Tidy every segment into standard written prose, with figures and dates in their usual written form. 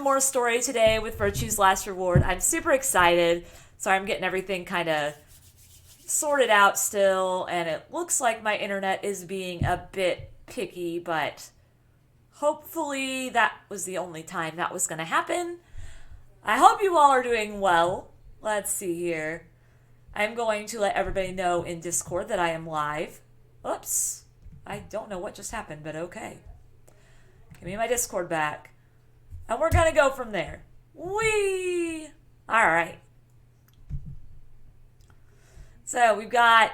more story today with Virtue's Last Reward. I'm super excited. Sorry, I'm getting everything kind of sorted out still, and it looks like my internet is being a bit picky, but hopefully that was the only time that was going to happen. I hope you all are doing well. Let's see here. I'm going to let everybody know in Discord that I am live. Oops. I don't know what just happened, but okay. Give me my Discord back. And we're going to go from there. Whee! All right. So we've got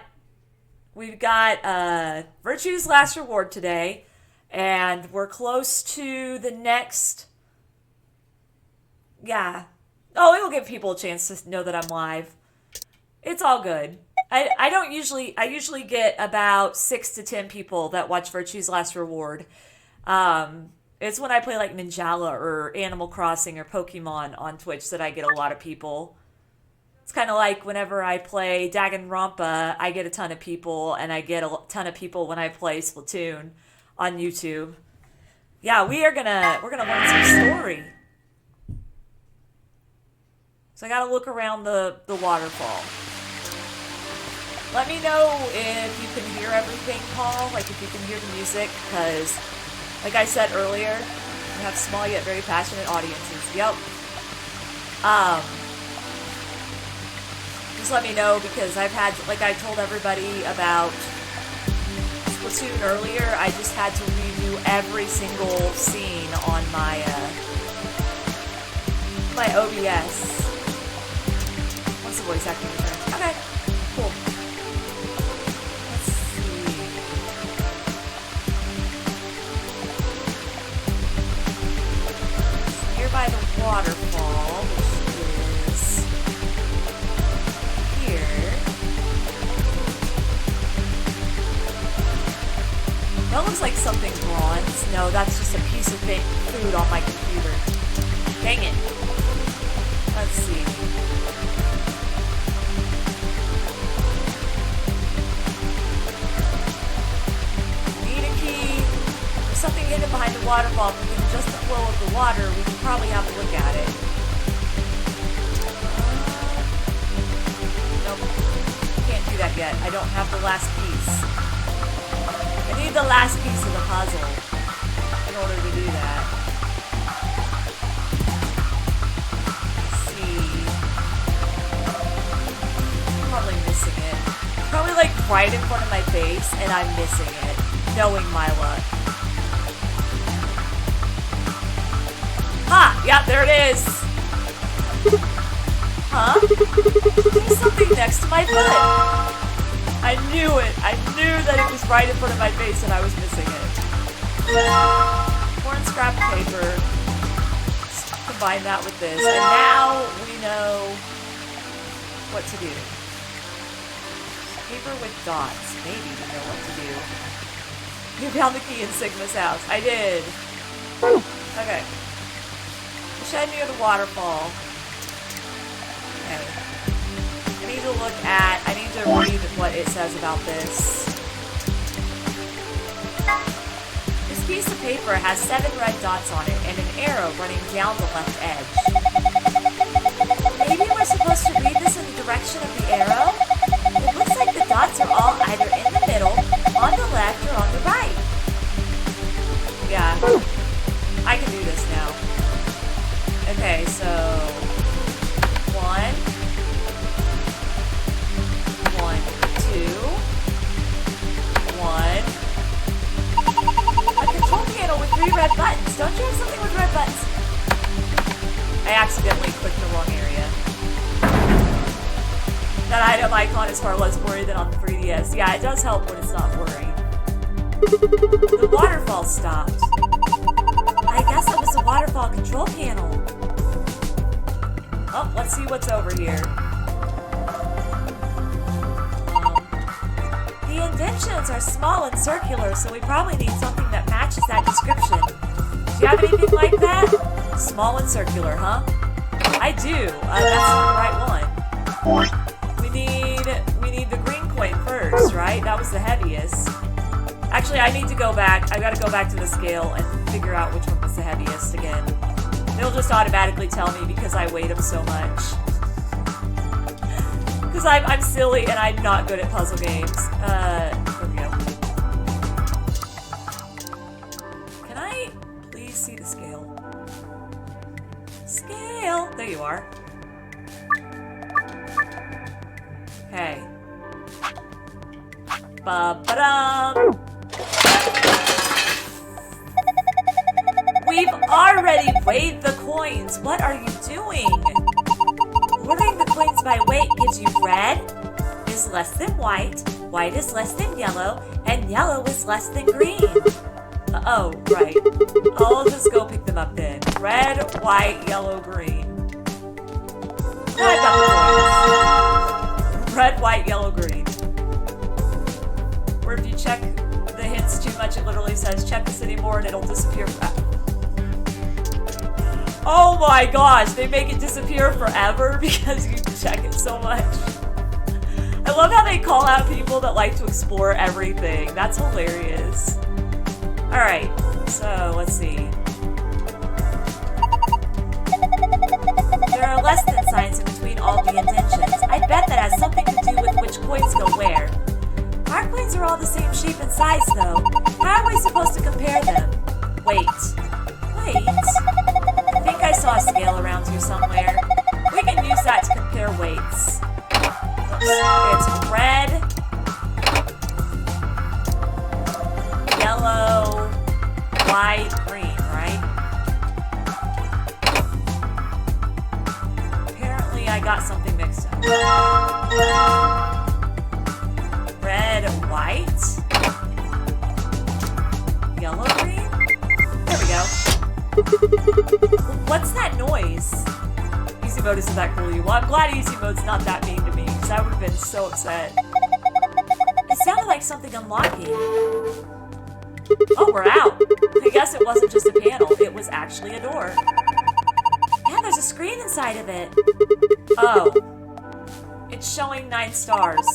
Virtue's Last Reward today, and we're close to the next. Yeah. Oh, it'll give people a chance to know that I'm live. It's all good. I usually get about 6 to 10 people that watch Virtue's Last Reward. It's when I play like Ninjala or Animal Crossing or Pokemon on Twitch that I get a lot of people. It's kind of like whenever I play Danganronpa, I get a ton of people, and I get a ton of people when I play Splatoon on YouTube. Yeah, we're gonna learn some story. So I gotta look around the waterfall. Let me know if you can hear everything, Paul, like if you can hear the music, because like I said earlier, we have small yet very passionate audiences. Yep. Just let me know, because I've had, like I told everybody about Splatoon earlier, I just had to redo every single scene on my my OBS. Once the voice acting returns. Okay, cool. By the waterfall, which is here. That looks like something bronze. No, that's just a piece of food on my computer. Dang it. Let's see. Need a key. There's something hidden behind the waterfall. If we can adjust the flow of the water, we can probably have a look at it. Nope. Can't do that yet. I don't have the last piece. I need the last piece of the puzzle in order to do that. Let's see. I'm probably missing it. Probably like right in front of my face, and I'm missing it, knowing my luck. Ha! Yeah, there it is! Huh? There's something next to my foot! I knew it! I knew that it was right in front of my face and I was missing it. Corn scrap paper. Let's combine that with this. And now we know what to do. Paper with dots. Maybe we know what to do. You found the key in Sigma's house. I did. Okay. Shed near the waterfall. Okay. I need to read what it says about this. This piece of paper has 7 red dots on it and an arrow running down the left edge. Maybe we're supposed to read this in the direction of the arrow? It looks like the dots are all either in the middle, on the left, or on the right. Yeah. I can do this now. Okay, so 1, 2, 1. A control panel with 3 red buttons. Don't you have something with red buttons? I accidentally clicked the wrong area. That item icon is far less blurry than on the 3DS. Yeah, it does help when it's not blurry. The waterfall stopped. I guess it was the waterfall control panel. Oh, let's see what's over here. The indentions are small and circular, so we probably need something that matches that description. Do you have anything like that? Small and circular, huh? I do. That's not the right one. We need the green coin first, right? That was the heaviest. Actually, I need to go back. I gotta go back to the scale and figure out which one was the heaviest again. It'll just automatically tell me because I weight them so much. Because I'm silly and I'm not good at puzzle games. There we go. Can I please see the scale? Scale! There you are. Okay. Ba-ba-dum! We've already weighed the coins. What are you doing? Ordering the coins by weight gives you red is less than white, white is less than yellow, and yellow is less than green. Oh, right. I'll just go pick them up then. Red, white, yellow, green. Now I've got the coins. Red, white, yellow, green. Or if you check the hints too much, it literally says check this anymore and it'll disappear. Oh my gosh, they make it disappear forever because you check it so much. I love how they call out people that like to explore everything. That's hilarious. Alright, so let's see. There are less than signs in between all the indentions. I bet that has something to do with which coins go where. Our coins are all the same shape and size though. How are we supposed to compare them? Wait. I think I saw a scale around here somewhere. We can use that to compare weights. It's red, yellow, white, green, right? Apparently I got something mixed up. Red, white, yellow, green? There we go. What's that noise? Easy mode isn't that cool to you. Well, I'm glad easy mode's not that mean to me, because I would have been so upset. It sounded like something unlocking. Oh, we're out. I guess it wasn't just a panel, it was actually a door. Yeah, there's a screen inside of it. Oh. It's showing 9 stars.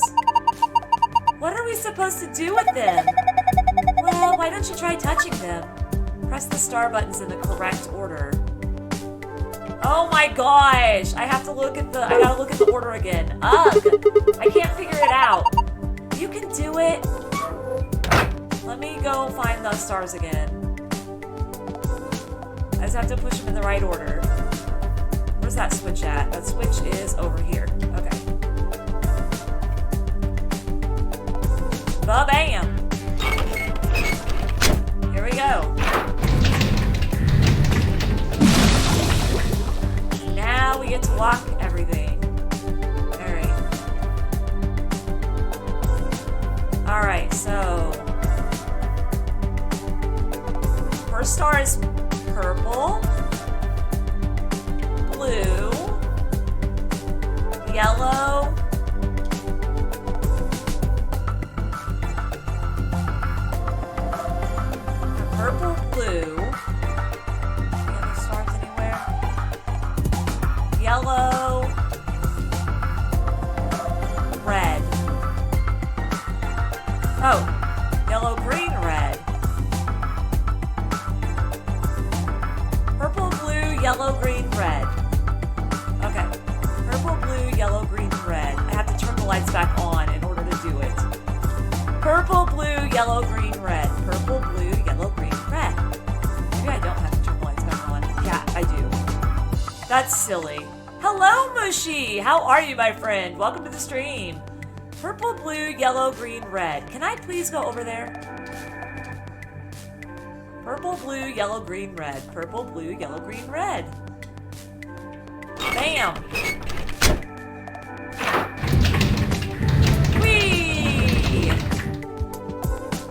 What are we supposed to do with them? Well, why don't you try touching them? Press the star buttons in the correct order. Oh my gosh! I gotta look at the order again. Ugh! I can't figure it out. You can do it. Let me go find those stars again. I just have to push them in the right order. Where's that switch at? That switch is over here. Okay. Ba-bam! Here we go. Now we get to lock everything. Alright, so first star is purple, blue, yellow, purple, blue. Any other stars anywhere? Yellow, red. Oh, yellow, green, red. Purple, blue, yellow, green, red. Okay. Purple, blue, yellow, green, red. I have to turn the lights back on in order to do it. Purple, blue, yellow, green, red. Purple, blue, yellow, green, red. Maybe I don't have to turn the lights back on. Yeah, I do. That's silly. Hello, Mushy! How are you, my friend? Welcome to the stream. Purple, blue, yellow, green, red. Can I please go over there? Purple, blue, yellow, green, red. Purple, blue, yellow, green, red. Bam! Whee!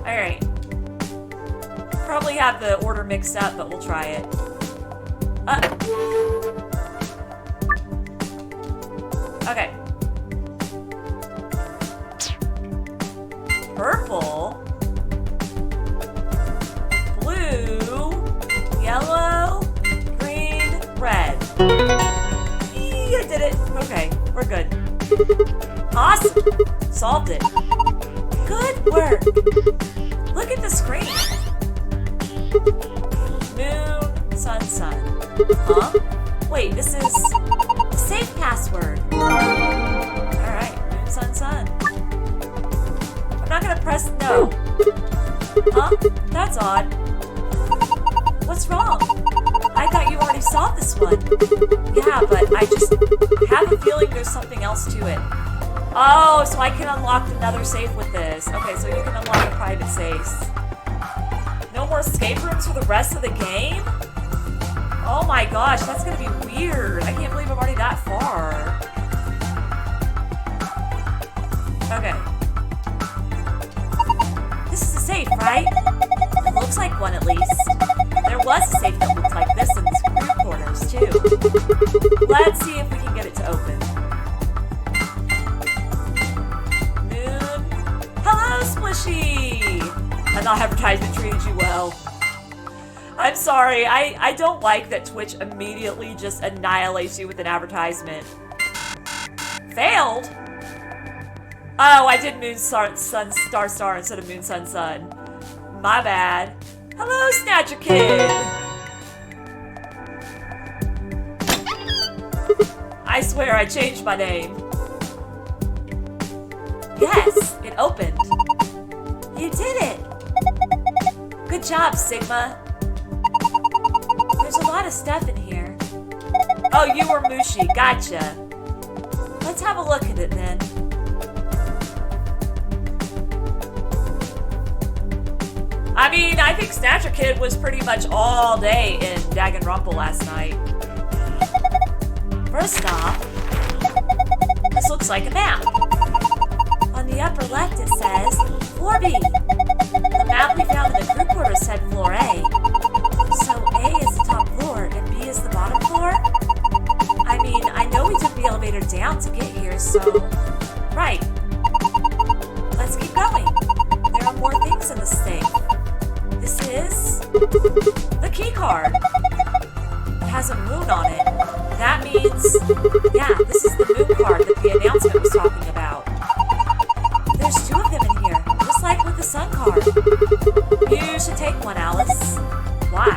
Alright. Probably have the order mixed up, but we'll try it. Okay. Purple, blue, yellow, green, red. Eee, I did it. Okay, we're good. Awesome. Solved it. Good work. Look at the screen. Moon, sun, sun. Huh? Wait, this is the safe password. Alright, moon, sun, sun. I'm not gonna press no. Huh? That's odd. What's wrong? I thought you already solved this one. Yeah, but I just have a feeling there's something else to it. Oh, so I can unlock another safe with this. Okay, so you can unlock a private safe. No more escape rooms for the rest of the game? Oh my gosh, that's gonna be weird. I can't believe I'm already that far. Okay. This is a safe, right? It looks like one at least. There was a safe that looked like this in the group quarters too. Let's see if we can get it to open. Moon. Hello, Splishy! I thought advertisement treated you well. I'm sorry, I don't like that Twitch immediately just annihilates you with an advertisement. Failed? Oh, I did moon, sun, star, star instead of moon, sun, sun. My bad. Hello, Snatcher Kid! I swear I changed my name. Yes, it opened. You did it! Good job, Sigma. There's a lot of stuff in here. Oh, you were Mushi. Gotcha. Let's have a look at it then. I mean, I think Snatcher Kid was pretty much all day in Danganronpa last night. First off, this looks like a map. On the upper left it says Floor B. The map we found in the group quarters said Floor A. So A is the top floor and B is the bottom floor? I mean, I know we took the elevator down to get here, so... Right. Let's keep going. There are more things in the safe. This is... the key card. It has a moon on it. That means... yeah, this is the moon card that the announcement was talking about. There's two of them in here, just like with the sun card. You should take one, Alice. Why?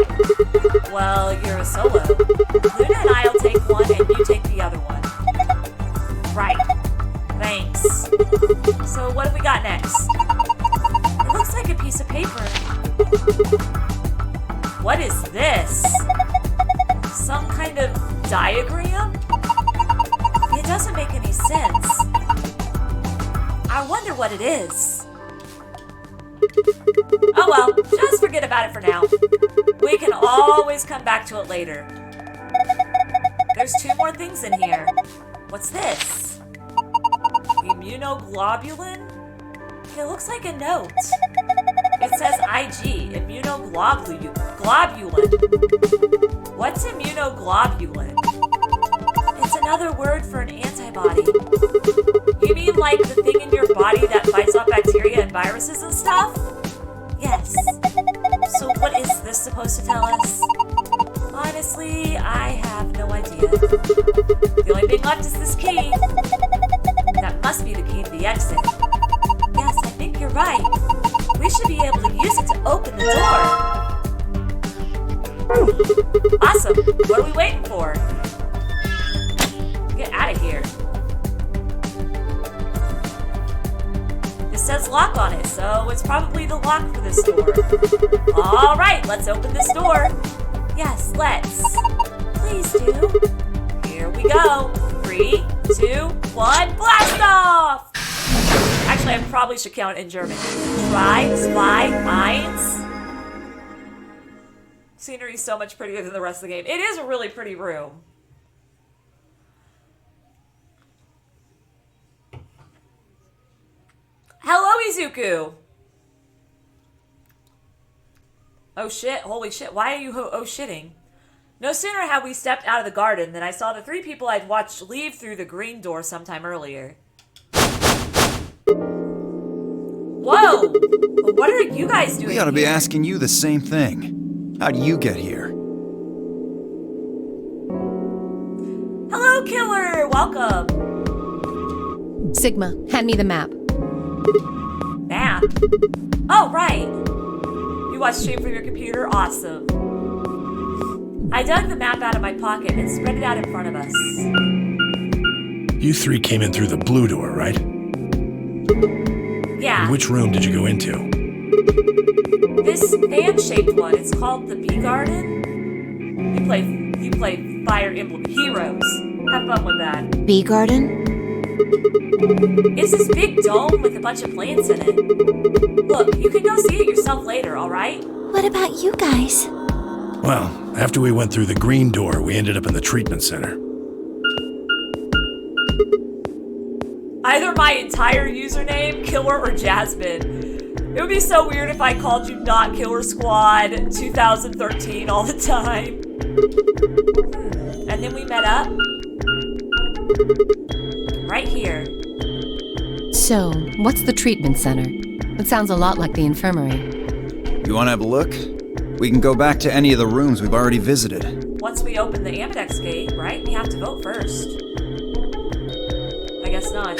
Well, you're a solo. Luna and I'll take one and you take the other one. Right. Thanks. So what have we got next? It looks like a piece of paper. What is this? Some kind of diagram? It doesn't make any sense. I wonder what it is. Oh well, just forget about it for now. We can always come back to it later. There's two more things in here. What's this? Immunoglobulin? It looks like a note. It says IG, immunoglobulin. What's immunoglobulin? It's another word for an antibody. You mean like the thing in your body that fights off bacteria and viruses and stuff? Yes. So what is this supposed to tell us? Honestly, I have no idea. The only thing left is this key. That must be the key to the exit. Yes, I think you're right. We should be able to use it to open the door. Awesome. What are we waiting for? Get out of here. It says lock on it, so it's probably the lock for this door. All right, let's open this door. Yes, let's. Please do. Here we go. 3, 2, 1, blast off! Actually, I probably should count in German. 3, 2, 1. Scenery is so much prettier than the rest of the game. It is a really pretty room. Hello, Izuku! Oh shit, holy shit, why are you oh shitting? No sooner had we stepped out of the garden than I saw the 3 people I'd watched leave through the green door sometime earlier. Whoa! What are you guys doing We ought to be here? asking you the same thing. How'd you get here? Hello, Killer! Welcome! Sigma, hand me the map. Map? Oh, right! You watch stream from your computer? Awesome. I dug the map out of my pocket and spread it out in front of us. You three came in through the blue door, right? Yeah. And which room did you go into? This fan-shaped one, it's called the Bee Garden. You play Fire Emblem Heroes. Have fun with that. Bee Garden? It's this big dome with a bunch of plants in it. Look, you can go see it yourself later, alright? What about you guys? Well, after we went through the green door, we ended up in the treatment center. Either my entire username, Killer or Jasmine. It would be so weird if I called you Not Killer Squad 2013 all the time. And then we met up. Right here. So, what's the treatment center? It sounds a lot like the infirmary. You want to have a look? We can go back to any of the rooms we've already visited. Once we open the Ambidex gate, right? We have to vote first. I guess not.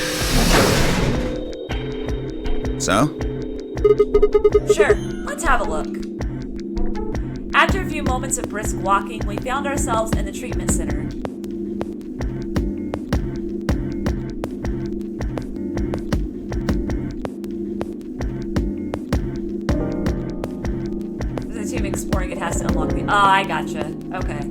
So? Sure, let's have a look. After a few moments of brisk walking, we found ourselves in the treatment center. As a team exploring, it has to unlock the... Oh, I gotcha. Okay.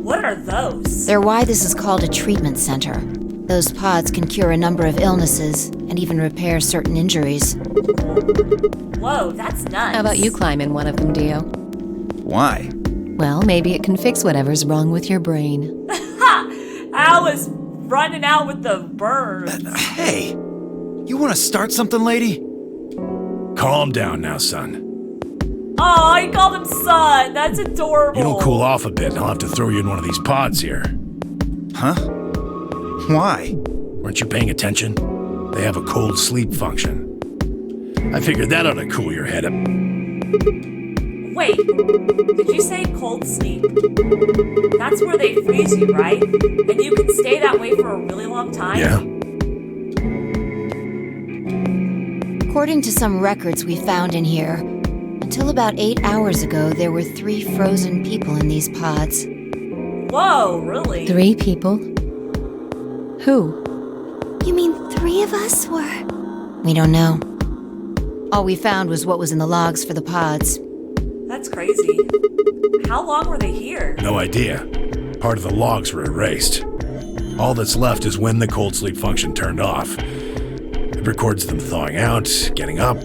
What are those? They're why this is called a treatment center. Those pods can cure a number of illnesses and even repair certain injuries. Whoa, that's nuts. How about you climb in one of them, Dio? Why? Well, maybe it can fix whatever's wrong with your brain. Alice running out with the birds. Hey! You want to start something, lady? Calm down now, son. Oh, he called him son. That's adorable. You don't cool off a bit, and I'll have to throw you in one of these pods here. Huh? Why? Weren't you paying attention? They have a cold sleep function. I figured that ought to cool your head up. Wait, did you say cold sleep? That's where they freeze you, right? And you can stay that way for a really long time? Yeah? According to some records we found in here, until about 8 hours ago, there were 3 frozen people in these pods. Whoa, really? 3 people? Who? You mean 3 of us were? We don't know. All we found was what was in the logs for the pods. That's crazy. How long were they here? No idea. Part of the logs were erased. All that's left is when the cold sleep function turned off. It records them thawing out, getting up.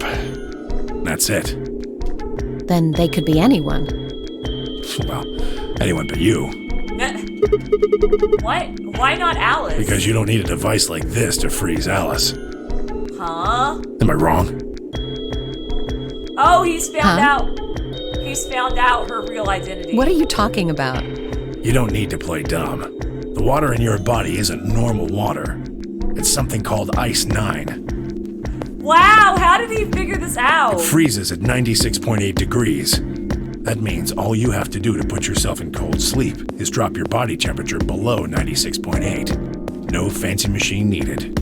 That's it. Then they could be anyone. Well, anyone but you. What? Why not Alice? Because you don't need a device like this to freeze Alice. Huh? Am I wrong? Oh, he's found Huh? out. He's found out her real identity. What are you talking about? You don't need to play dumb. The water in your body isn't normal water. It's something called Ice 9. Wow, how did he figure this out? It freezes at 96.8 degrees. That means all you have to do to put yourself in cold sleep is drop your body temperature below 96.8. No fancy machine needed.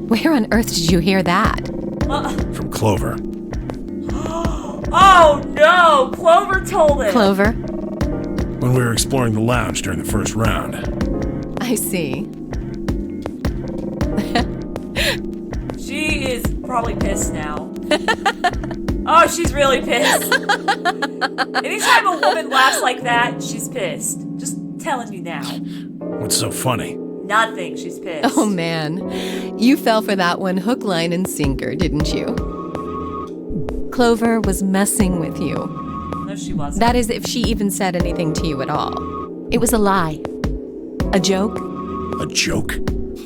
Where on earth did you hear that? From Clover. Oh no! Clover told him! Clover? When we were exploring the lounge during the first round. I see. She is probably pissed now. Oh, she's really pissed. Anytime a woman laughs like that, she's pissed. Just telling you now. What's so funny? Nothing, she's pissed. Oh man, you fell for that one hook, line, and sinker, didn't you? Clover was messing with you. No, she wasn't. That is, if she even said anything to you at all. It was a lie. A joke? A joke?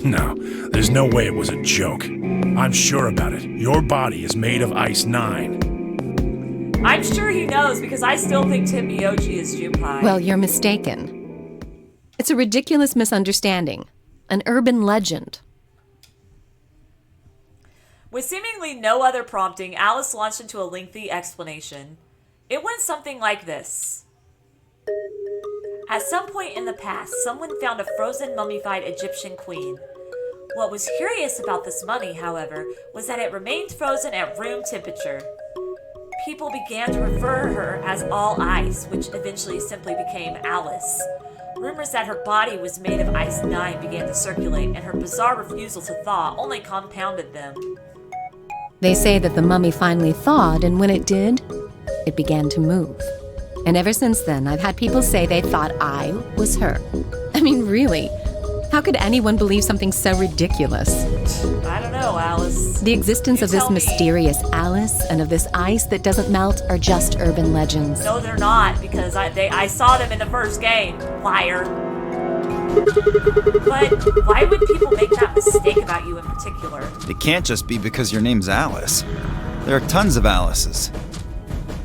No, there's no way it was a joke. I'm sure about it. Your body is made of Ice 9. I'm sure he knows because I still think Tim Miyoshi is Junpei. Well, you're mistaken. It's a ridiculous misunderstanding. An urban legend. With seemingly no other prompting, Alice launched into a lengthy explanation. It went something like this. At some point in the past, someone found a frozen mummified Egyptian queen. What was curious about this mummy, however, was that it remained frozen at room temperature. People began to refer to her as All Ice, which eventually simply became Alice. Rumors that her body was made of Ice 9 began to circulate, and her bizarre refusal to thaw only compounded them. They say that the mummy finally thawed, and when it did, it began to move. And ever since then, I've had people say they thought I was her. I mean, really? How could anyone believe something so ridiculous? I don't know, Alice. The existence of this mysterious Alice and of this ice that doesn't melt are just urban legends. No, they're not, because I saw them in the first game. Liar. But why would people make that mistake about you in particular? It can't just be because your name's Alice. There are tons of Alices.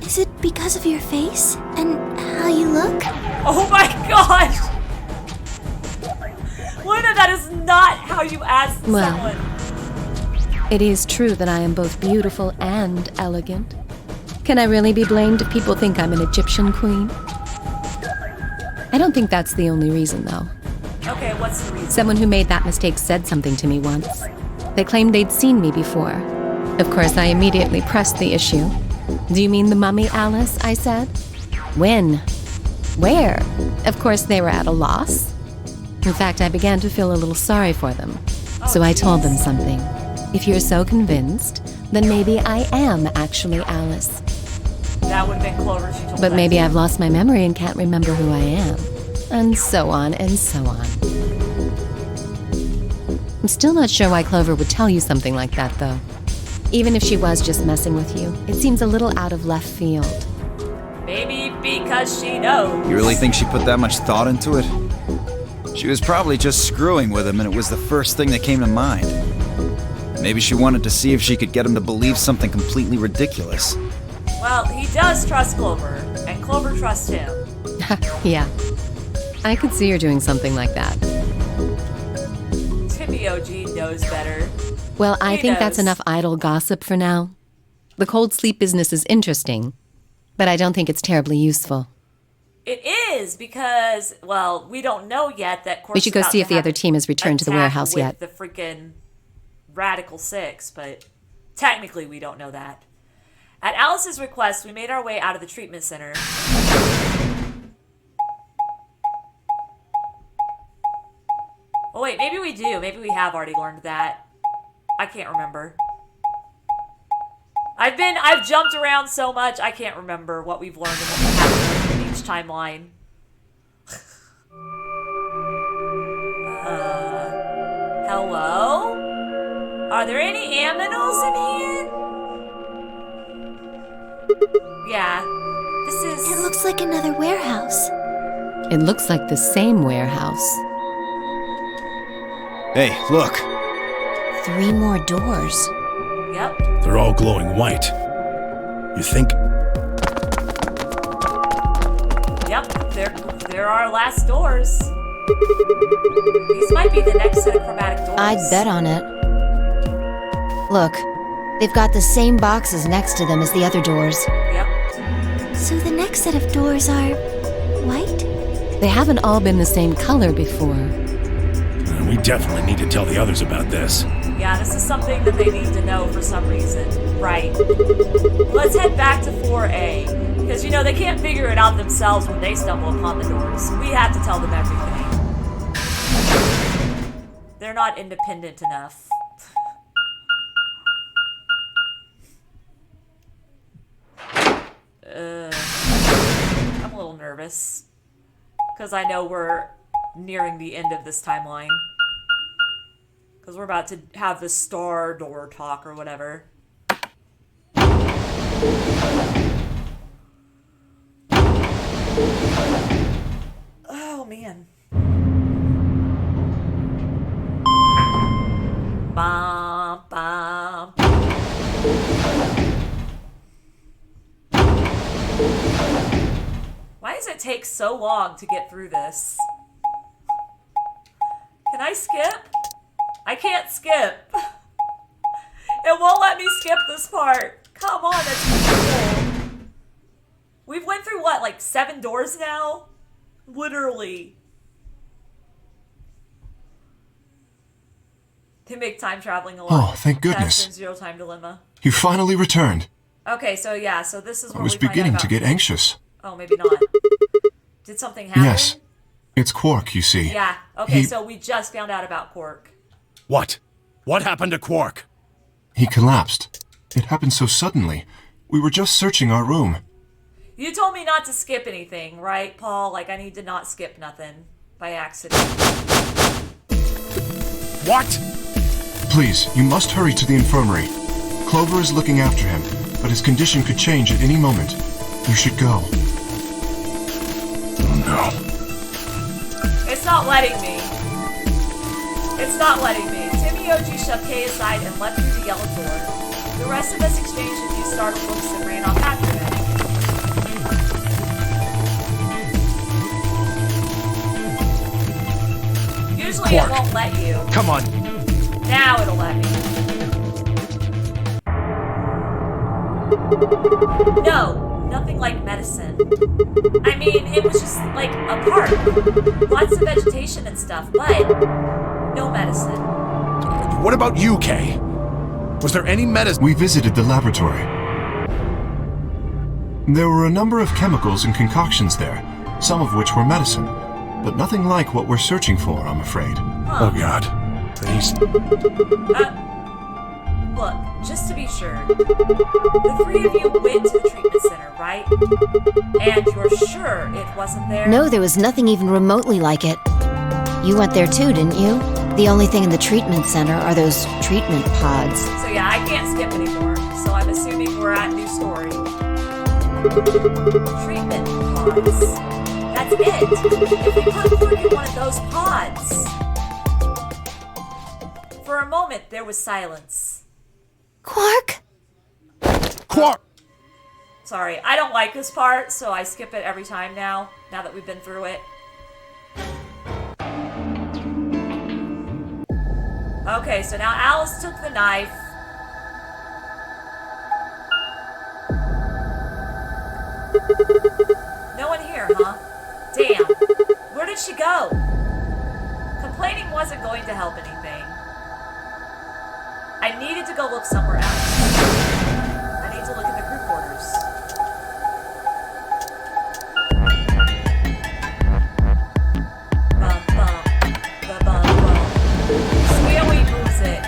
Is it because of your face and how you look? Oh my gosh! Luna, that is not how you ask someone. It is true that I am both beautiful and elegant. Can I really be blamed if people think I'm an Egyptian queen? I don't think that's the only reason, though. Okay, what's the reason? Someone who made that mistake said something to me once. They claimed they'd seen me before. Of course, I immediately pressed the issue. Do you mean the mummy, Alice? I said. When? Where? Of course, they were at a loss. In fact, I began to feel a little sorry for them. So I told them something. If you're so convinced, then maybe I am actually Alice. That would have been Clover, she told But that maybe to. I've lost my memory and can't remember who I am. And so on and so on. I'm still not sure why Clover would tell you something like that, though. Even if she was just messing with you, it seems a little out of left field. Maybe because she knows. You really think she put that much thought into it? She was probably just screwing with him, and it was the first thing that came to mind. Maybe she wanted to see if she could get him to believe something completely ridiculous. Well, he does trust Clover, and Clover trusts him. Yeah. I could see her doing something like that. Timmy OG knows better. Well, I He think that's knows. enough idle gossip for now. The cold sleep business is interesting, but I don't think it's terribly useful. It is because, well, we don't know yet that Corpse We should go is about see if the have other team has returned to the attack warehouse with yet. The freaking Radical Six, but technically we don't know that. At Alice's request, we made our way out of the treatment center. Oh wait, maybe we do. Maybe we have already learned that. I can't remember. I've jumped around so much, I can't remember what we've learned and what we haven't learned in each timeline. Hello? Are there any aminals in here? Yeah. This is... It looks like another warehouse. It looks like the same warehouse. Hey, look! 3 more doors. Yep. They're all glowing white. You think? Yep. There are our last doors. These might be the next set of chromatic doors. I'd bet on it. Look, they've got the same boxes next to them as the other doors. Yep. So the next set of doors are white? They haven't all been the same color before. We definitely need to tell the others about this. Yeah, this is something that they need to know for some reason. Right. Let's head back to 4A. Because, you know, they can't figure it out themselves when they stumble upon the doors. We have to tell them everything. They're not independent enough. I'm a little nervous. Because I know we're nearing the end of this timeline. Because we're about to have the star door talk or whatever. Oh, man. Bum, bum. Why does it take so long to get through this? Can I skip? I can't skip. It won't let me skip this part. Come on, that's cool. We've went through what, like 7 doors now? Literally. They make time traveling a lot. Oh, thank That's goodness. in Zero Time Dilemma. You finally returned. Okay, so yeah, so this is I where was we find out beginning about to get Quark. anxious. Oh, maybe not. Did something happen? Yes. It's Quark, you see. Yeah, okay, He- so we just found out about Quark. What? What happened to Quark? He collapsed. It happened so suddenly. We were just searching our room. You told me not to skip anything, right, Paul? Like, I need to not skip nothing by accident. What? Please, you must hurry to the infirmary. Clover is looking after him, but his condition could change at any moment. You should go. Oh no. It's not letting me. It's not letting me. Timmy OG shoved Kay aside and leapt through the yellow door. The rest of us exchanged a few startled looks and ran off after him. Usually Quark. it won't let you. Come on. Now it'll let me. No, nothing like medicine. I mean, it was just like a park. Lots of vegetation and stuff, but no medicine. What about you, Kay? Was there any medicine? We visited the laboratory. There were a number of chemicals and concoctions there, some of which were medicine, but nothing like what we're searching for, I'm afraid. Huh. Oh God. Please. Look, just to be sure, the three of you went to the treatment center, right? And you're sure it wasn't there? No, there was nothing even remotely like it. You went there too, didn't you? The only thing in the treatment center are those treatment pods. So yeah, I can't skip anymore, so I'm assuming we're at new story. Treatment pods. That's it. If we put Quark in one of those pods. For a moment, there was silence. Quark? Quark! Sorry, I don't like this part, so I skip it every time now that we've been through it. Okay, so now Alice took the knife. No one here, huh? Damn. Where did she go? Complaining wasn't going to help anything. I needed to go look somewhere else. I need to look at the crew quarters. Bum, bum, ba, bum, bum. Squealy moves it.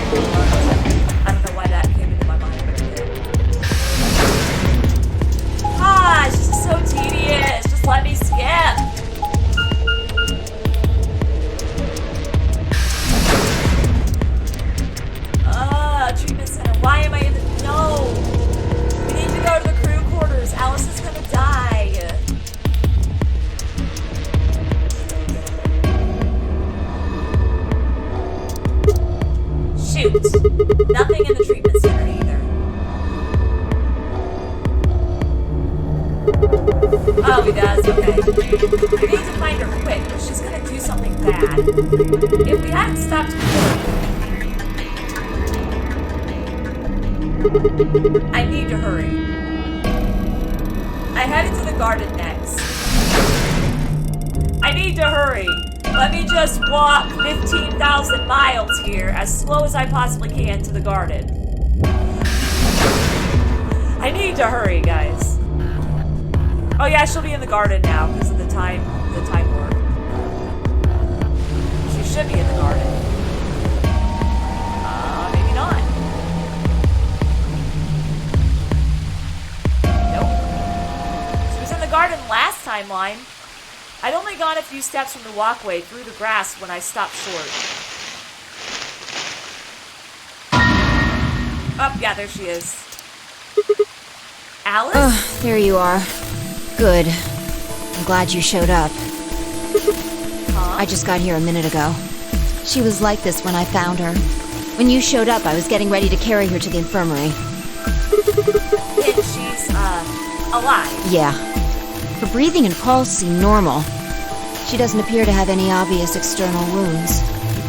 I don't know why that came into my mind, but it did. Ah, it's just so tedious. Just let me skip. Treatment center. Why am I in the... No! We need to go to the crew quarters. Alice is gonna die. Shoot. Nothing in the treatment center either. Oh, he does. Okay. We need to find her quick, or she's gonna do something bad. If we hadn't stopped before... I need to hurry. I headed to the garden next. I need to hurry. Let me just walk 15,000 miles here as slow as I possibly can to the garden. I need to hurry, guys. Oh yeah, she'll be in the garden now because of the time warp. She should be in the garden. Maybe not. She was in the garden last timeline. I'd only gone a few steps from the walkway through the grass when I stopped short. Oh, yeah, there she is. Alice? Oh, there you are. Good. I'm glad you showed up. Huh? I just got here a minute ago. She was like this when I found her. When you showed up, I was getting ready to carry her to the infirmary. And she's, alive. Yeah. Her breathing and pulse seem normal. She doesn't appear to have any obvious external wounds.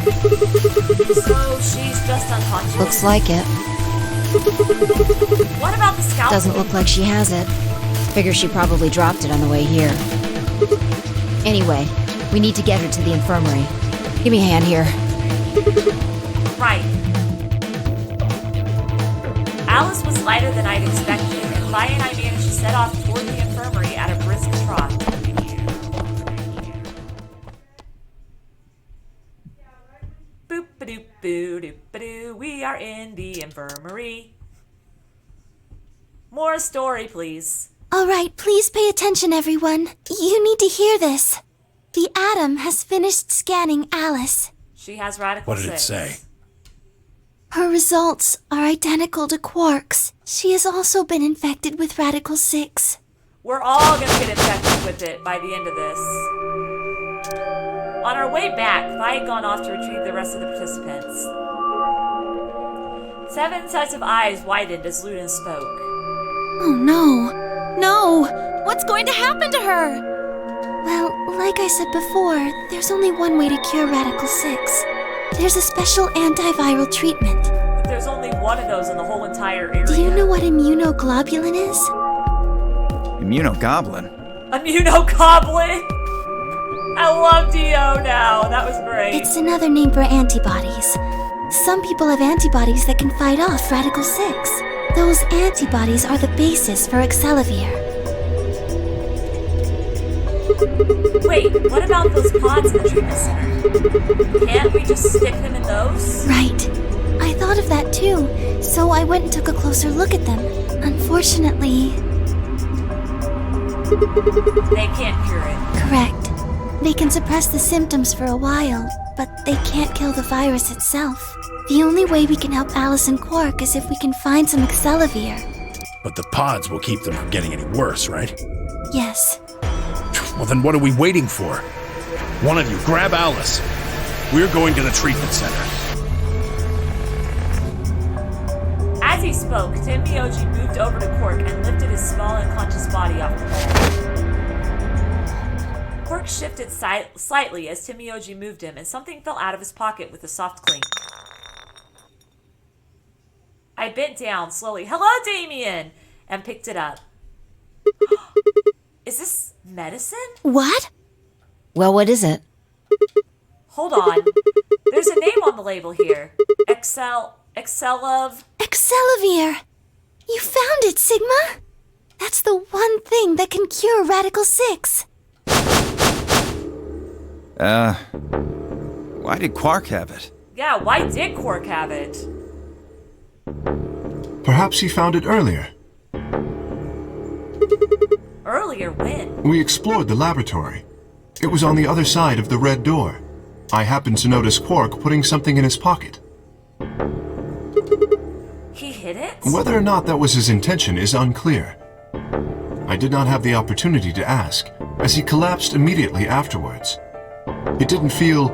So she's just unconscious? Looks like it. What about the scalpel? Doesn't look like she has it. Figure she probably dropped it on the way here. Anyway, we need to get her to the infirmary. Give me a hand here. Right. Alice was lighter than I'd expected, and Vi and I managed to set off toward the infirmary at a brisk trot. Boop-a-doop-boo-doop-a-doo. We are in the infirmary. More story, please. All right, please pay attention, everyone. You need to hear this. The Atom has finished scanning Alice. She has radical What did it 6. say? Her results are identical to Quark's. She has also been infected with Radical 6. We're all gonna get infected with it by the end of this. On our way back, Vi had gone off to retrieve the rest of the participants. 7 sets of eyes widened as Ludin spoke. Oh no. No! What's going to happen to her? Well, like I said before, there's only one way to cure Radical 6. There's a special antiviral treatment. But there's only one of those in the whole entire area. Do you know what immunoglobulin is? Immunogoblin? Immunogoblin? I love Dio now. That was great. It's another name for antibodies. Some people have antibodies that can fight off Radical 6. Those antibodies are the basis for Excelavir. Wait, what about those pods in the treatment center? Can't we just stick them in those? Right. I thought of that too, so I went and took a closer look at them. Unfortunately... They can't cure it. Correct. They can suppress the symptoms for a while, but they can't kill the virus itself. The only way we can help Alice and Quark is if we can find some Excelavir. But the pods will keep them from getting any worse, right? Yes. Well, then what are we waiting for? One of you, grab Alice. We're going to the treatment center. As he spoke, Tim Myoji moved over to Quark and lifted his small unconscious body off the bed. Quark shifted slightly as Tim Myoji moved him, and something fell out of his pocket with a soft clink. I bent down slowly, "Hello, Damien!" and picked it up. Is this medicine? What? Well, what is it? Hold on. There's a name on the label here. Excelavir. Excelavir! You found it, Sigma! That's the one thing that can cure Radical 6. Why did Quark have it? Yeah, why did Quark have it? Perhaps he found it earlier. Earlier when? We explored the laboratory. It was on the other side of the red door. I happened to notice Quark putting something in his pocket. He hid it? Whether or not that was his intention is unclear. I did not have the opportunity to ask, as he collapsed immediately afterwards. It didn't feel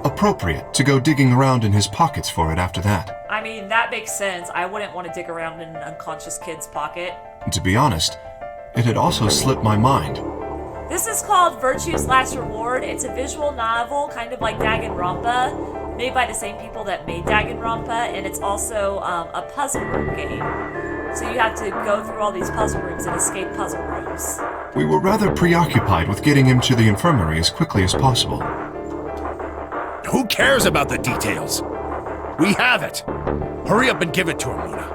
appropriate to go digging around in his pockets for it after that. I mean, that makes sense. I wouldn't want to dig around in an unconscious kid's pocket. To be honest, it had also slipped my mind. This is called Virtue's Last Reward. It's a visual novel, kind of like Danganronpa, made by the same people that made Danganronpa, and it's also a puzzle room game. So you have to go through all these puzzle rooms and escape puzzle rooms. We were rather preoccupied with getting him to the infirmary as quickly as possible. Who cares about the details? We have it. Hurry up and give it to him, Luna.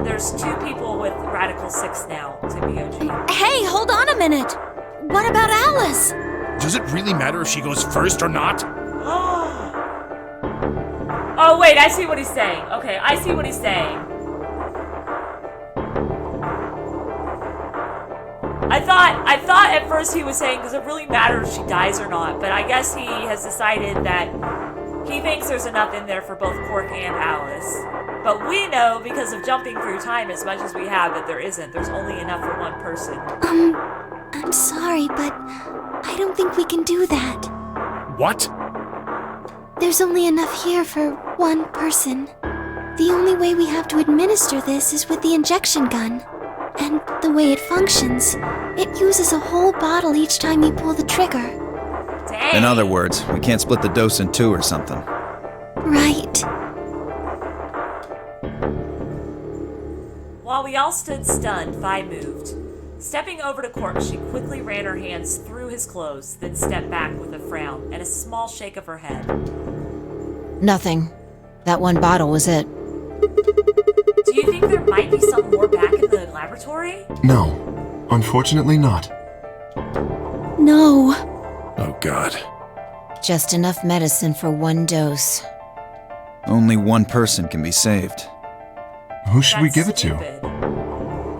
There's 2 people with Radical 6 now, Tim Myoji. Hey, hold on a minute! What about Alice? Does it really matter if she goes first or not? Oh, wait, I see what he's saying. Okay, I see what he's saying. I thought at first he was saying, does it really matter if she dies or not? But I guess he has decided that he thinks there's enough in there for both Quark and Alice. But we know, because of jumping through time as much as we have, that there isn't. There's only enough for one person. I'm sorry, but I don't think we can do that. What? There's only enough here for one person. The only way we have to administer this is with the injection gun. And the way it functions, it uses a whole bottle each time you pull the trigger. Dang. In other words, we can't split the dose in two or something. Right. While we all stood stunned, Vi moved. Stepping over to Cork, she quickly ran her hands through his clothes, then stepped back with a frown and a small shake of her head. Nothing. That one bottle was it. Do you think there might be some more back in the laboratory? No, unfortunately not. No. Oh, God. Just enough medicine for one dose. Only one person can be saved. Who should we That's give it stupid.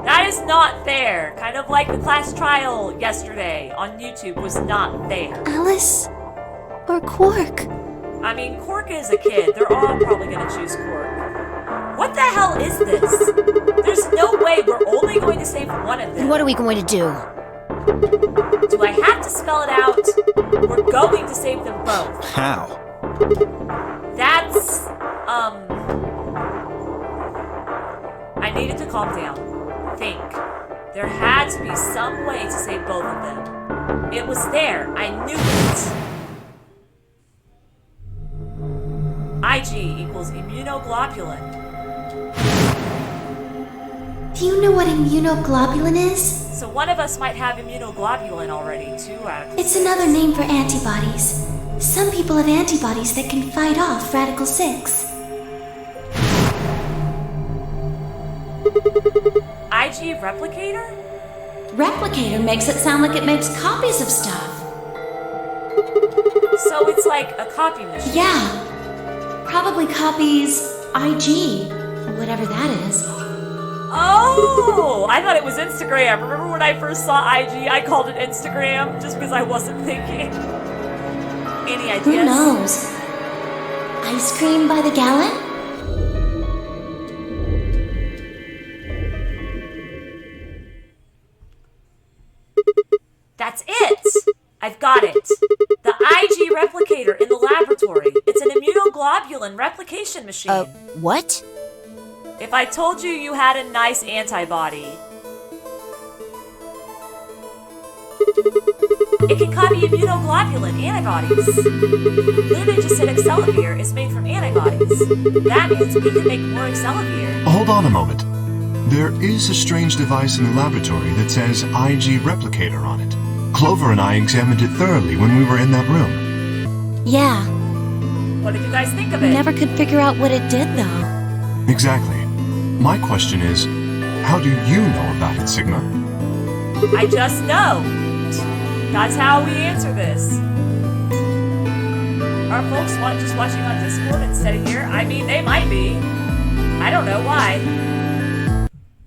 That is not fair. Kind of like the class trial yesterday on YouTube was not fair. Alice? Or Quark? I mean, Cork is a kid. They're all probably going to choose Cork. What the hell is this? There's no way we're only going to save one of them. And what are we going to do? Do I have to spell it out? We're going to save them both. How? That's, I needed to calm down. Think. There had to be some way to save both of them. It was there. I knew it. IG equals immunoglobulin. Do you know what immunoglobulin is? So one of us might have immunoglobulin already, too. It's another name for antibodies. Some people have antibodies that can fight off Radical 6. IG replicator? Replicator makes it sound like it makes copies of stuff. So it's like a copy machine. Yeah. Probably copies IG, or whatever that is. Oh! I thought it was Instagram. Remember when I first saw IG, I called it Instagram just because I wasn't thinking. Any ideas? Who knows? Ice cream by the gallon? That's it! I've got it. The IG replicator in the laboratory. It's an immunoglobulin replication machine. What? If I told you you had a nice antibody, it can copy immunoglobulin antibodies. Luna just said Excelivir is made from antibodies. That means we can make more Excelivir. Hold on a moment. There is a strange device in the laboratory that says IG replicator on it. Clover and I examined it thoroughly when we were in that room. Yeah. What did you guys think of We it? never could figure out what it did, though. Exactly. My question is, how do you know about it, Sigma? I just know. That's how we answer this. Are folks just watching on Discord instead of here? I mean, they might be. I don't know why.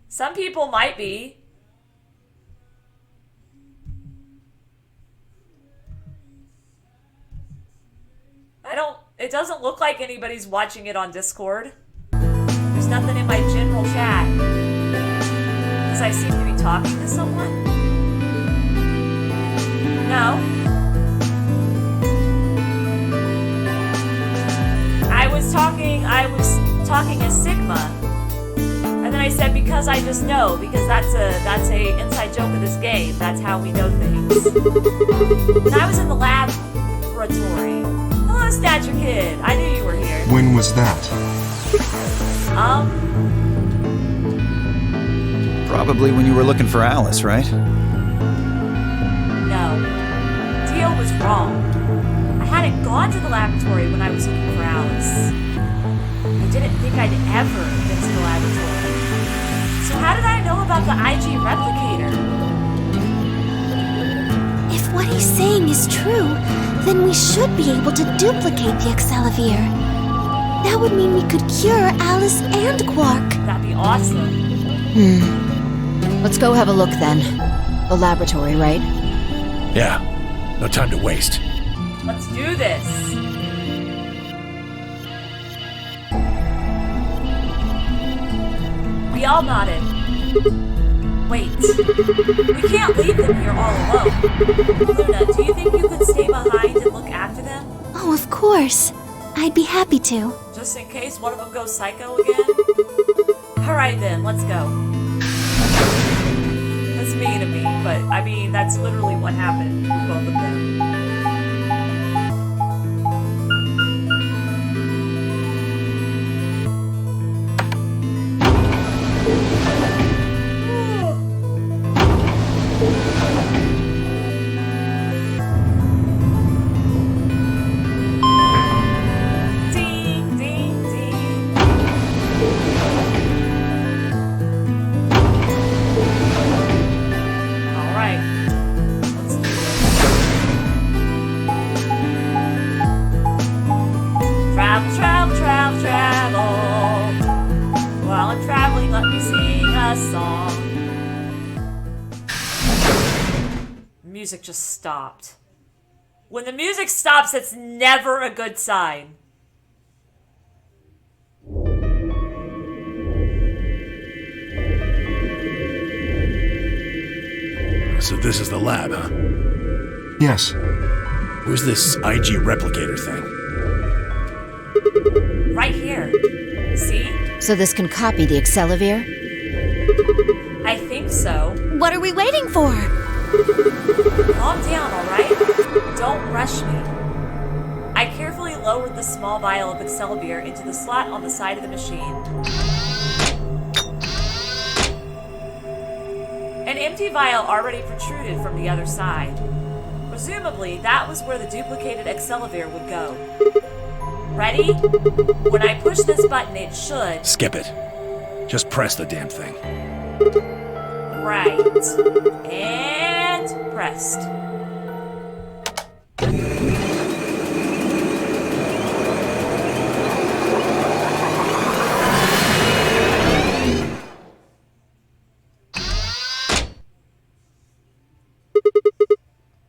Some people might be. It doesn't look like anybody's watching it on Discord. There's nothing in my general chat. Because I seem to be talking to someone? No. I was talking as Sigma. And then I said because I just know, because that's a inside joke of this game. That's how we know things. And I was in the laboratory. Hello, Stature Kid. I knew you were here. When was that? Probably when you were looking for Alice, right? No. Dio was wrong. I hadn't gone to the laboratory when I was looking for Alice. I didn't think I'd ever been to the laboratory. So how did I know about the IG replicator? If what he's saying is true, then we should be able to duplicate the Excelivir. That would mean we could cure Alice and Quark. That'd be awesome. Let's go have a look then. The laboratory, right? Yeah. No time to waste. Let's do this. We all nodded. Wait. We can't leave them here all alone. Luna, do you think you could stay behind and look after them? Oh, of course. I'd be happy to. Just in case one of them goes psycho again? Alright then, let's go. That's mean of me, but I mean, that's literally what happened with both of them. Ding, ding, ding. All right. Let's do this. Travel, travel, travel, travel. While I'm traveling, let me sing a song. Music just stopped. When the music stops, it's never a good sign. So this is the lab, huh? Yes. Where's this IG replicator thing? Right here. See? So this can copy the Accelavir? I think so. What are we waiting for? Calm down, alright? Don't rush me. I carefully lowered the small vial of Accelavir into the slot on the side of the machine. An empty vial already protruded from the other side. Presumably, that was where the duplicated Accelavir would go. Ready? When I push this button, it should... Skip it. Just press the damn thing. Right. And pressed.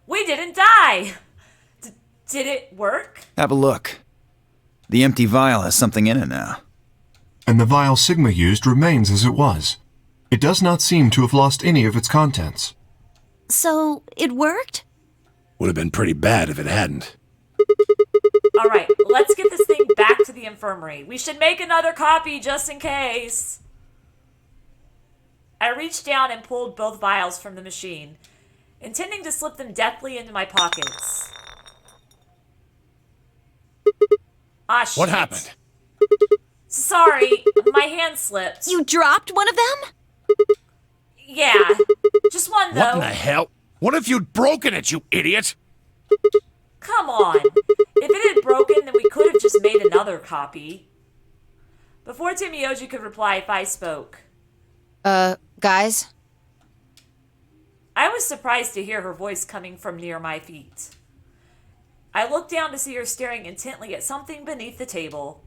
We didn't die! Did it work? Have a look. The empty vial has something in it now. And the vial Sigma used remains as it was. It does not seem to have lost any of its contents. So, it worked? Would have been pretty bad if it hadn't. Alright, let's get this thing back to the infirmary. We should make another copy just in case. I reached down and pulled both vials from the machine, intending to slip them deftly into my pockets. Ah, shit. What happened? Sorry, my hand slipped. You dropped one of them? Yeah, just one though. What in the hell? What if you'd broken it, you idiot? Come on. If it had broken, then we could have just made another copy. Before Timioji could reply, Fi spoke. Guys? I was surprised to hear her voice coming from near my feet. I looked down to see her staring intently at something beneath the table.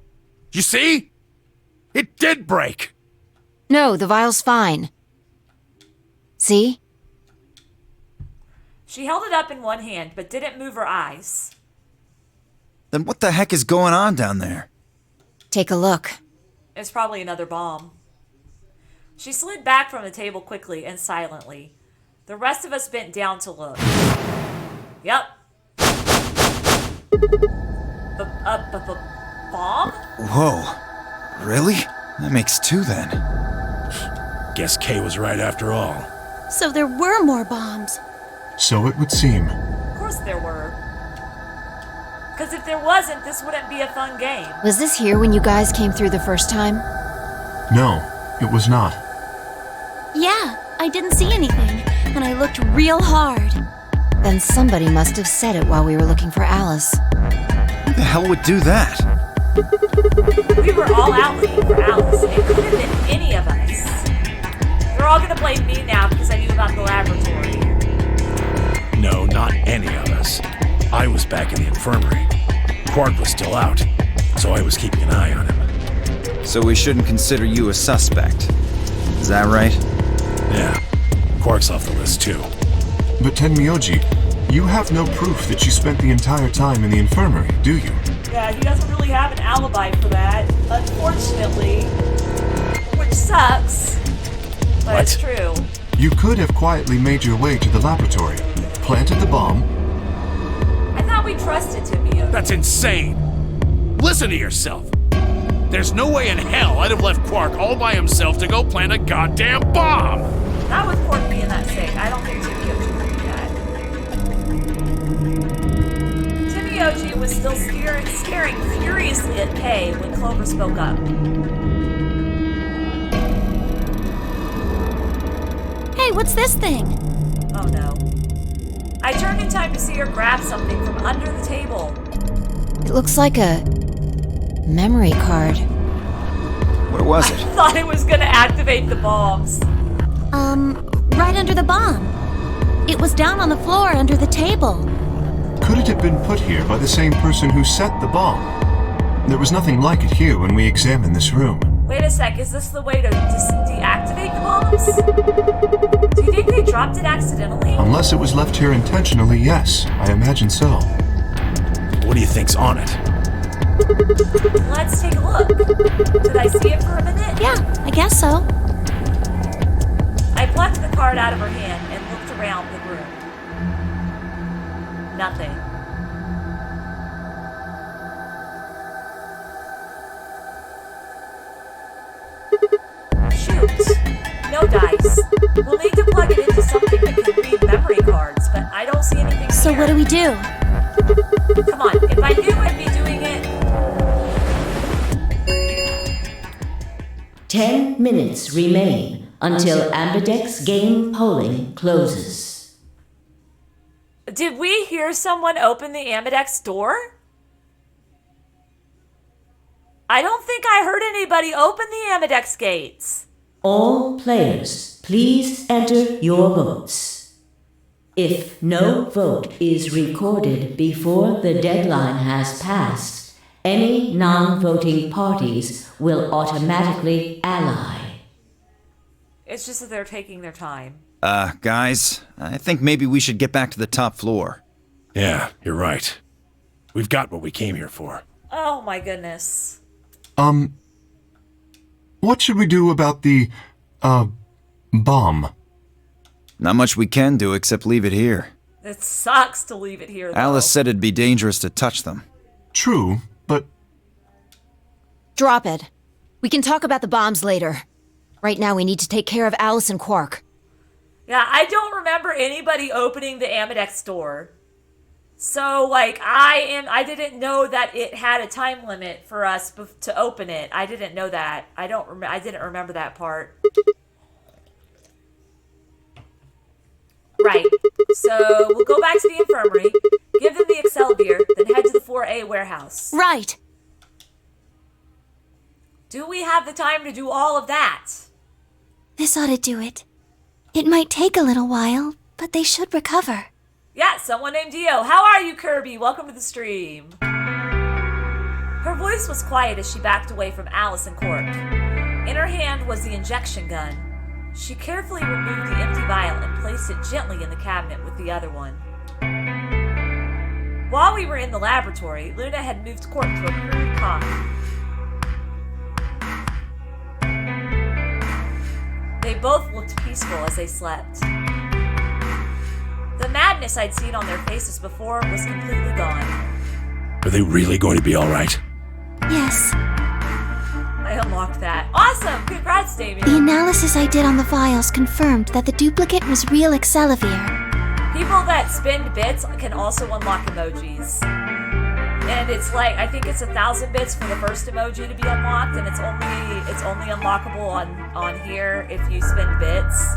You see? It did break! No, the vial's fine. See? She held it up in one hand, but didn't move her eyes. Then what the heck is going on down there? Take a look. It's probably another bomb. She slid back from the table quickly and silently. The rest of us bent down to look. Yep. Bomb? Whoa. Really? That makes two then. Guess Kay was right after all. So there were more bombs. So it would seem. Of course there were. Because if there wasn't, this wouldn't be a fun game. Was this here when you guys came through the first time? No, it was not. Yeah, I didn't see anything, and I looked real hard. Then somebody must have said it while we were looking for Alice. Who the hell would do that? We were all out looking for Alice, and it could have been any of us. They're all gonna blame me now because I knew about the laboratory. No, not any of us. I was back in the infirmary. Quark was still out, so I was keeping an eye on him. So we shouldn't consider you a suspect. Is that right? Yeah, Quark's off the list too. But Tenmyoji, you have no proof that you spent the entire time in the infirmary, do you? Yeah, he doesn't really have an alibi for that, unfortunately. Which sucks, but it's true. You could have quietly made your way to the laboratory, planted the bomb. I thought we trusted Timio. That's insane! Listen to yourself! There's no way in hell I'd have left Quark all by himself to go plant a goddamn bomb! Not with Quark being that sick. I don't think Timioji would do that. Timioji was still staring furiously at Kay when Clover spoke up. Hey, what's this thing? Oh no. I turned in time to see her grab something from under the table. It looks like a memory card. What was it? I thought it was gonna activate the bombs. Right under the bomb. It was down on the floor under the table. Could it have been put here by the same person who set the bomb? There was nothing like it here when we examined this room. Wait a sec, is this the way to just deactivate the bombs? Do you think they dropped it accidentally? Unless it was left here intentionally, yes, I imagine so. What do you think's on it? Let's take a look. Did I see it for a minute? Yeah, I guess so. I plucked the card out of her hand and looked around the room. Nothing. Shoot. No dice. We'll need to plug it into something that can read memory cards, but I don't see anything So here. what do we do? Come on, if I knew I'd be doing it... 10 minutes remain until Ambidex game polling closes. Did we hear someone open the Ambidex door? I don't think I heard anybody open the Ambidex gates. All players, please enter your votes. If no vote is recorded before the deadline has passed, any non-voting parties will automatically ally. It's just that they're taking their time. Guys, I think maybe we should get back to the top floor. Yeah, you're right. We've got what we came here for. Oh my goodness. What should we do about the, bomb? Not much we can do except leave it here. It sucks to leave it here, though. Alice said it'd be dangerous to touch them. True, but Drop it. We can talk about the bombs later. Right now we need to take care of Alice and Quark. Yeah, I don't remember anybody opening the Ambidex door. So, like, I didn't know that it had a time limit for us to open it. I didn't know that. I didn't remember that part. Right. So, we'll go back to the infirmary, give them the Excelsior, then head to the 4A warehouse. Right. Do we have the time to do all of that? This ought to do it. It might take a little while, but they should recover. Yeah, someone named Dio. How are you, Kirby? Welcome to the stream. Her voice was quiet as she backed away from Alice and Quark. In her hand was the injection gun. She carefully removed the empty vial and placed it gently in the cabinet with the other one. While we were in the laboratory, Luna had moved Quark to a crude cot. They both looked peaceful as they slept. The madness I'd seen on their faces before was completely gone. Are they really going to be all right? Yes. I unlocked that. Awesome! Congrats, Damien. The analysis I did on the vials confirmed that the duplicate was real Excelsior. People that spend bits can also unlock emojis. And it's like, I think it's 1,000 bits for the first emoji to be unlocked, and it's only unlockable on here if you spend bits.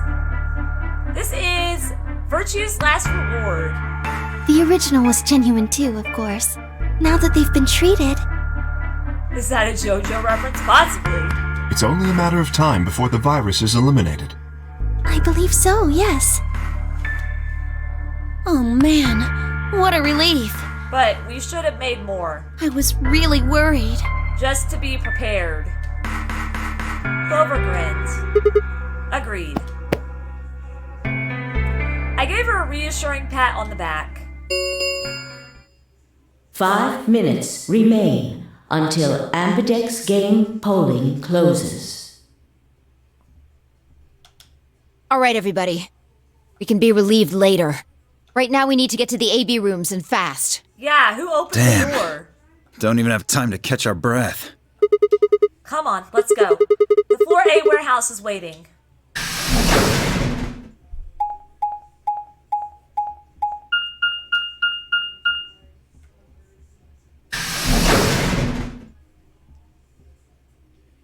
This is Virtue's Last Reward. The original was genuine too, of course. Now that they've been treated... Is that a JoJo reference? Possibly. it's only a matter of time before the virus is eliminated. I believe so, yes. Oh man, what a relief. But we should have made more. I was really worried. Just to be prepared. Clover grinned. Agreed. I gave her a reassuring pat on the back. 5 minutes remain until Ambidex game polling closes. All right, everybody. We can be relieved later. Right now we need to get to the AB rooms and fast. Yeah, who opened Damn. the door? Don't even have time to catch our breath. Come on, let's go. The 4A warehouse is waiting.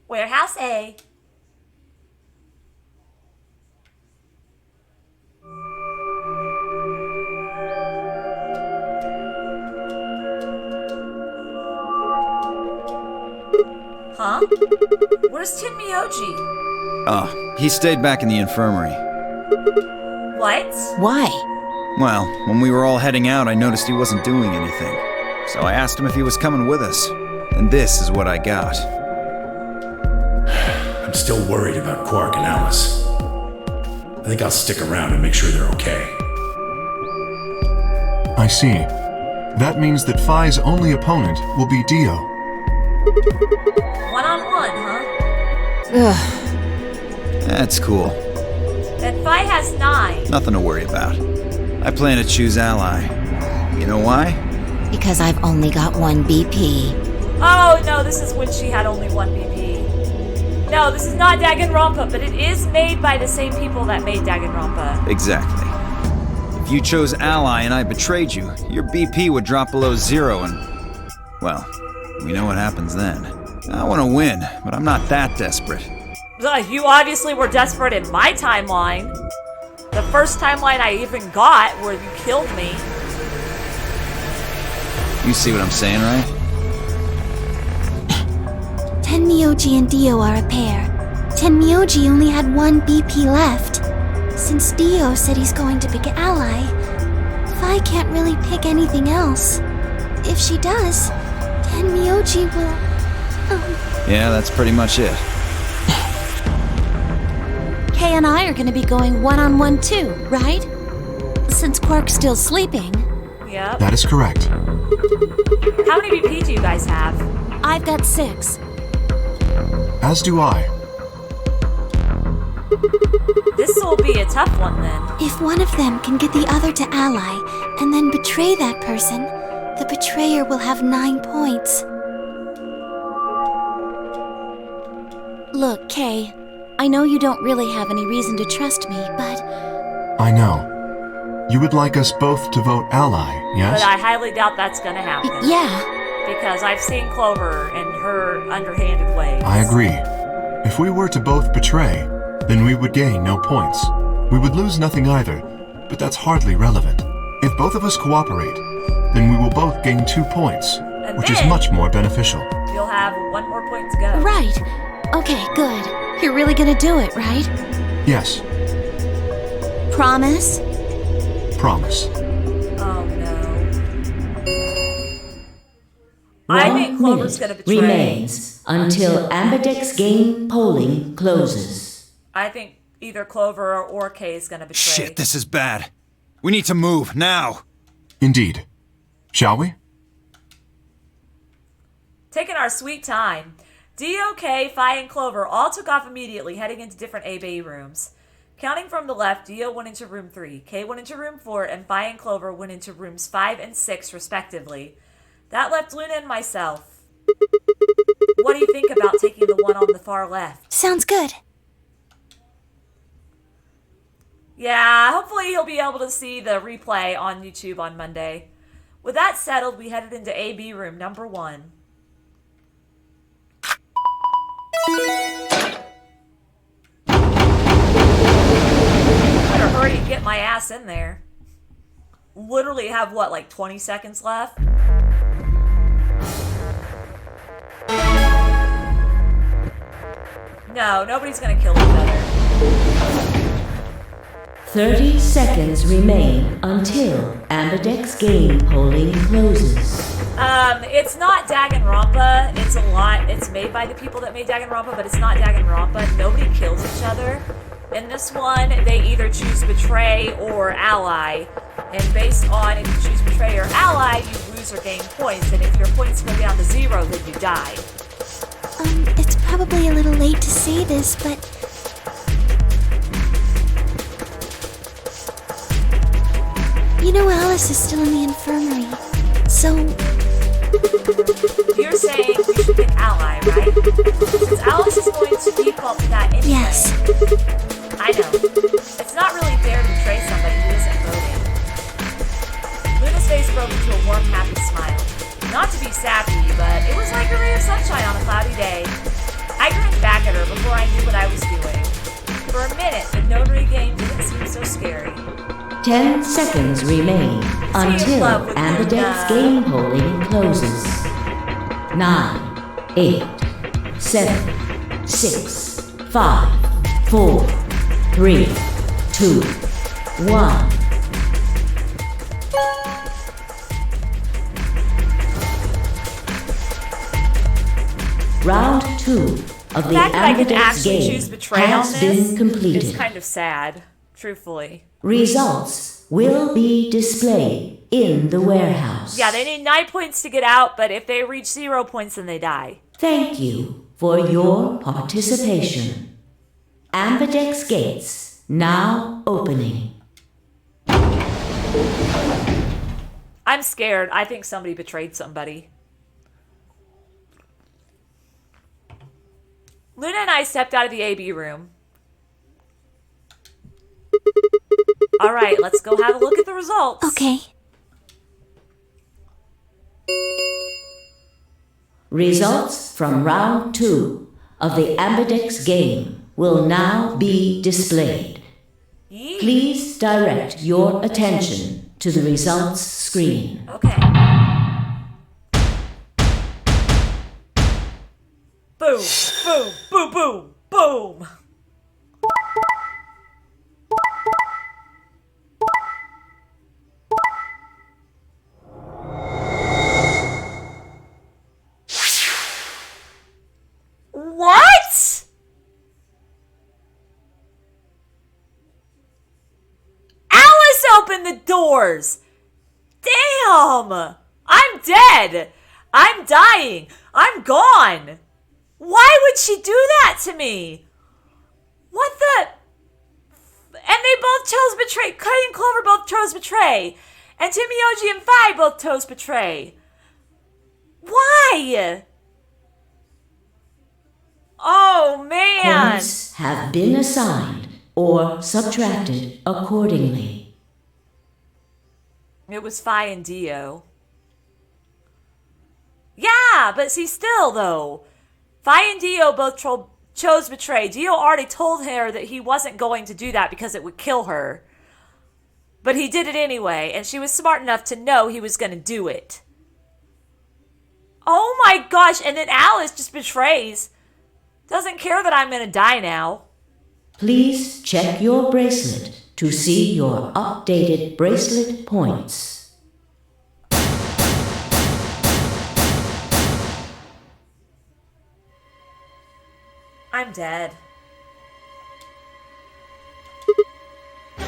Warehouse A. Huh? Where's Tin Miyoji? Oh, he stayed back in the infirmary. What? Why? Well, when we were all heading out, I noticed he wasn't doing anything. So I asked him if he was coming with us. And this is what I got. I'm still worried about Quark and Alice. I think I'll stick around and make sure they're okay. I see. That means that Phi's only opponent will be Dio. One-on-one, huh? Ugh. That's cool. Then Phi has 9. Nothing to worry about. I plan to choose Ally. You know why? Because I've only got one BP. Oh, no, this is when she had only 1 BP. No, this is not Danganronpa, but it is made by the same people that made Danganronpa. Exactly. If you chose Ally and I betrayed you, your BP would drop below 0 and... well, we know what happens then. I want to win, but I'm not that desperate. You obviously were desperate in my timeline. The first timeline I even got where you killed me. You see what I'm saying, right? Tenmyoji and Dio are a pair. Tenmyoji only had 1 BP left. Since Dio said he's going to pick Ally, Phi can't really pick anything else. If she does, Tenmyoji will... Yeah, that's pretty much it. Kay and I are gonna be going one-on-one too, right? Since Quark's still sleeping. Yep. That is correct. How many BP do you guys have? I've got 6. As do I. This will be a tough one then. If one of them can get the other to Ally and then betray that person, the betrayer will have 9 points. Look, Kay, I know you don't really have any reason to trust me, but... I know. You would like us both to vote Ally, yes? But I highly doubt that's gonna happen. Yeah. Because I've seen Clover and her underhanded ways. I agree. If we were to both betray, then we would gain no points. We would lose nothing either, but that's hardly relevant. If both of us cooperate, then we will both gain 2 points, which is much more beneficial. You'll have 1 more point to go. Right. Okay, good. You're really gonna do it, right? Yes, Promise? promise. Oh no. I think Clover's gonna betray. Remains until Ambidex game polling closes. I think either Clover or Kay is gonna betray. Shit, this is bad. We need to move, now! Indeed. Shall we? Taking our sweet time. Dio, Kay, Phi, and Clover all took off immediately, heading into different A-Bay rooms. Counting from the left, Dio went into room 3, Kay went into room 4, and Phi and Clover went into rooms 5 and 6, respectively. That left Luna and myself. What do you think about taking the one on the far left? Sounds good. Yeah, hopefully he'll be able to see the replay on YouTube on Monday. With that settled, we headed into AB room number 1. Better hurry and get my ass in there. Literally have, what, like 20 seconds left? No, nobody's gonna kill each other. 30 seconds remain until Ambidex game polling closes. It's not Danganronpa. It's a lot. It's made by the people that made Danganronpa, but it's not Danganronpa. Nobody kills each other. In this one, they either choose Betray or Ally. And based on if you choose Betray or Ally, you lose or gain points. And if your points go down to 0, then you die. It's probably a little late to say this, but... you know Alice is still in the infirmary, so... You're saying we should pick Ally, right? Since Alice is going to default to that anyway. Yes. I know. It's not really fair to betray somebody who isn't voting. Luna's face broke into a warm, happy smile. Not to be sappy, but it was like a ray of sunshine on a cloudy day. I grinned back at her before I knew what I was doing. For a minute, the notary game didn't seem so scary. 10 seconds remain until Ambidex game polling closes. 9, 8, 7, 6, 5, 4, 3, 2, 1. Round 2 of the fact that I can Ambidex actually game choose betray on has been this completed. is kind of sad, truthfully. Results will be displayed in the warehouse. Yeah, they need 9 points to get out, but if they reach 0 points, then they die. Thank you for your participation. Ambidex gates now opening. I'm scared. I think somebody betrayed somebody. Luna and I stepped out of the AB room. All right, let's go have a look at the results. Okay. Results from round 2 of the Ambidex game will now be displayed. Yeet. Please direct your attention to the results screen. Okay. Boom, boom, boom, boom, boom. What? Alice opened the doors. Damn. I'm dead. I'm dying. I'm gone. Why would she do that to me? What the? And they both chose betray. Cuddy and Clover both chose betray. And Timioji and Fi both chose betray. Why? Oh, man. Points have been assigned or subtracted accordingly. It was Fi and Dio. Yeah, but see, still, though. Fi and Dio both chose betray. Dio already told her that he wasn't going to do that because it would kill her. But he did it anyway, and she was smart enough to know he was going to do it. Oh my gosh, and then Alice just betrays. Doesn't care that I'm going to die now. Please check your bracelet to see your updated bracelet points. I'm dead.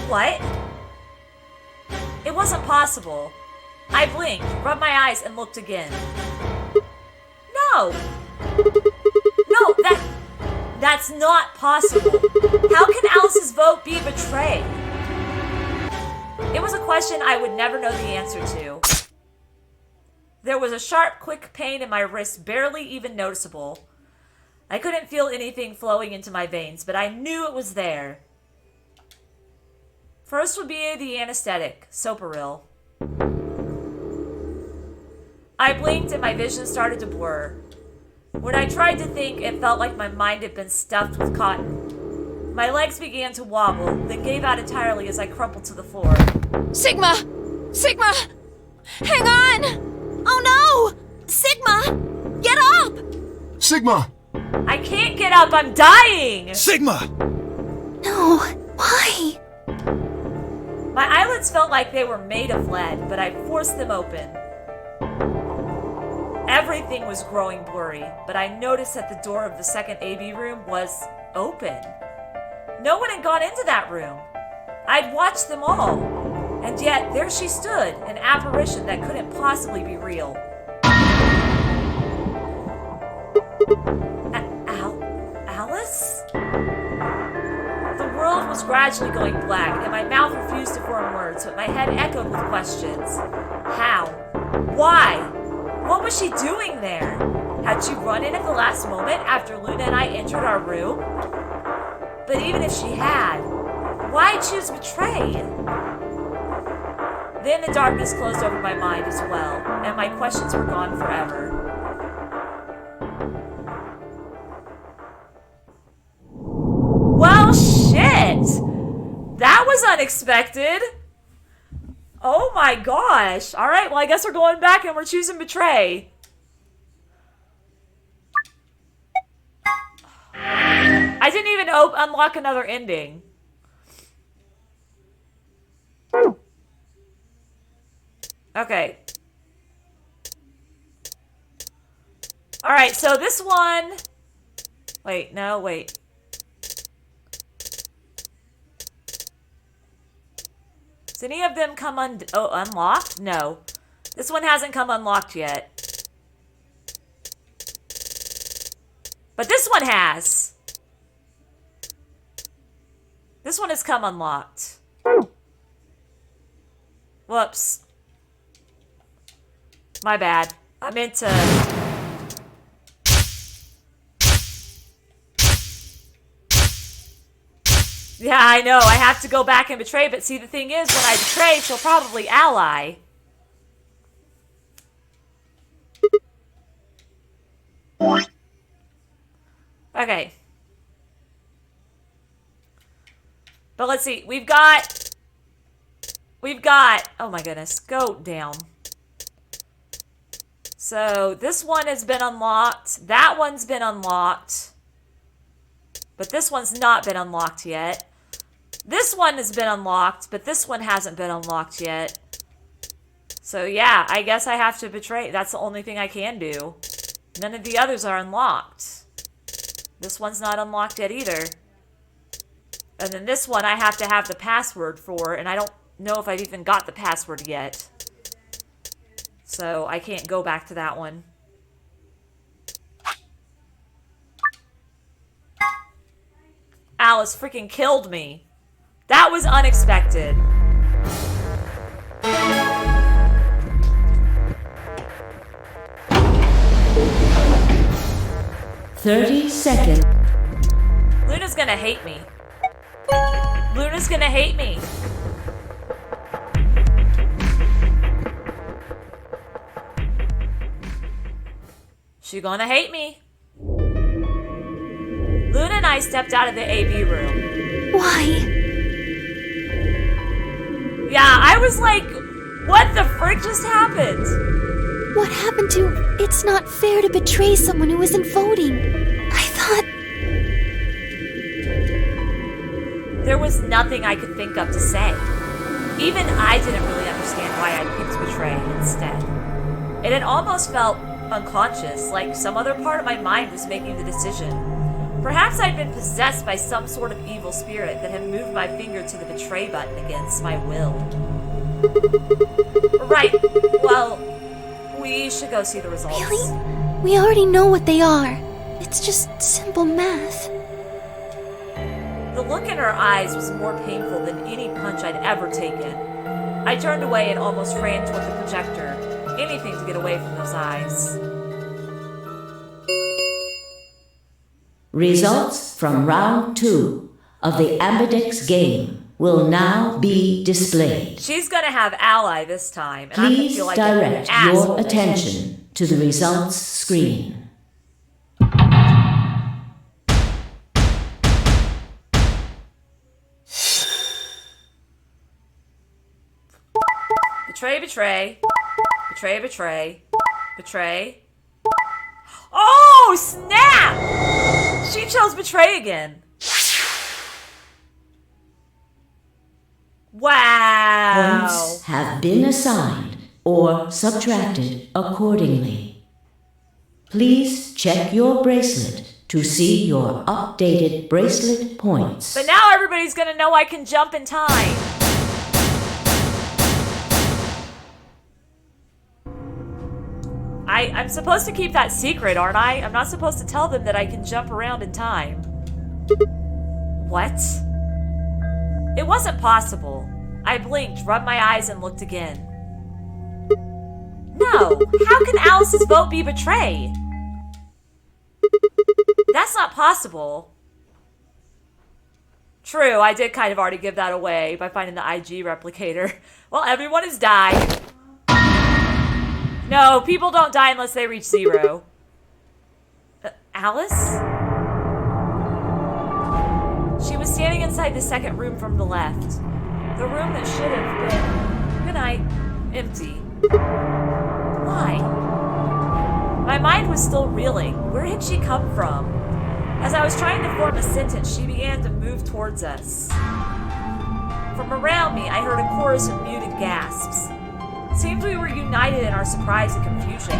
What? It wasn't possible. I blinked, rubbed my eyes, and looked again. No! No, that's not possible. How can Alice's vote be betrayed? It was a question I would never know the answer to. There was a sharp, quick pain in my wrist, barely even noticeable. I couldn't feel anything flowing into my veins, but I knew it was there. First would be the anesthetic, Soparil. I blinked and my vision started to blur. When I tried to think, it felt like my mind had been stuffed with cotton. My legs began to wobble, then gave out entirely as I crumpled to the floor. Sigma! Sigma! Hang on! Oh no! Sigma! Get up! Sigma! I can't get up, I'm dying! Sigma! No, why? My eyelids felt like they were made of lead, but I forced them open. Everything was growing blurry, but I noticed that the door of the second AB room was open. No one had gone into that room. I'd watched them all, and yet there she stood, an apparition that couldn't possibly be real. Alice? The world was gradually going black, and my mouth refused to form words, but my head echoed with questions. How? Why? What was she doing there? Had she run in at the last moment after Luna and I entered our room? But even if she had, why choose betray? Then the darkness closed over my mind as well, and my questions were gone forever. Well, shit! That was unexpected! Oh my gosh! Alright, well I guess we're going back and we're choosing betray. unlock another ending. Okay. Alright, so this one... Wait, no, wait. Does any of them come unlocked? No. This one hasn't come unlocked yet. But this one has. This one has come unlocked. Whoops. My bad. I meant to... Yeah, I know. I have to go back and betray, but see, the thing is, when I betray, she'll probably ally. Okay. But let's see. We've got... Oh my goodness. Go down. So, this one has been unlocked. That one's been unlocked. But this one's not been unlocked yet. This one has been unlocked, but this one hasn't been unlocked yet. So yeah, I guess I have to betray. That's the only thing I can do. None of the others are unlocked. This one's not unlocked yet either. And then this one I have to have the password for, and I don't know if I've even got the password yet. So I can't go back to that one. Alice freaking killed me. That was unexpected. $30. Luna's gonna hate me. Luna's gonna hate me. She gonna hate me. Luna and I stepped out of the AB room. Why? Yeah, I was like, what the frick just happened? What happened to it's not fair to betray someone who isn't voting? I thought... There was nothing I could think of to say. Even I didn't really understand why I picked betray instead. It had almost felt unconscious, like some other part of my mind was making the decision. Perhaps I'd been possessed by some sort of evil spirit that had moved my finger to the betray button against my will. Right, well, we should go see the results. Really? We already know what they are. It's just simple math. The look in her eyes was more painful than any punch I'd ever taken. I turned away and almost ran toward the projector. Anything to get away from those eyes. Results from round 2 of the Ambidex game will now be displayed. She's gonna have ally this time, and I'm gonna Please feel like direct an asshole. your attention to the results screen. Betray, betray. Betray, betray. Betray. Oh, snap! She chose betray again. Wow. Points have been assigned or subtracted accordingly. Please check your bracelet to see your updated bracelet points. But now everybody's gonna know I can jump in time. I'm supposed to keep that secret, aren't I? I'm not supposed to tell them that I can jump around in time. What? It wasn't possible. I blinked, rubbed my eyes, and looked again. No! How can Alice's vote be betray? That's not possible. True, I did kind of already give that away by finding the IG replicator. Well, everyone has died. No, people don't die unless they reach 0. Alice? She was standing inside the second room from the left. The room that should have been, good night, empty. Why? My mind was still reeling. Where had she come from? As I was trying to form a sentence, she began to move towards us. From around me, I heard a chorus of muted gasps. It seemed we were united in our surprise and confusion.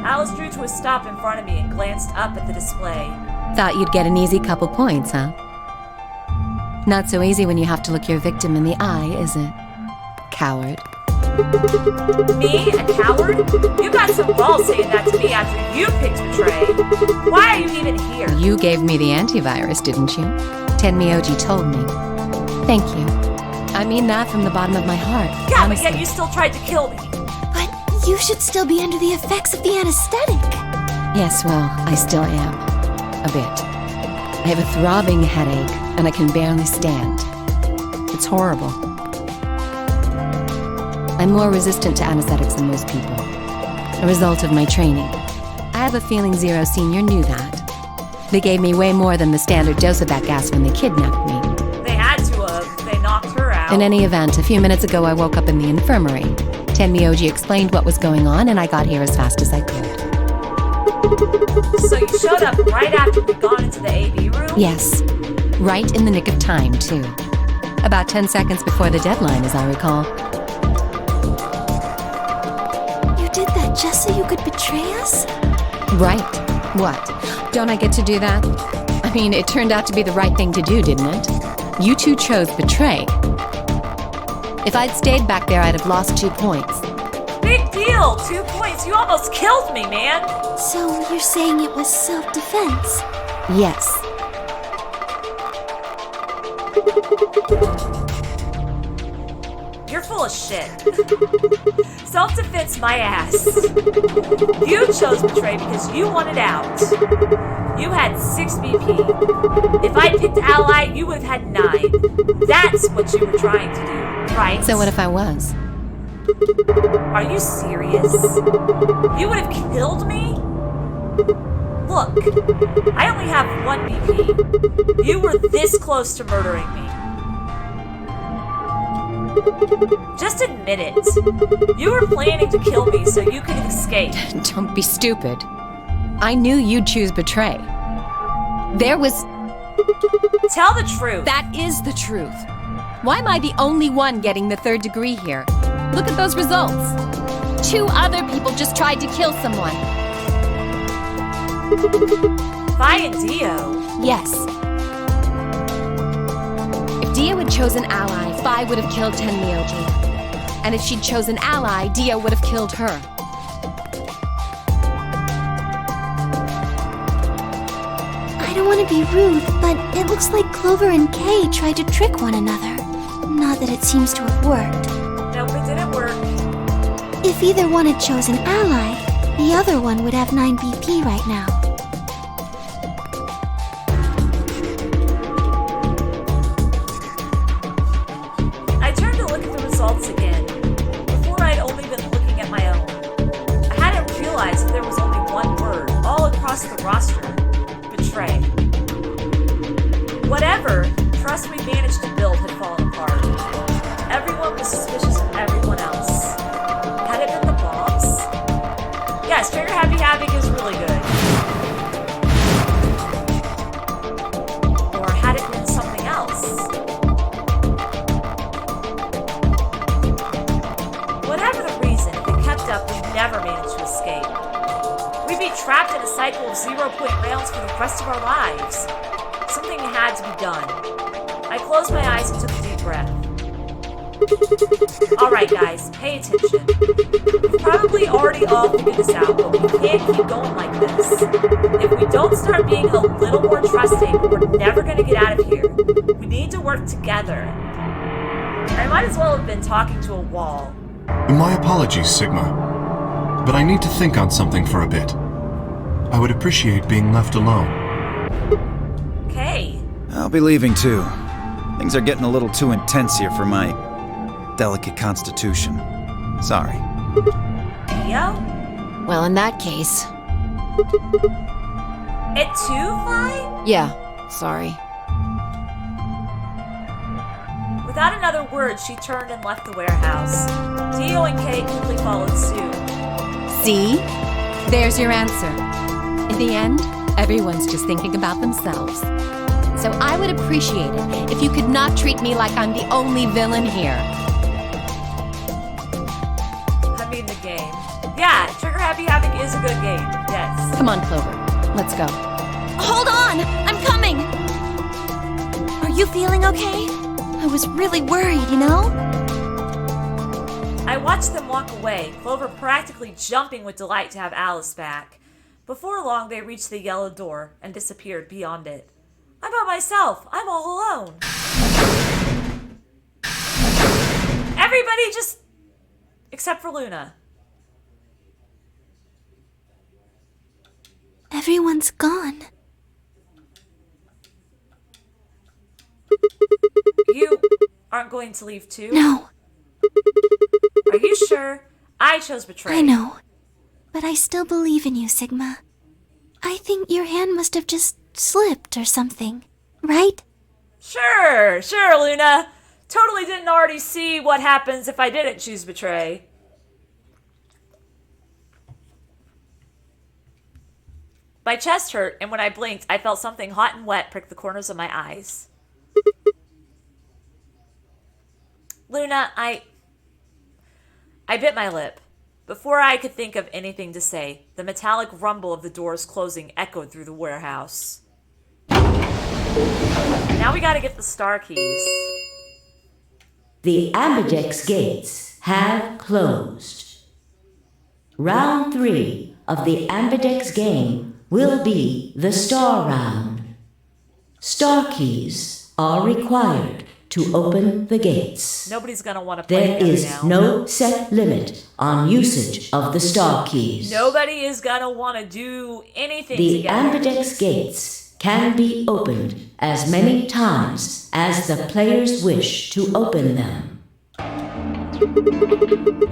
Alice drew to a stop in front of me and glanced up at the display. Thought you'd get an easy couple points, huh? Not so easy when you have to look your victim in the eye, is it? Coward. Me? A coward? You got some balls saying that to me after you picked Betray. Why are you even here? You gave me the antivirus, didn't you? Tenmyoji told me. Thank you. I mean that from the bottom of my heart. Yeah, honestly. but yet you still tried to kill me. But you should still be under the effects of the anesthetic. Yes, well, I still am. A bit. I have a throbbing headache, and I can barely stand. It's horrible. I'm more resistant to anesthetics than most people. A result of my training. I have a feeling Zero Senior knew that. They gave me way more than the standard dose of that gas when they kidnapped me. They had to have. They knocked her out. In any event, a few minutes ago I woke up in the infirmary. Tenmyoji explained what was going on, and I got here as fast as I could. So you showed up right after we'd gone into the AB room? Yes. Right in the nick of time, too. About 10 seconds before the deadline, as I recall. You did that just so you could betray us? Right. What? Don't I get to do that? I mean, it turned out to be the right thing to do, didn't it? You two chose betray. If I'd stayed back there, I'd have lost 2 points. Big deal! 2 points! You almost killed me, man! So you're saying it was self-defense? Yes. You're full of shit. Self-defense my ass. You chose Betray because you wanted out. You had 6 BP. If I picked Ally, you would have had 9. That's what you were trying to do, right? So what if I was? Are you serious? You would have killed me? Look, I only have 1 BP. You were this close to murdering me. Just admit it. You were planning to kill me so you could escape. Don't be stupid. I knew you'd choose Betray. There was... Tell the truth. That is the truth. Why am I the only one getting the 3rd degree here? Look at those results. 2 other people just tried to kill someone. Vi and Dio? Yes. If Dio had chosen Ally, Fi would have killed Tenmyoji. And if she'd chosen Ally, Dio would have killed her. I don't want to be rude, but it looks like Clover and Kay tried to trick one another. Not that it seems to have worked. Nope, it didn't work. If either one had chosen Ally, the other one would have 9 BP right now. I turned to look at the results again. Before I'd only been looking at my own. I hadn't realized that there was only one word all across the roster. Betray. Whatever trust we managed to build had fallen apart. Everyone was suspicious of everyone else. Had it been the bombs? Yes, Trigger Happy Havoc is really good. Or had it been something else? Whatever the reason, if it kept up, we'd never manage to escape. We'd be trapped in a cycle of 0-point rounds for the rest of our lives. Something had to be done. I closed my eyes and took a deep breath. Alright guys, pay attention. We've probably already all figured this out, but we can't keep going like this. If we don't start being a little more trusting, we're never gonna get out of here. We need to work together. I might as well have been talking to a wall. My apologies, Sigma. But I need to think on something for a bit. I would appreciate being left alone. Okay. I'll be leaving too. Things are getting a little too intense here for my delicate constitution. Sorry. Dio? Well, in that case... It too fine? Yeah, sorry. Without another word, she turned and left the warehouse. Dio and Kay quickly followed suit. See? There's your answer. In the end, Everyone's just thinking about themselves. So I would appreciate it if you could not treat me like I'm the only villain here. I mean the game. Yeah, Trigger Happy Havoc is a good game. Yes. Come on, Clover. Let's go. Hold on! I'm coming! Are you feeling okay? I was really worried, you know? I watched them walk away, Clover practically jumping with delight to have Alice back. Before long, they reached the yellow door and disappeared beyond it. I'm by myself. I'm all alone. Everybody just... except for Luna. Everyone's gone. You aren't going to leave too? No, Are you sure? I chose betray. I know. But I still believe in you, Sigma. I think your hand must have just slipped or something, right? Sure, Luna. Totally didn't already see what happens if I didn't choose betray. My chest hurt, and when I blinked, I felt something hot and wet prick the corners of my eyes. Luna, I bit my lip. Before I could think of anything to say, the metallic rumble of the doors closing echoed through the warehouse. Now we gotta get the star keys. The ambidex gates have closed. Round 3 of the ambidex game will be the star round. Star keys are required to open the gates. Nobody's gonna want to play There together is now. no set limit on usage of the star keys. Nobody is gonna want to do anything The together. ambidex gates can be opened as many times as the players wish to open them.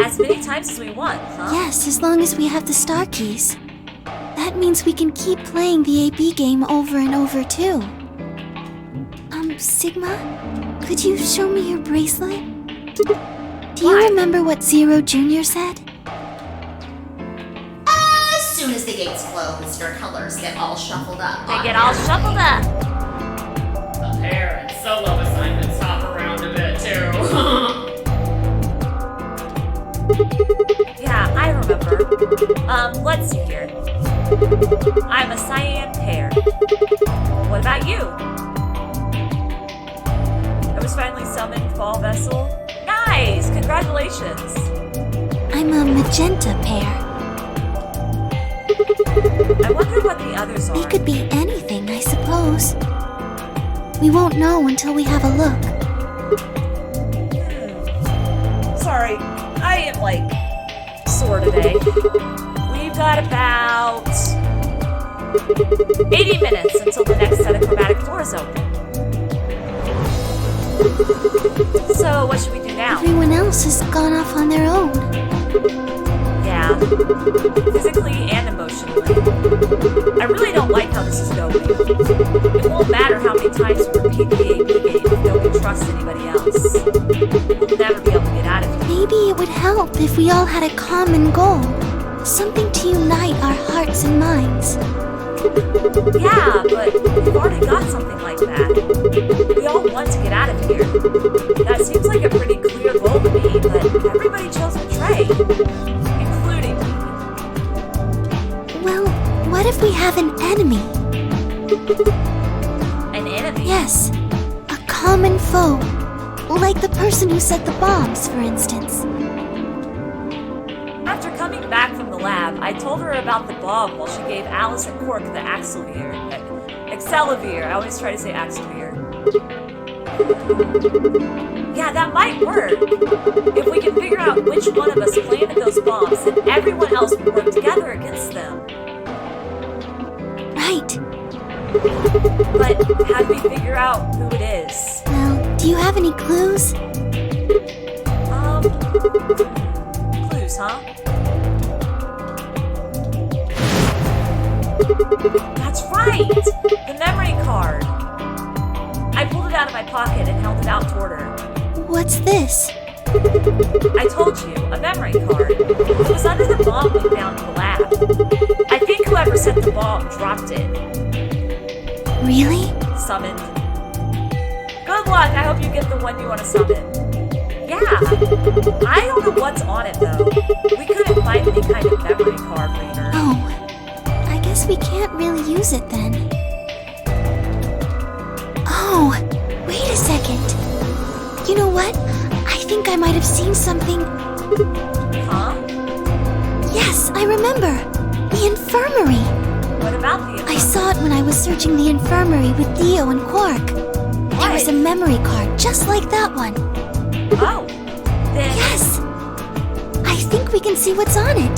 As many times as we want, huh? Yes, as long as we have the star keys. That means we can keep playing the AB game over and over, too. Sigma? Could you show me your bracelet? Do you remember what Zero Jr. said? As soon as the gates close, your colors get all shuffled up. They get all shuffled up. The pair and solo assignments hop around a bit too. Yeah, I remember. Let's see here. I'm a cyan pair. What about you? I was finally summoned Fall Vessel. Nice! Congratulations! I'm a magenta pair. I wonder what the others They are. could be anything, I suppose. We won't know until we have a look. Sorry, I am sore today. We've got about 80 minutes until the next set of chromatic doors open. So, what should we do now? Everyone else has gone off on their own. Yeah, physically and emotionally. I really don't like how this is going. It won't matter how many times we repeat the AB game if no one trusts anybody else. We'll never be able to get out of here. Maybe it would help if we all had a common goal. Something to unite our hearts and minds. Yeah, but we've already got something like that. We all want to get out of here. That seems like a pretty clear goal to me, but everybody chose betray, including me. Well, what if we have an enemy? An enemy? Yes, a common foe. Like the person who set the bombs, for instance. After coming back from the lab, I told her about the bomb while she gave Alice and Cork the Axelveer. I always try to say Axelveer. Yeah, that might work. If we can figure out which one of us planted those bombs, then everyone else will work together against them. Right. But how do we figure out who it is? Well, do you have any clues? Clues, huh? That's right! The memory card! I pulled it out of my pocket and held it out toward her. What's this? I told you, a memory card. It was under the bomb we found in the lab. I think whoever set the bomb dropped it. Really? Summoned. Good luck. I hope you get the one you want to summon. Yeah. I don't know what's on it, though. We couldn't find any kind of memory card reader. Oh, I guess we can't really use it then. Oh, wait a second. You know what? I think I might have seen something. Huh? Yes, I remember. The infirmary. What about the infirmary? I saw it when I was searching the infirmary with Theo and Quark. There was a memory card just like that one. Oh. Then... Yes. I think we can see what's on it.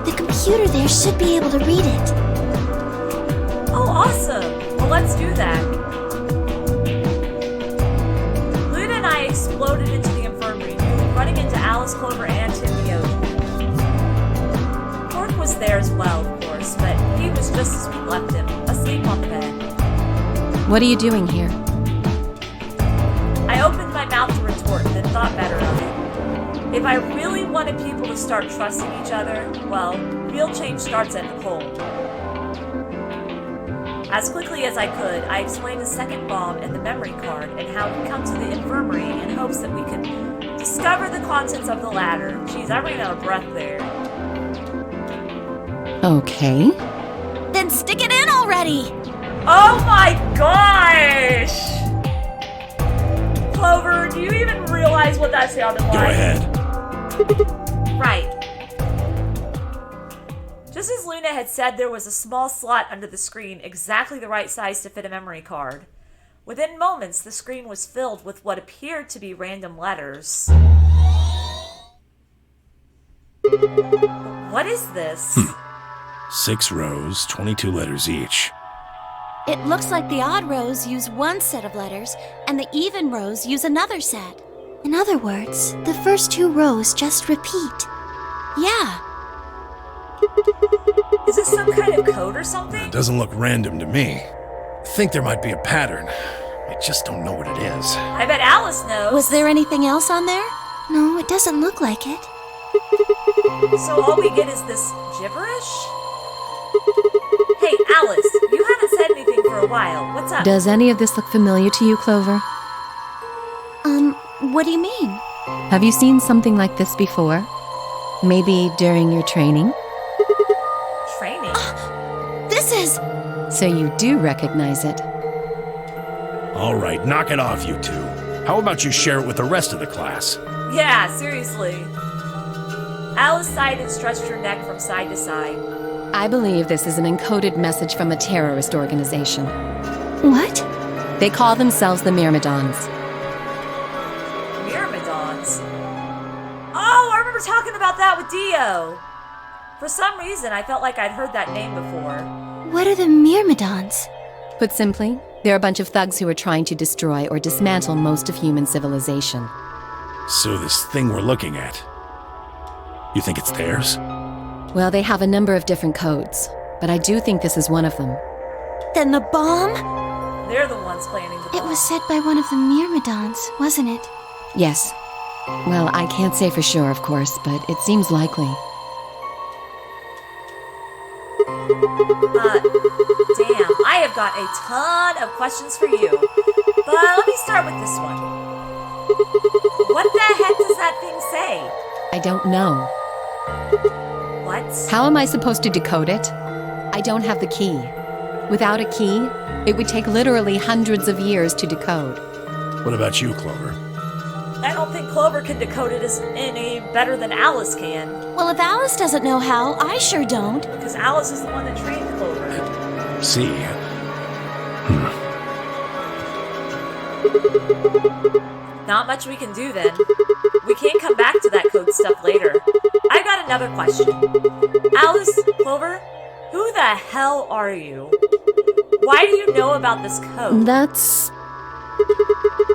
The computer there should be able to read it. Oh, awesome. Well, let's do that. Luna and I exploded into the infirmary, running into Alice, Clover, and Tim Yogi. Quark was there as well, of course, but he was just as we left him, asleep on the bed. What are you doing here? I opened my mouth to retort, then thought better of it. If I really wanted people to start trusting each other, well, real change starts at the cold. As quickly as I could, I explained the second bomb and the memory card and how we come to the infirmary in hopes that we could discover the contents of the latter. Jeez, I ran out of breath there. Okay. Then stick it in already! Oh my gosh! Clover, do you even realize what that sounded like? Go ahead. Right. Just as Luna had said, there was a small slot under the screen, exactly the right size to fit a memory card. Within moments, the screen was filled with what appeared to be random letters. What is this? 6 rows, 22 letters each. It looks like the odd rows use one set of letters, and the even rows use another set. In other words, the first 2 rows just repeat. Yeah. Is this some kind of code or something? It doesn't look random to me. I think there might be a pattern. I just don't know what it is. I bet Alice knows. Was there anything else on there? No, it doesn't look like it. So all we get is this gibberish? Hey, Alice, you haven't said anything for a while. What's up? Does any of this look familiar to you, Clover? What do you mean? Have you seen something like this before? Maybe during your training? Training? This is... So you do recognize it. All right, knock it off, you two. How about you share it with the rest of the class? Yeah, seriously. Alice sighed and stretched her neck from side to side. I believe this is an encoded message from a terrorist organization. What? They call themselves the Myrmidons. Myrmidons? Oh, I remember talking about that with Dio. For some reason, I felt like I'd heard that name before. What are the Myrmidons? Put simply, they're a bunch of thugs who are trying to destroy or dismantle most of human civilization. So this thing we're looking at, you think it's theirs? Well, they have a number of different codes, but I do think this is one of them. Then the bomb? They're the ones planning the bomb. It was said by one of the Myrmidons, wasn't it? Yes. Well, I can't say for sure, of course, but it seems likely. Damn, I have got a ton of questions for you. But let me start with this one. What the heck does that thing say? I don't know. What? How am I supposed to decode it? I don't have the key. Without a key, it would take literally hundreds of years to decode. What about you, Clover? I don't think Clover can decode it any better than Alice can. Well, if Alice doesn't know how, I sure don't. Because Alice is the one that trained Clover. See. Not much we can do then. We can't come back to that code stuff later. I got another question. Alice, Clover, who the hell are you? Why do you know about this code? That's...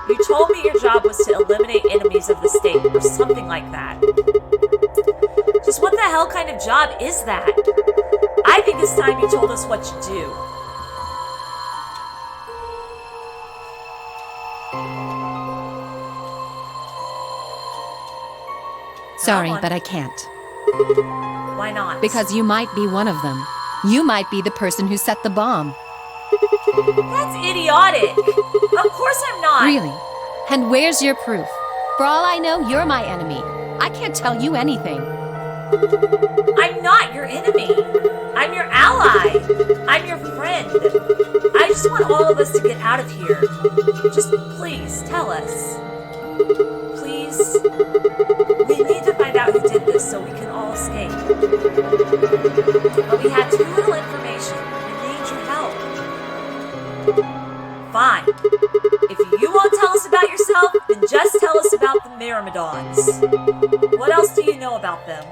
You told me your job was to eliminate enemies of the state, or something like that. Just what the hell kind of job is that? I think it's time you told us what you do. Sorry, but I can't. Why not? Because you might be one of them. You might be the person who set the bomb. That's idiotic. Of course I'm not. Really? And where's your proof? For all I know, you're my enemy. I can't tell you anything. I'm not your enemy. I'm your ally. I'm your friend. I just want all of us to get out of here. Just please tell us. Please. We need to find out who did this so we can all escape. But we have too little information. We need your help. Fine. If you won't tell us about yourself, then just tell us about the Myrmidons. What else do you know about them?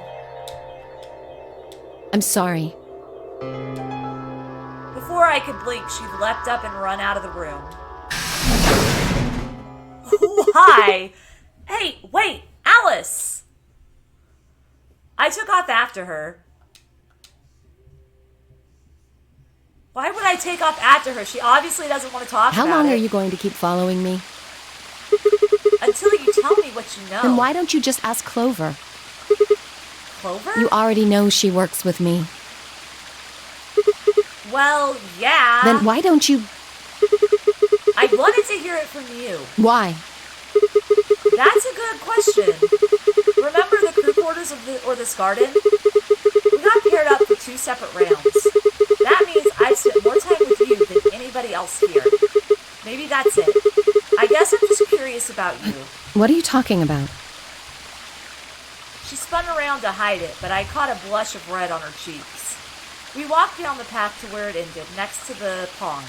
I'm sorry. Before I could blink, she leapt up and run out of the room. Why? Hey, wait, Alice! I took off after her. Why would I take off after her? She obviously doesn't want to talk How about long it. are you going to keep following me? Until you tell me what you know. Then why don't you just ask Clover? Clover? You already know she works with me. Well, yeah. Then why don't you... I wanted to hear it from you. Why? That's a good question. Remember the crew quarters of this garden? We got paired up for 2 separate rounds. That means I've spent more time with you than anybody else here. Maybe that's it. I guess I'm just curious about you. What are you talking about? She spun around to hide it, but I caught a blush of red on her cheeks. We walked down the path to where it ended, next to the pond.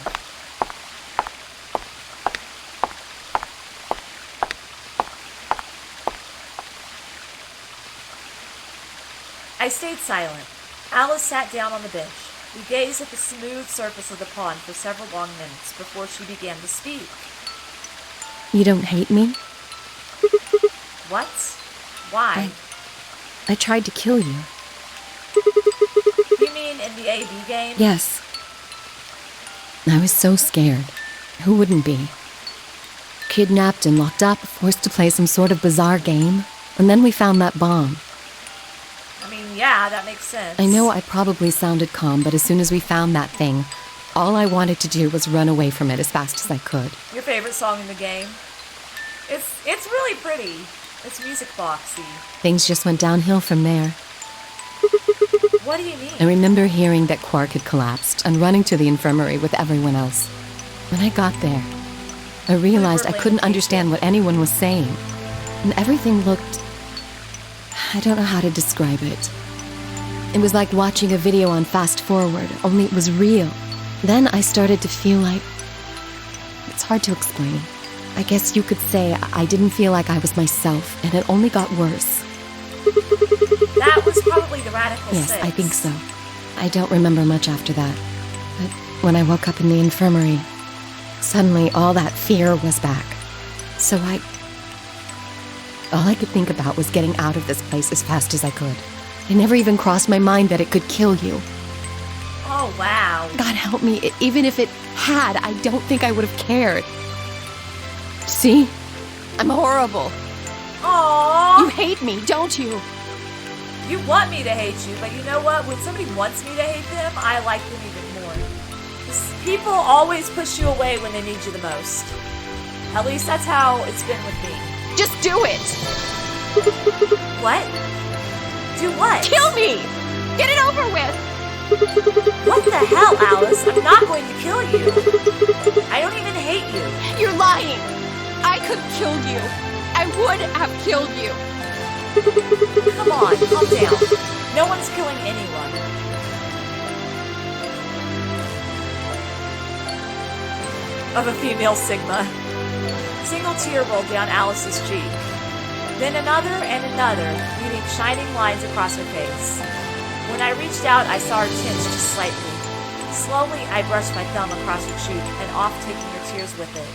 I stayed silent. Alice sat down on the bench. We gazed at the smooth surface of the pond for several long minutes before she began to speak. You don't hate me? What? Why? I tried to kill you. You mean in the AB game? Yes. I was so scared. Who wouldn't be? Kidnapped and locked up, forced to play some sort of bizarre game. And then we found that bomb. I mean, yeah, that makes sense. I know I probably sounded calm, but as soon as we found that thing, all I wanted to do was run away from it as fast as I could. Your favorite song in the game? It's really pretty. It's music boxy. Things just went downhill from there. What do you mean? I remember hearing that Quark had collapsed and running to the infirmary with everyone else. When I got there, I realized I couldn't understand what anyone was saying. And everything looked... I don't know how to describe it. It was like watching a video on fast forward, only it was real. Then I started to feel like... It's hard to explain. I guess you could say I didn't feel like I was myself, and it only got worse. That was probably the Radical Yes, Six. I think so. I don't remember much after that. But when I woke up in the infirmary, suddenly all that fear was back. So all I could think about was getting out of this place as fast as I could. It never even crossed my mind that it could kill you. Oh, wow. God help me, even if it had, I don't think I would have cared. See? I'm horrible. Aww. You hate me, don't you? You want me to hate you, but you know what? When somebody wants me to hate them, I like them even more. 'Cause people always push you away when they need you the most. At least that's how it's been with me. Just do it! What? Do what? Kill me! Get it over with! What the hell, Alice? I'm not going to kill you. I don't even hate you. You're lying! I could have killed you. I would have killed you. Come on, calm down. No one's killing anyone. Of a female Sigma. Single tear rolled down Alice's cheek. Then another and another, leaving shining lines across her face. When I reached out, I saw her tinge just slightly. Slowly, I brushed my thumb across her cheek and off, taking her tears with it.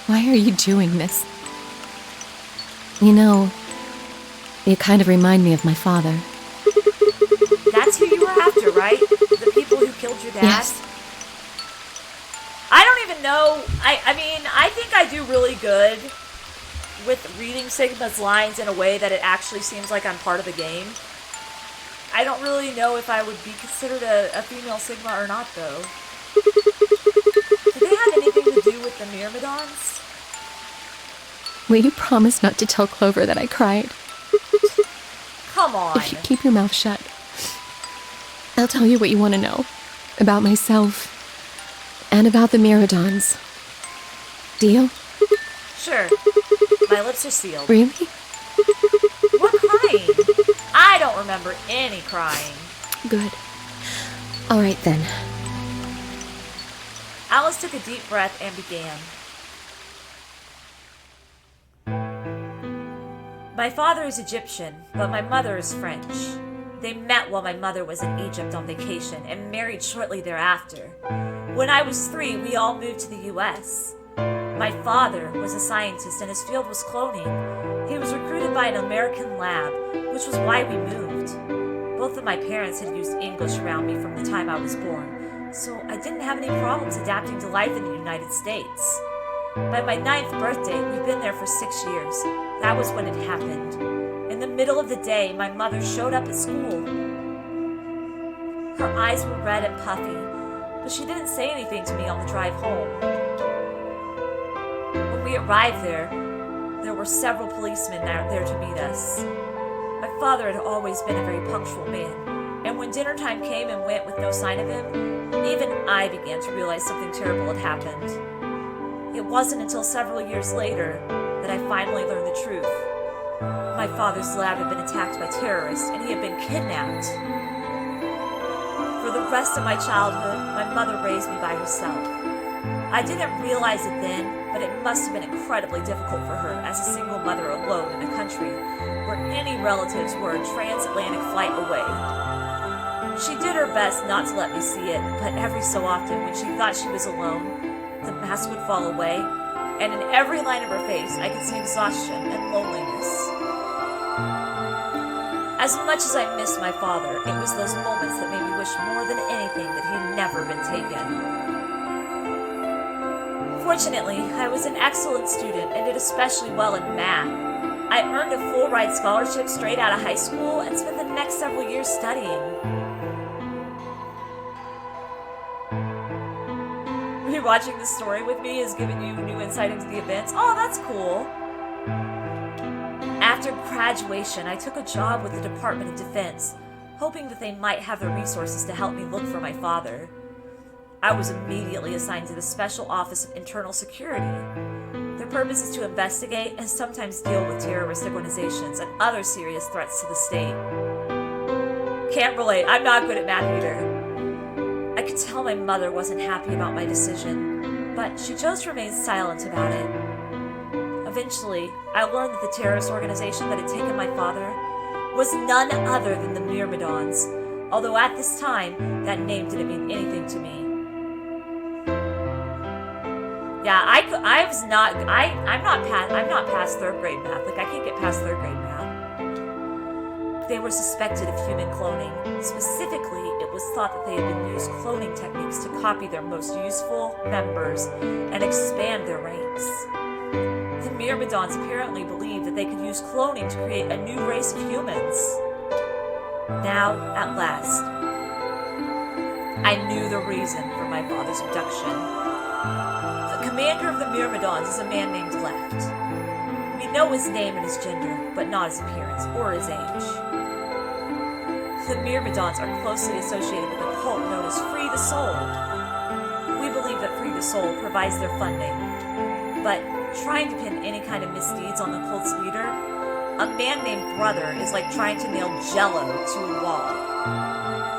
Why are you doing this? You know, you kind of remind me of my father. That's who you were after, right? The people who killed your dad? Yes. I don't even know. I mean, I think I do really good with reading Sigma's lines in a way that it actually seems like I'm part of the game. I don't really know if I would be considered a female Sigma or not, though. Do they have anything to do with the Myrmidons? Will you promise not to tell Clover that I cried? Come on. If you keep your mouth shut, I'll tell you what you want to know. About myself. And about the Myrmidons. Deal? Sure. My lips are sealed. Really? What crying? I don't remember any crying. Good. All right, then. Alice took a deep breath and began. My father is Egyptian, but my mother is French. They met while my mother was in Egypt on vacation and married shortly thereafter. When I was 3, we all moved to the U.S. My father was a scientist and his field was cloning. He was recruited by an American lab, which was why we moved. Both of my parents had used English around me from the time I was born, so I didn't have any problems adapting to life in the United States. By my 9th birthday, we've been there for 6 years. That was when it happened. In the middle of the day, my mother showed up at school. Her eyes were red and puffy, but she didn't say anything to me on the drive home. When we arrived there were several policemen there to meet us. My father had always been a very punctual man, and when dinner time came and went with no sign of him, even I began to realize something terrible had happened. It wasn't until several years later that I finally learned the truth. My father's lab had been attacked by terrorists, and he had been kidnapped. For the rest of my childhood, my mother raised me by herself. I didn't realize it then, but it must have been incredibly difficult for her as a single mother alone in a country where any relatives were a transatlantic flight away. She did her best not to let me see it, but every so often when she thought she was alone, the mask would fall away, and in every line of her face I could see exhaustion and loneliness. As much as I missed my father, it was those moments that made me wish more than anything that he'd never been taken. Fortunately, I was an excellent student and did especially well in math. I earned a full-ride scholarship straight out of high school and spent the next several years studying. Rewatching the story with me has given you new insight into the events. Oh, that's cool. After graduation, I took a job with the Department of Defense, hoping that they might have the resources to help me look for my father. I was immediately assigned to the Special Office of Internal Security. Their purpose is to investigate and sometimes deal with terrorist organizations and other serious threats to the state. Can't relate. I'm not good at math either. I could tell my mother wasn't happy about my decision, but she chose to remain silent about it. Eventually, I learned that the terrorist organization that had taken my father was none other than the Myrmidons, although at this time, that name didn't mean anything to me. Yeah, I'm not past 3rd grade math. Like, I can't get past 3rd grade math. They were suspected of human cloning. Specifically, it was thought that they had been used cloning techniques to copy their most useful members and expand their ranks. The Myrmidons apparently believed that they could use cloning to create a new race of humans. Now, at last, I knew the reason for my father's abduction. The commander of the Myrmidons is a man named Left. We know his name and his gender, but not his appearance or his age. The Myrmidons are closely associated with a cult known as Free the Soul. We believe that Free the Soul provides their funding, but trying to pin any kind of misdeeds on the cult's leader, a man named Brother is like trying to nail Jello to a wall.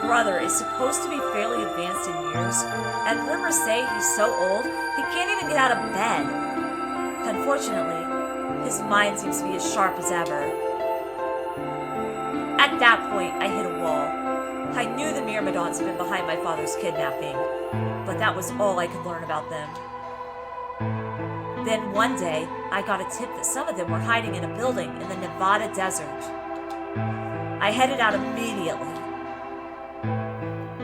Brother is supposed to be fairly advanced in years, and rumors say he's so old he can't even get out of bed. Unfortunately, his mind seems to be as sharp as ever. At that point, I hit a wall. I knew the Myrmidons had been behind my father's kidnapping, but that was all I could learn about them. Then one day, I got a tip that some of them were hiding in a building in the Nevada desert. I headed out immediately.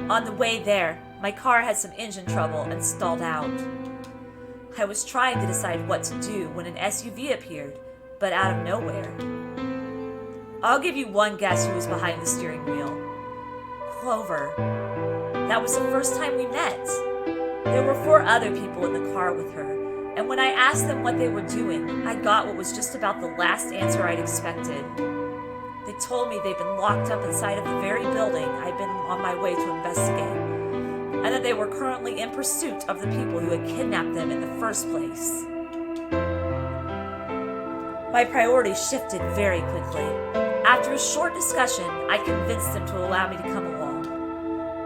On the way there, my car had some engine trouble and stalled out. I was trying to decide what to do when an SUV appeared, but out of nowhere. I'll give you one guess who was behind the steering wheel. Clover. That was the first time we met. There were 4 other people in the car with her, and when I asked them what they were doing, I got what was just about the last answer I'd expected. They told me they'd been locked up inside of the very building I'd been on my way to investigate, and that they were currently in pursuit of the people who had kidnapped them in the first place. My priorities shifted very quickly. After a short discussion, I convinced them to allow me to come along.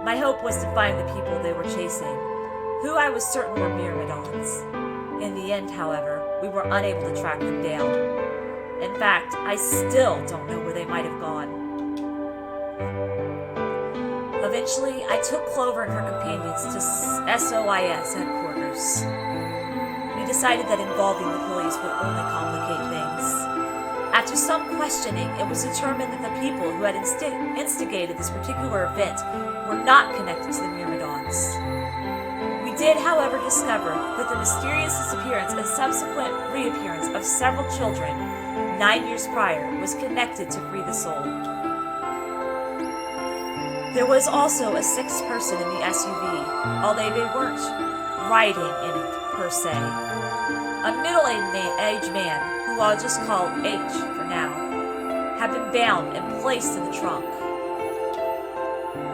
My hope was to find the people they were chasing, who I was certain were Myrmidons. In the end, however, we were unable to track them down. In fact, I still don't know where they might have gone. Eventually, I took Clover and her companions to SOIS headquarters. We decided that involving the police would only complicate things. After some questioning, it was determined that the people who had instigated this particular event were not connected to the Myrmidons. We did, however, discover that the mysterious disappearance and subsequent reappearance of several children 9 years prior was connected to Free the Soul. There was also a 6th person in the SUV, although they weren't riding in it per se. A middle-aged man, who I'll just call H for now, had been bound and placed in the trunk.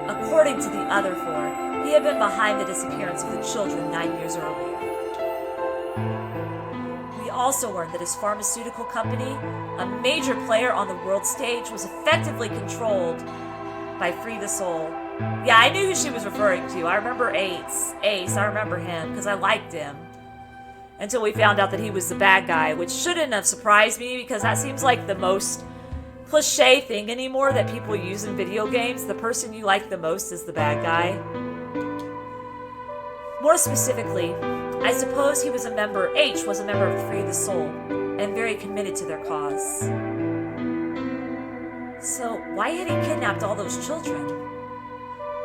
According to the other 4, he had been behind the disappearance of the children 9 years earlier. We also learned that his pharmaceutical company, a major player on the world stage, was effectively controlled by Free the Soul. Yeah, I knew who she was referring to. I remember Ace, I remember him, because I liked him. Until we found out that he was the bad guy, which shouldn't have surprised me, because that seems like the most cliche thing anymore that people use in video games. The person you like the most is the bad guy. More specifically, I suppose H was a member of Free the Soul, and very committed to their cause. So, why had he kidnapped all those children?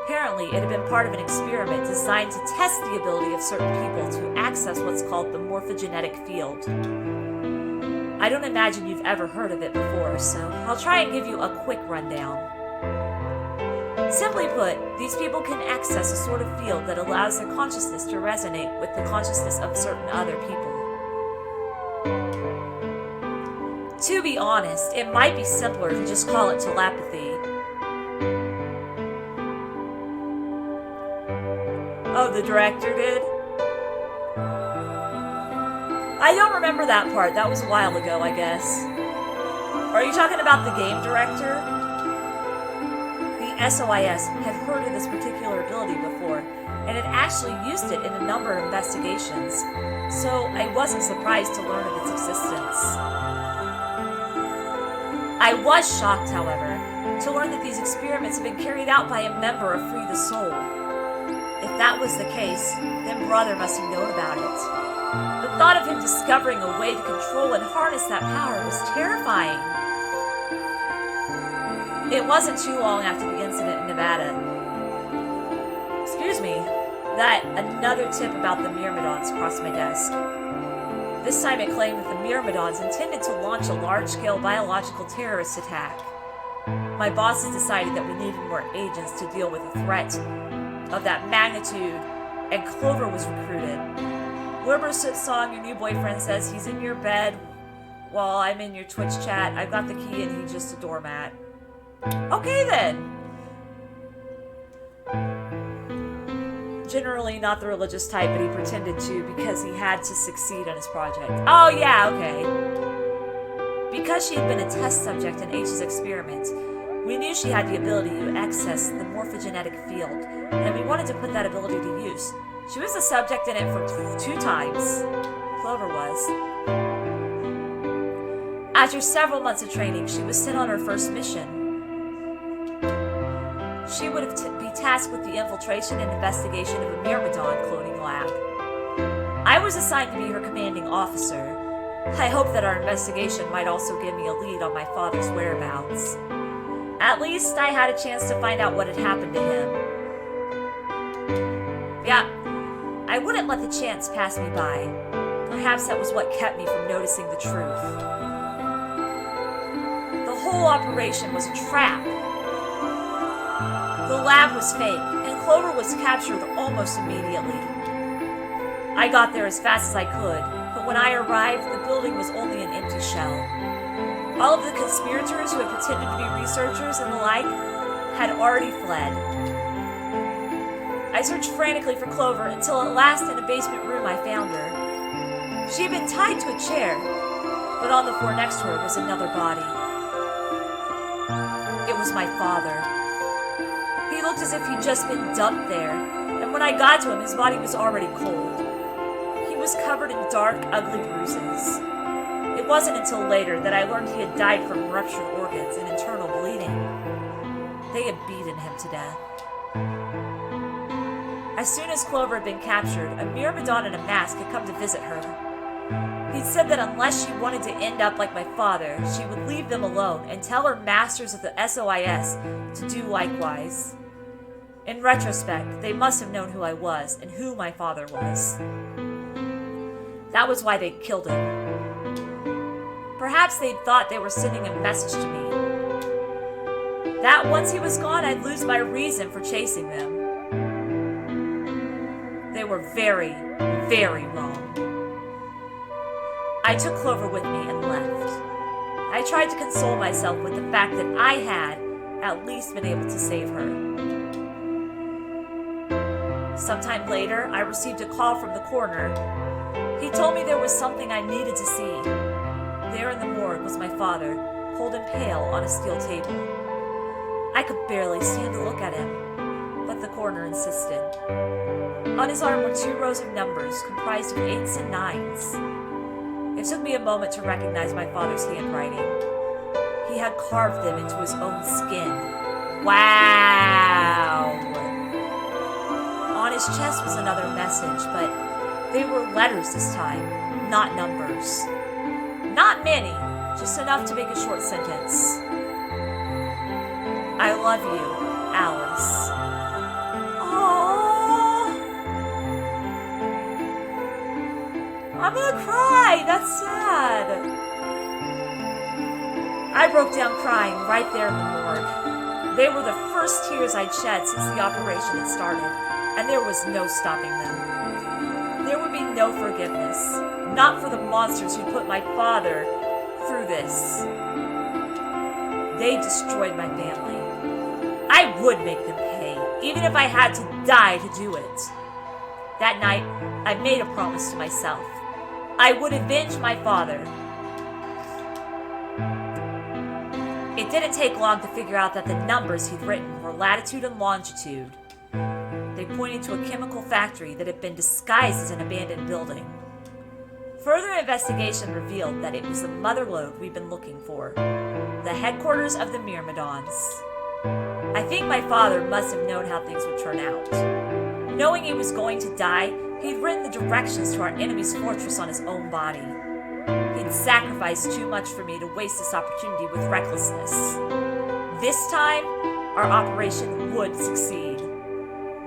Apparently, it had been part of an experiment designed to test the ability of certain people to access what's called the morphogenetic field. I don't imagine you've ever heard of it before, so I'll try and give you a quick rundown. Simply put, these people can access a sort of field that allows their consciousness to resonate with the consciousness of certain other people. To be honest, it might be simpler to just call it telepathy. Oh, the director did? I don't remember that part. That was a while ago, I guess. Are you talking about the game director? The SOIS had heard of this particular ability before, and had actually used it in a number of investigations, so I wasn't surprised to learn of its existence. I was shocked, however, to learn that these experiments had been carried out by a member of Free the Soul. If that was the case, then Brother must have known about it. The thought of him discovering a way to control and harness that power was terrifying. It wasn't too long after the incident in Nevada, that another tip about the Myrmidons crossed my desk. This time it claimed that the Myrmidons intended to launch a large-scale biological terrorist attack. My bosses decided that we needed more agents to deal with a threat of that magnitude, and Clover was recruited. Wilbur-Song, your new boyfriend, says he's in your bed while I'm in your Twitch chat. I've got the key and he's just a doormat. Okay then! Generally not the religious type, but he pretended to because he had to succeed on his project. Oh yeah, okay. Because she had been a test subject in H's experiment, we knew she had the ability to access the morphogenetic field, and we wanted to put that ability to use. She was the subject in it for 2 times. Clover was. After several months of training, she was sent on her first mission. She would be tasked with the infiltration and investigation of a Myrmidon cloning lab. I was assigned to be her commanding officer. I hoped that our investigation might also give me a lead on my father's whereabouts. At least I had a chance to find out what had happened to him. Yeah, I wouldn't let the chance pass me by. Perhaps that was what kept me from noticing the truth. The whole operation was a trap. The lab was fake, and Clover was captured almost immediately. I got there as fast as I could, but when I arrived, the building was only an empty shell. All of the conspirators who had pretended to be researchers and the like had already fled. I searched frantically for Clover until at last in a basement room I found her. She had been tied to a chair, but on the floor next to her was another body. It was my father. He looked as if he'd just been dumped there, and when I got to him, his body was already cold. He was covered in dark, ugly bruises. It wasn't until later that I learned he had died from ruptured organs and internal bleeding. They had beaten him to death. As soon as Clover had been captured, a Myrmidon in a mask had come to visit her. He'd said that unless she wanted to end up like my father, she would leave them alone and tell her masters of the SOIS to do likewise. In retrospect, they must have known who I was and who my father was. That was why they'd killed him. Perhaps they'd thought they were sending a message to me. That once he was gone, I'd lose my reason for chasing them. They were very, very wrong. I took Clover with me and left. I tried to console myself with the fact that I had at least been able to save her. Sometime later, I received a call from the coroner. He told me there was something I needed to see. There in the morgue was my father, cold and pale on a steel table. I could barely stand to look at him, but the coroner insisted. On his arm were 2 rows of numbers comprised of 8s and 9s. It took me a moment to recognize my father's handwriting. He had carved them into his own skin. Wow! On his chest was another message, but they were letters this time, not numbers. Not many, just enough to make a short sentence. I love you, Alice. Aww. I'm gonna cry, that's sad. I broke down crying right there in the morgue. They were the first tears I'd shed since the operation had started, and there was no stopping them. There would be no forgiveness, not for the monsters who put my father through this. They destroyed my family. I would make them pay, even if I had to die to do it. That night, I made a promise to myself. I would avenge my father. It didn't take long to figure out that the numbers he'd written were latitude and longitude. They pointed to a chemical factory that had been disguised as an abandoned building. Further investigation revealed that it was the mother lode we'd been looking for, the headquarters of the Myrmidons. I think my father must have known how things would turn out. Knowing he was going to die, he'd written the directions to our enemy's fortress on his own body. He'd sacrificed too much for me to waste this opportunity with recklessness. This time, our operation would succeed.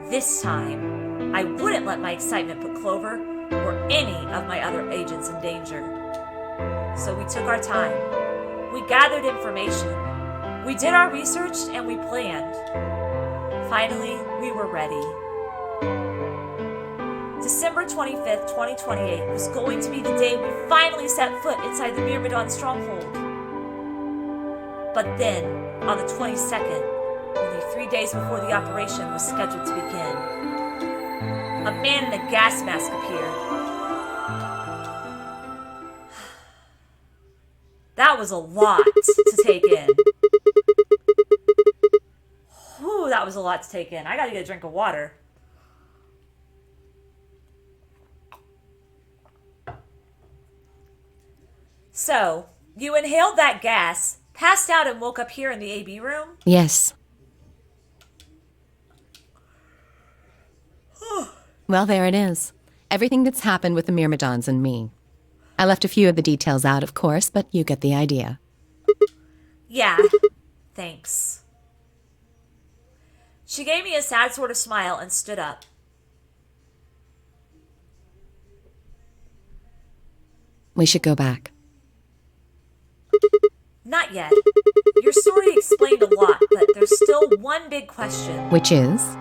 This time, I wouldn't let my excitement put Clover or any of my other agents in danger. So we took our time. We gathered information. We did our research and we planned. Finally, we were ready. December 25th, 2028 was going to be the day we finally set foot inside the Myrmidon stronghold. But then, on the 22nd, only 3 days before the operation was scheduled to begin, a man in a gas mask appeared. That was a lot to take in. Whew, that was a lot to take in. I gotta get a drink of water. So, you inhaled that gas, passed out, and woke up here in the AB room? Yes. Well, there it is. Everything that's happened with the Myrmidons and me. I left a few of the details out, of course, but you get the idea. Yeah, thanks. She gave me a sad sort of smile and stood up. We should go back. Not yet. Your story explained a lot, but there's still the one big question. Which is?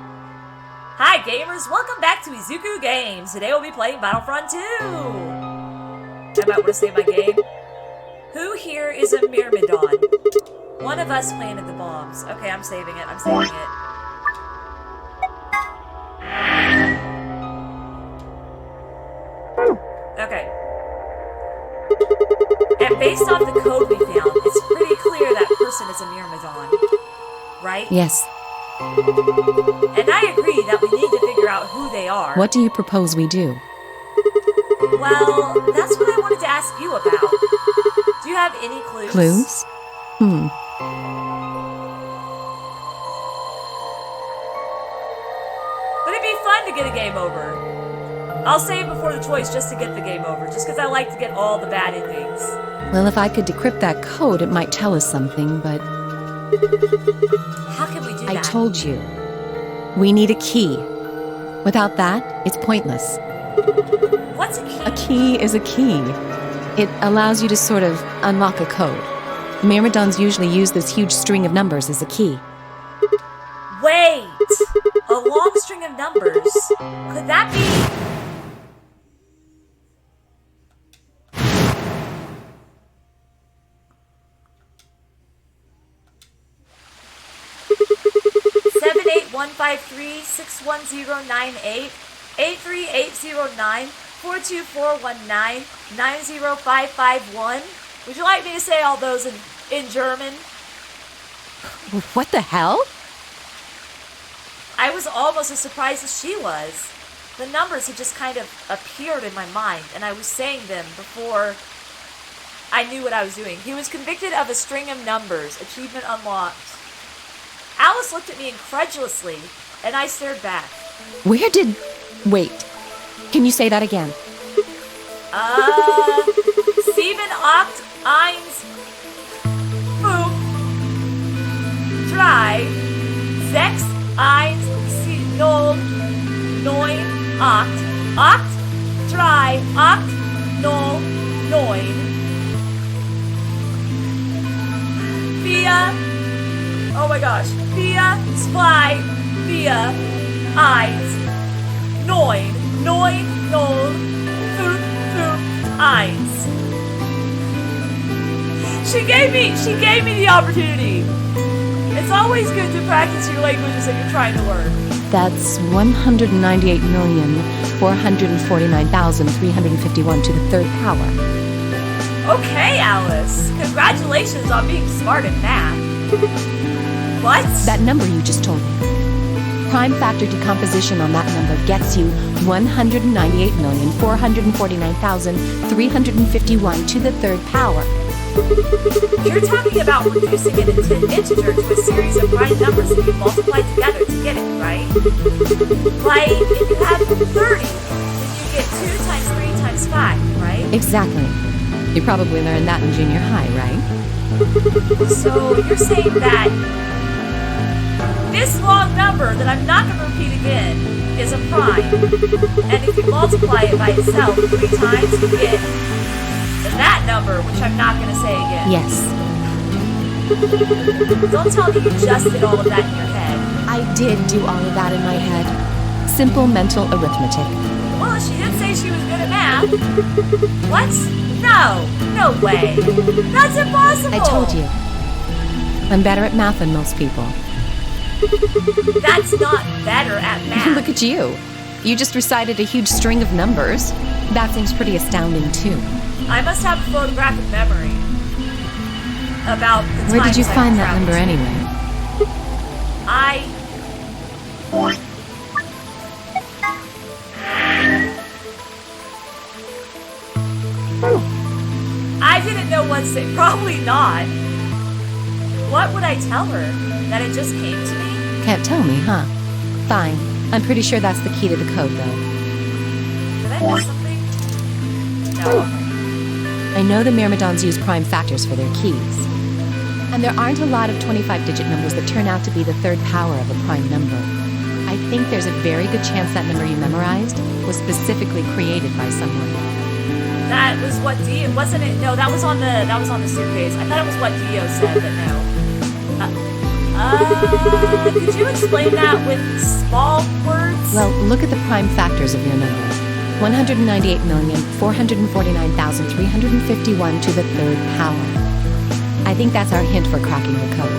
Hi gamers, welcome back to Izuku Games. Today we'll be playing Battlefront 2. I might want to save my game. Who here is a Myrmidon? One of us planted the bombs. Okay, I'm saving it. I'm saving it. Okay. And based off the code we found, it's pretty clear that person is a Myrmidon. Right? Yes. And I agree that we need to figure out who they are. What do you propose we do? Well, that's what I wanted to ask you about. Do you have any clues? Clues? But it'd be fun to get a game over. I'll save before the choice just to get the game over, just because I like to get all the bad endings. Well, if I could decrypt that code, it might tell us something, but... How can we do that? I told you. We need a key. Without that, it's pointless. What's a key? A key is a key. It allows you to sort of unlock a code. Myrmidons usually use this huge string of numbers as a key. Wait! A long string of numbers? Could that be... 78153-61098, 83809-42419-90551. Would you like me to say all those in German? What the hell? I was almost as surprised as she was. The numbers had just kind of appeared in my mind, and I was saying them before I knew what I was doing. He was convicted of a string of numbers. Achievement unlocked. Alice looked at me incredulously, and I stared back. Where did... Wait. Can you say that again? 7, 8, 1, 5, 3, 6, 1, 0, 9, 8, 8, 3, 8, 0, 9, 4, oh my gosh, 4, 2, 4, 1, 9, 9, 0, 5, 5, 1. She gave me the opportunity. It's always good to practice your languages that you're trying to learn. That's 198,449,351 to the third power. Okay, Alice. Congratulations on being smart at math. What? That number you just told me. Prime factor decomposition on that number gets you 198,449,351 to the third power. You're talking about reducing it into an integer to a series of prime numbers that you multiply together to get it, right? Like, if you have 30, then you get 2 times 3 times 5, right? Exactly. You probably learned that in junior high, right? So you're saying that this long number that I'm not going to repeat again is a prime, and if you multiply it by itself 3 times, you get that number, which I'm not going to say again. Yes. Don't tell me you just did all of that in your head. I did do all of that in my head. Simple mental arithmetic. Well, she did say she was good at math. What? No way. That's impossible. I told you. I'm better at math than most people. That's not better at math. Look at you. You just recited a huge string of numbers. That seems pretty astounding, too. I must have a photographic memory about the Where did you times find I've that number traveled. anyway? I didn't know what to say. Probably not. What would I tell her? That it just came to me? Can't tell me, huh? Fine. I'm pretty sure that's the key to the code, though. Did I miss something? No. I know the Myrmidons use prime factors for their keys. And there aren't a lot of 25-digit numbers that turn out to be the third power of a prime number. I think there's a very good chance that number you memorized was specifically created by someone. That was what Dio, wasn't it? No, that was on the suitcase. I thought it was what Dio said, but no. Could you explain that with small words? Well, look at the prime factors of your number. 198,449,351 to the third power. I think that's our hint for cracking the code.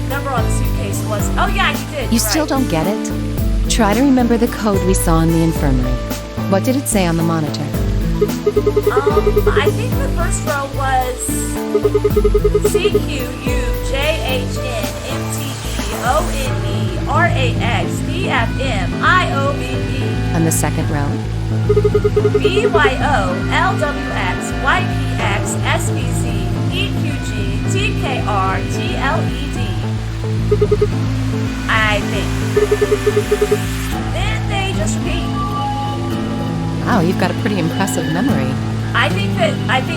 Number on the suitcase was... Oh yeah, you did. You still don't get it? Try to remember the code we saw in the infirmary. What did it say on the monitor? I think the first row was CQUJHNMTEONERAXBFMIOBB. And the second row? BYOLWXYPXSBCEQGTKRTLED. I think. Then they just repeat. Wow, you've got a pretty impressive memory. I think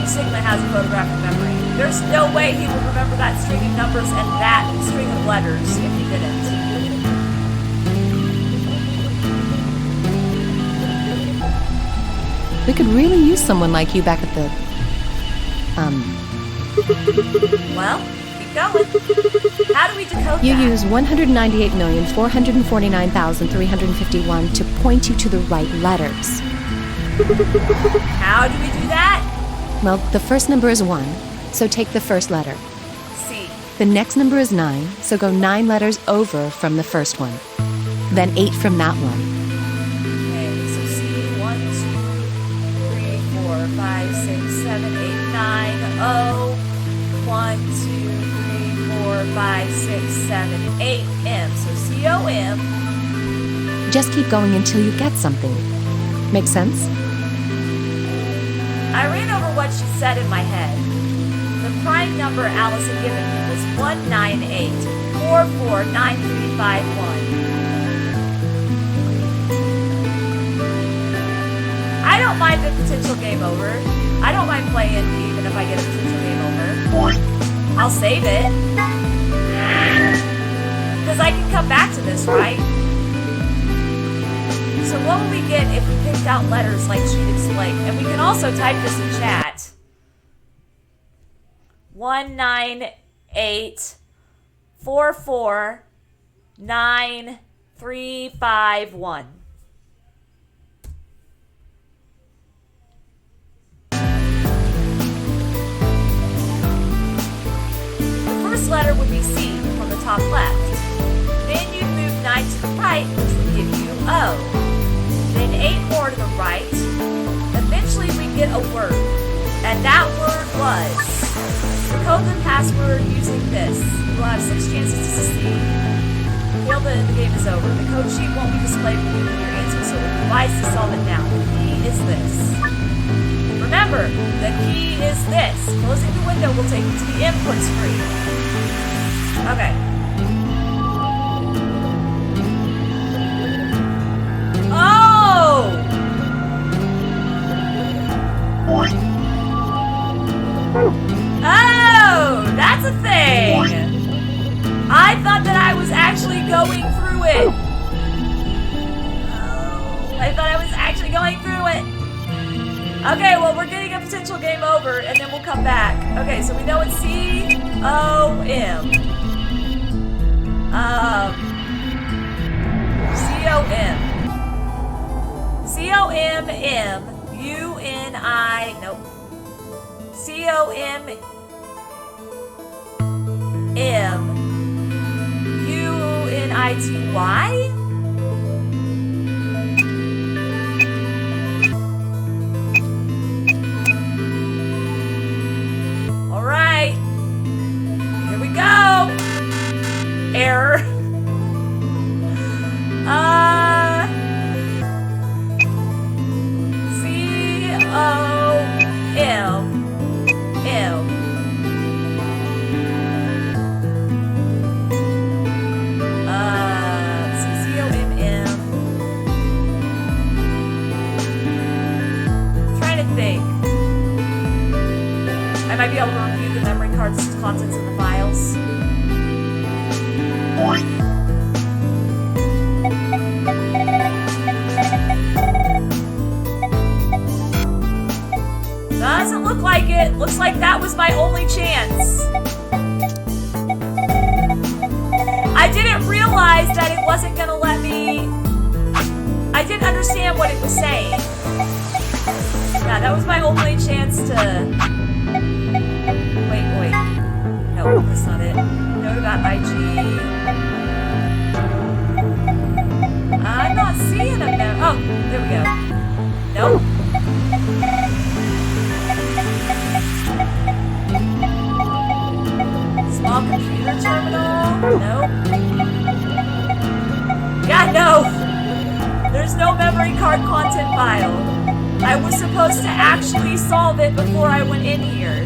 Sigma has a photographic memory. There's no way he would remember that string of numbers and that string of letters if he didn't. We could really use someone like you back at the... Well, keep going. How do we decode You that? use 198,449,351 to point you to the right letters. How do we do that? Well, the first number is 1, so take the first letter. C. The next number is 9, so go 9 letters over from the first one. Then 8 from that one. Okay, so C, 1, 2, 3, 4, 5, 6, 7, 8, 9, O, 1, 2, 3, 4, 5, 6, 7, 8, M. So C-O-M. Just keep going until you get something. Make sense? I ran over what she said in my head. The prime number Alice had given me was 198449351. I don't mind the potential game over. I don't mind playing even if I get a potential game over. I'll save it. Because I can come back to this, right? So what will we get if we picked out letters like she'd explained? And we can also type this in chat. 198449351. The first letter would be C from the top left. Then you'd move 9 to the right, which would give you O. Then 8 more to the right. Eventually we get a word. And that word was the code and password using this. You'll have 6 chances to succeed. Fail, the game is over. The code sheet won't be displayed when you give your answer, so we'll advise to solve it now. The key is this. Remember, the key is this. Closing the window will take you to the input screen. Okay. Oh, that's a thing. I thought that I was actually going through it. I thought I was actually going through it. Okay, well, we're getting a potential game over, and then we'll come back. Okay, so we know it's C-O-M. C-O-M. C-O-M-M-U-N-I... Nope. C-O-M-M-U-N-I-T-Y? Alright. Here we go. Error. C-O-M-M. C-O-M-M. Trying to think. I might be able to review the memory card's contents in the files. Doesn't look like it. Looks like that was my only chance. wasn't gonna let me... I didn't understand what it was saying. Yeah, that was my only chance to... Wait. No, that's not it. Note.ig. I'm not seeing them now. Oh, there we go. Nope. Small computer terminal? Nope. Yeah, no! There's no memory card content file. I was supposed to actually solve it before I went in here.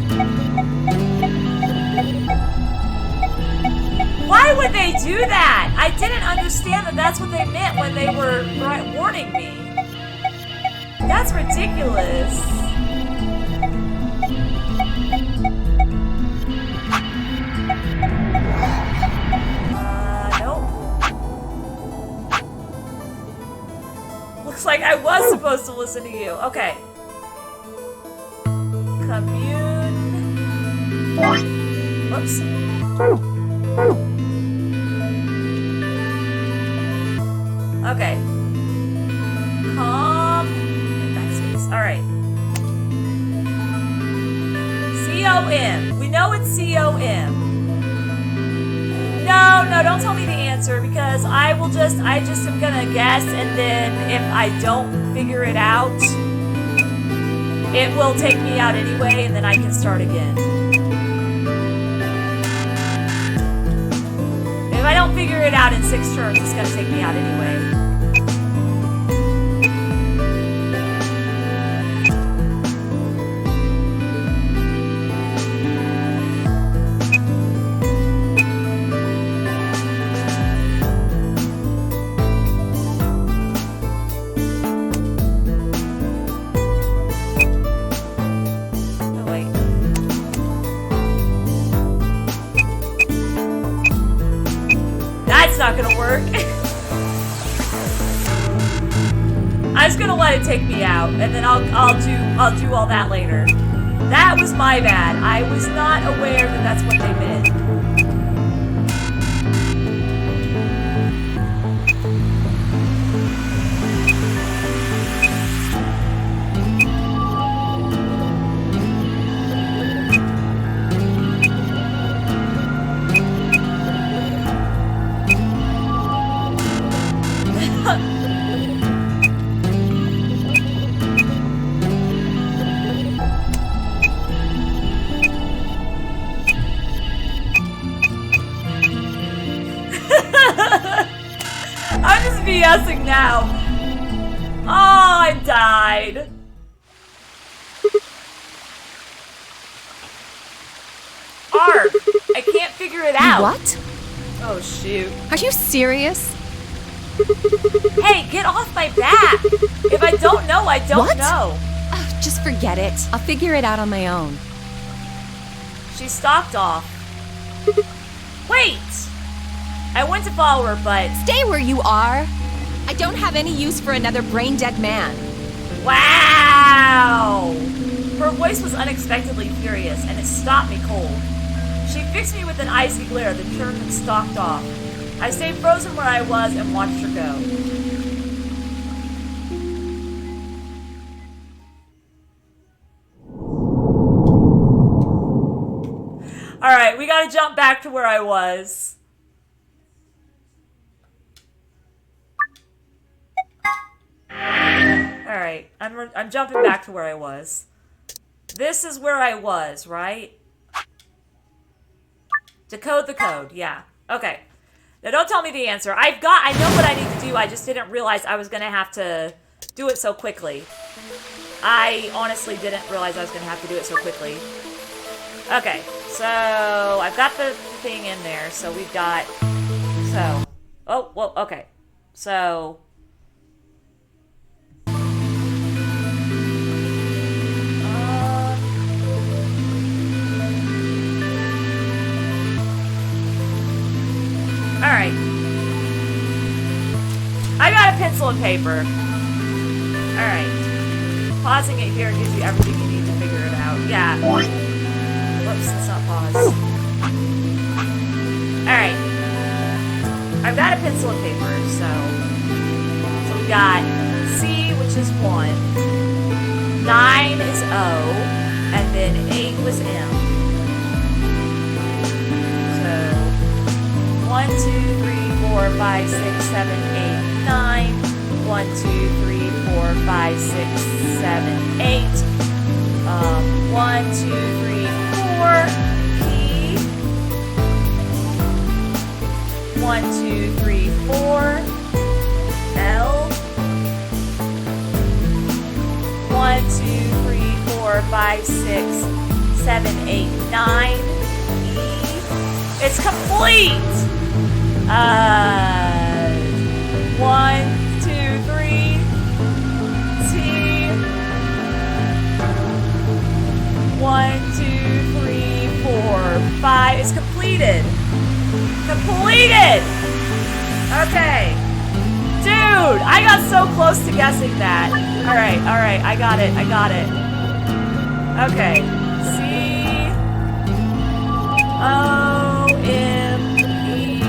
Why would they do that? I didn't understand that that's what they meant when they were warning me. That's ridiculous. Nope. Looks like I was supposed to listen to you. Okay. Commune. Whoops. Okay. Backspace. Alright. C-O-M. We know it's C-O-M. No, don't tell me the answer because I just am gonna guess, and then if I don't figure it out, it will take me out anyway, and then I can start again. If I don't figure it out in 6 turns, it's gonna take me out anyway. Not gonna work. I'm just gonna let it take me out, and then I'll do all that later. That was my bad. I was not aware that that's what they meant. BSing now. Oh, I died. Arg, I can't figure it out. What? Oh, shoot. Are you serious? Hey, get off my back. If I don't know, I don't know. Just forget it. I'll figure it out on my own. She stopped off. Wait! I went to follow her, but... Stay where you are! I don't have any use for another brain-dead man. Wow! Her voice was unexpectedly furious, and it stopped me cold. She fixed me with an icy glare, then turned and stalked off. I stayed frozen where I was and watched her go. Alright, we gotta jump back to where I was. Alright, I'm jumping back to where I was. This is where I was, right? Decode the code, yeah. Okay. Now don't tell me the answer. I know what I need to do, I just didn't realize I was gonna have to do it so quickly. I honestly didn't realize I was gonna have to do it so quickly. Okay, so I've got the thing in there, so we've got, oh, well, okay. So, alright. I got a pencil and paper. Alright. Pausing it here gives you everything you need to figure it out. Yeah. Whoops, let's not pause. Alright. I've got a pencil and paper. we've got C, which is 1. 9 is O. And then 8 was M. So 1, 2, 3, 4, 5, 6, 7, 8, 9. 1, 2, 3, 4, 5, 6, 7, 8. 1, 2, 3, 4. P. 1, 2, 3, 4. L. 1, 2, 3, 4, 5, 6, 7, 8, 9. E. It's complete! 1, 2, 3. T. 1, 2, 3, 4, 5. It's completed. Completed! Okay. Dude, I got so close to guessing that. Alright, I got it. Okay. C O M E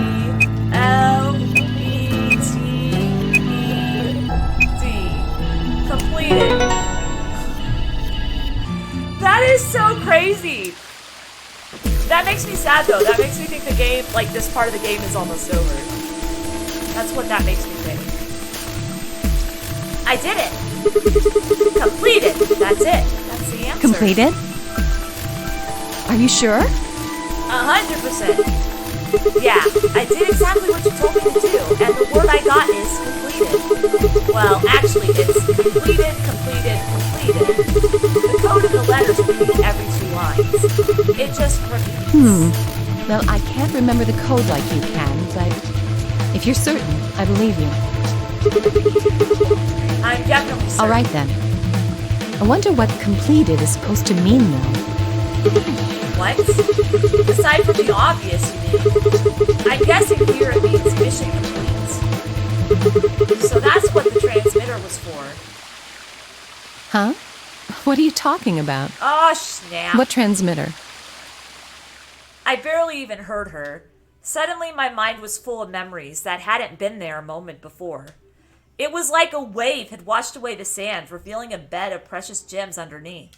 L E T E D. Completed. That is so crazy. That makes me sad though. That makes me think the game, like this part of the game is almost over. That's what that makes me think. I did it. Completed. That's it. That's the answer. Completed? Are you sure? 100%. Yeah, I did exactly what you told me to do, and the word I got is completed. Well, actually, it's completed. The code of the letters repeat every 2 lines. It just repeats. Well, I can't remember the code like you can, but if you're certain, I believe you. I'm definitely certain. All right, then. I wonder what completed is supposed to mean, though. What? Aside from the obvious, you mean? I'm guessing here it means mission complete. So that's what the transmitter was for. Huh? What are you talking about? Oh, snap. What transmitter? I barely even heard her. Suddenly, my mind was full of memories that hadn't been there a moment before. It was like a wave had washed away the sand, revealing a bed of precious gems underneath.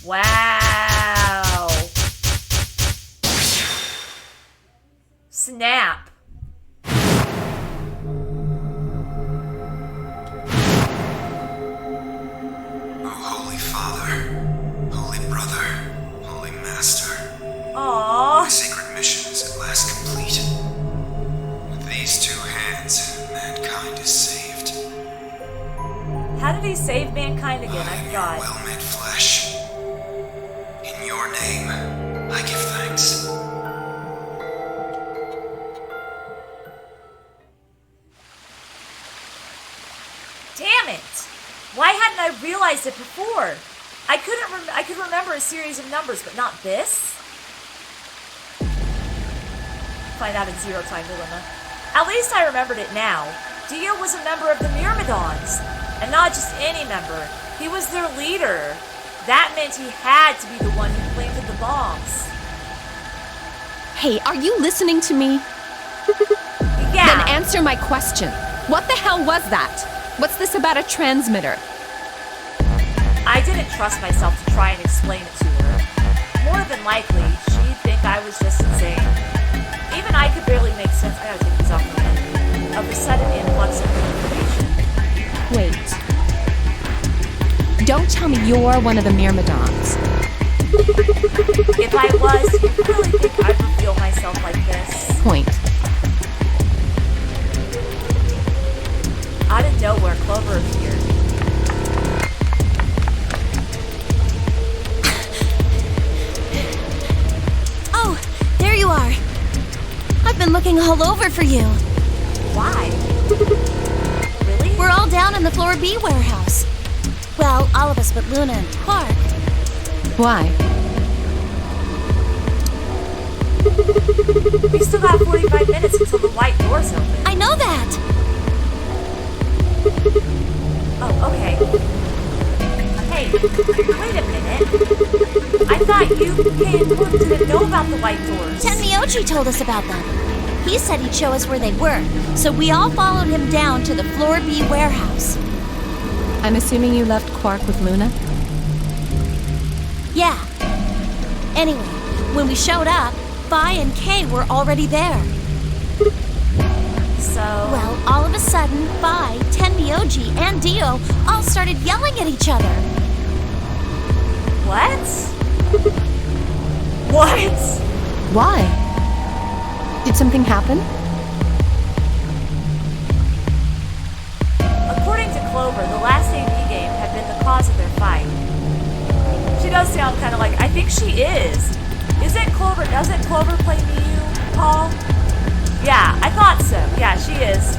Wow. Snap. Holy Father, Holy Brother, Holy Master. Aww. My sacred mission is at last complete. With these 2 hands, mankind is saved. How did he save mankind again? I forgot. Well made flesh. In your name, I give thanks. Damn it! Why hadn't I realized it before? I could remember a series of numbers, but not this? Find out in Zero Time Dilemma. At least I remembered it now. Dio was a member of the Myrmidons, and not just any member. He was their leader. That meant he had to be the one who planted the bombs. Hey, are you listening to me? Yeah. Then answer my question. What the hell was that? What's this about a transmitter? I didn't trust myself to try and explain it to her. More than likely, she'd think I was just insane. Even I could barely make sense. I gotta take these off my head. Of the sudden influx of information. Wait. Don't tell me you're one of the Myrmidons. If I was, you really think I'd reveal myself like this? Point. Out of nowhere, Clover appeared. Oh, there you are. I've been looking all over for you. Why? Really? We're all down in the Floor B warehouse. Well, all of us but Luna and Clark. Why? We still got 45 minutes until the white door's open. I know that! Oh, okay. Hey, wait a minute. I thought you and Clark didn't know about the white doors. Tenmyoji told us about them. He said he'd show us where they were, so we all followed him down to the Floor B warehouse. I'm assuming you left Quark with Luna? Yeah. Anyway, when we showed up, Phi and Kay were already there. So... Well, all of a sudden, Phi, Tenmyoji, and Dio all started yelling at each other. What? What? Why? Did something happen? According to Clover, the last AP game had been the cause of their fight. She does sound kind of like... I think she is. Isn't Clover... Doesn't Clover play Miyu, Paul? Yeah, I thought so. Yeah, she is.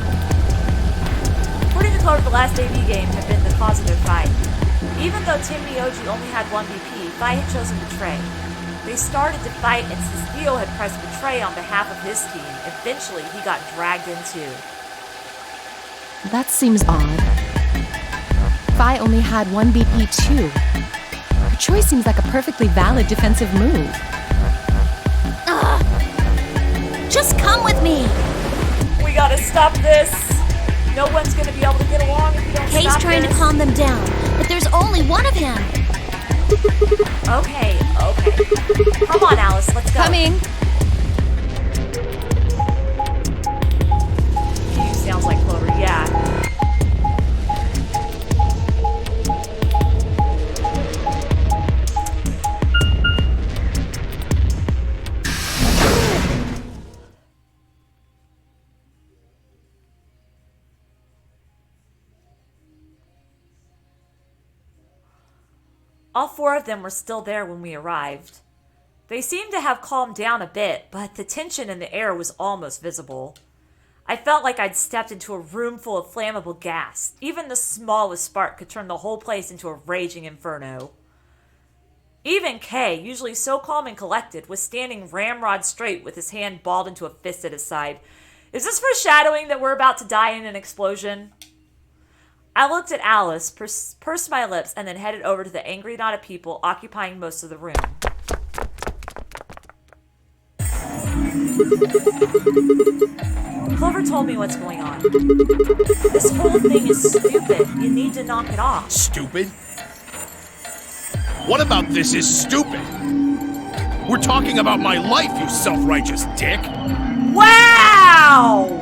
According to Clover, the last AP game had been the cause of their fight. Even though Tenmyoji only had one BP, Phi had chosen Betray. They started to fight, and since Dio had pressed Betray on behalf of his team, eventually he got dragged in too. That seems odd. Phi only had one BP too. Betray seems like a perfectly valid defensive move. Just come with me! We gotta stop this! No one's gonna be able to get along if we don't Kay's stop trying this. to calm them down, but there's only one of him. Okay. Come on, Alice, let's go. Coming! You sounds like Clover, yeah. All four of them were still there when we arrived. They seemed to have calmed down a bit, but the tension in the air was almost visible. I felt like I'd stepped into a room full of flammable gas. Even the smallest spark could turn the whole place into a raging inferno. Even Kay, usually so calm and collected, was standing ramrod straight with his hand balled into a fist at his side. Is this foreshadowing that we're about to die in an explosion? I looked at Alice, pursed my lips, and then headed over to the angry knot of people occupying most of the room. Clover told me what's going on. This whole thing is stupid. You need to knock it off. Stupid? What about this is stupid? We're talking about my life, you self-righteous dick! Wow!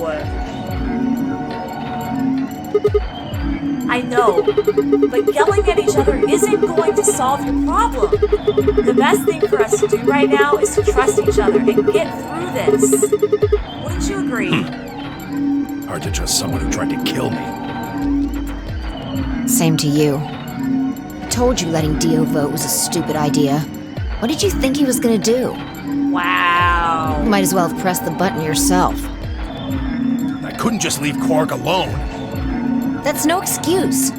I know, but yelling at each other isn't going to solve your problem. The best thing for us to do right now is to trust each other and get through this. Wouldn't you agree? Hard to trust someone who tried to kill me. Same to you. I told you letting Dio vote was a stupid idea. What did you think he was gonna do? Wow. You might as well have pressed the button yourself. I couldn't just leave Quark alone. That's no excuse.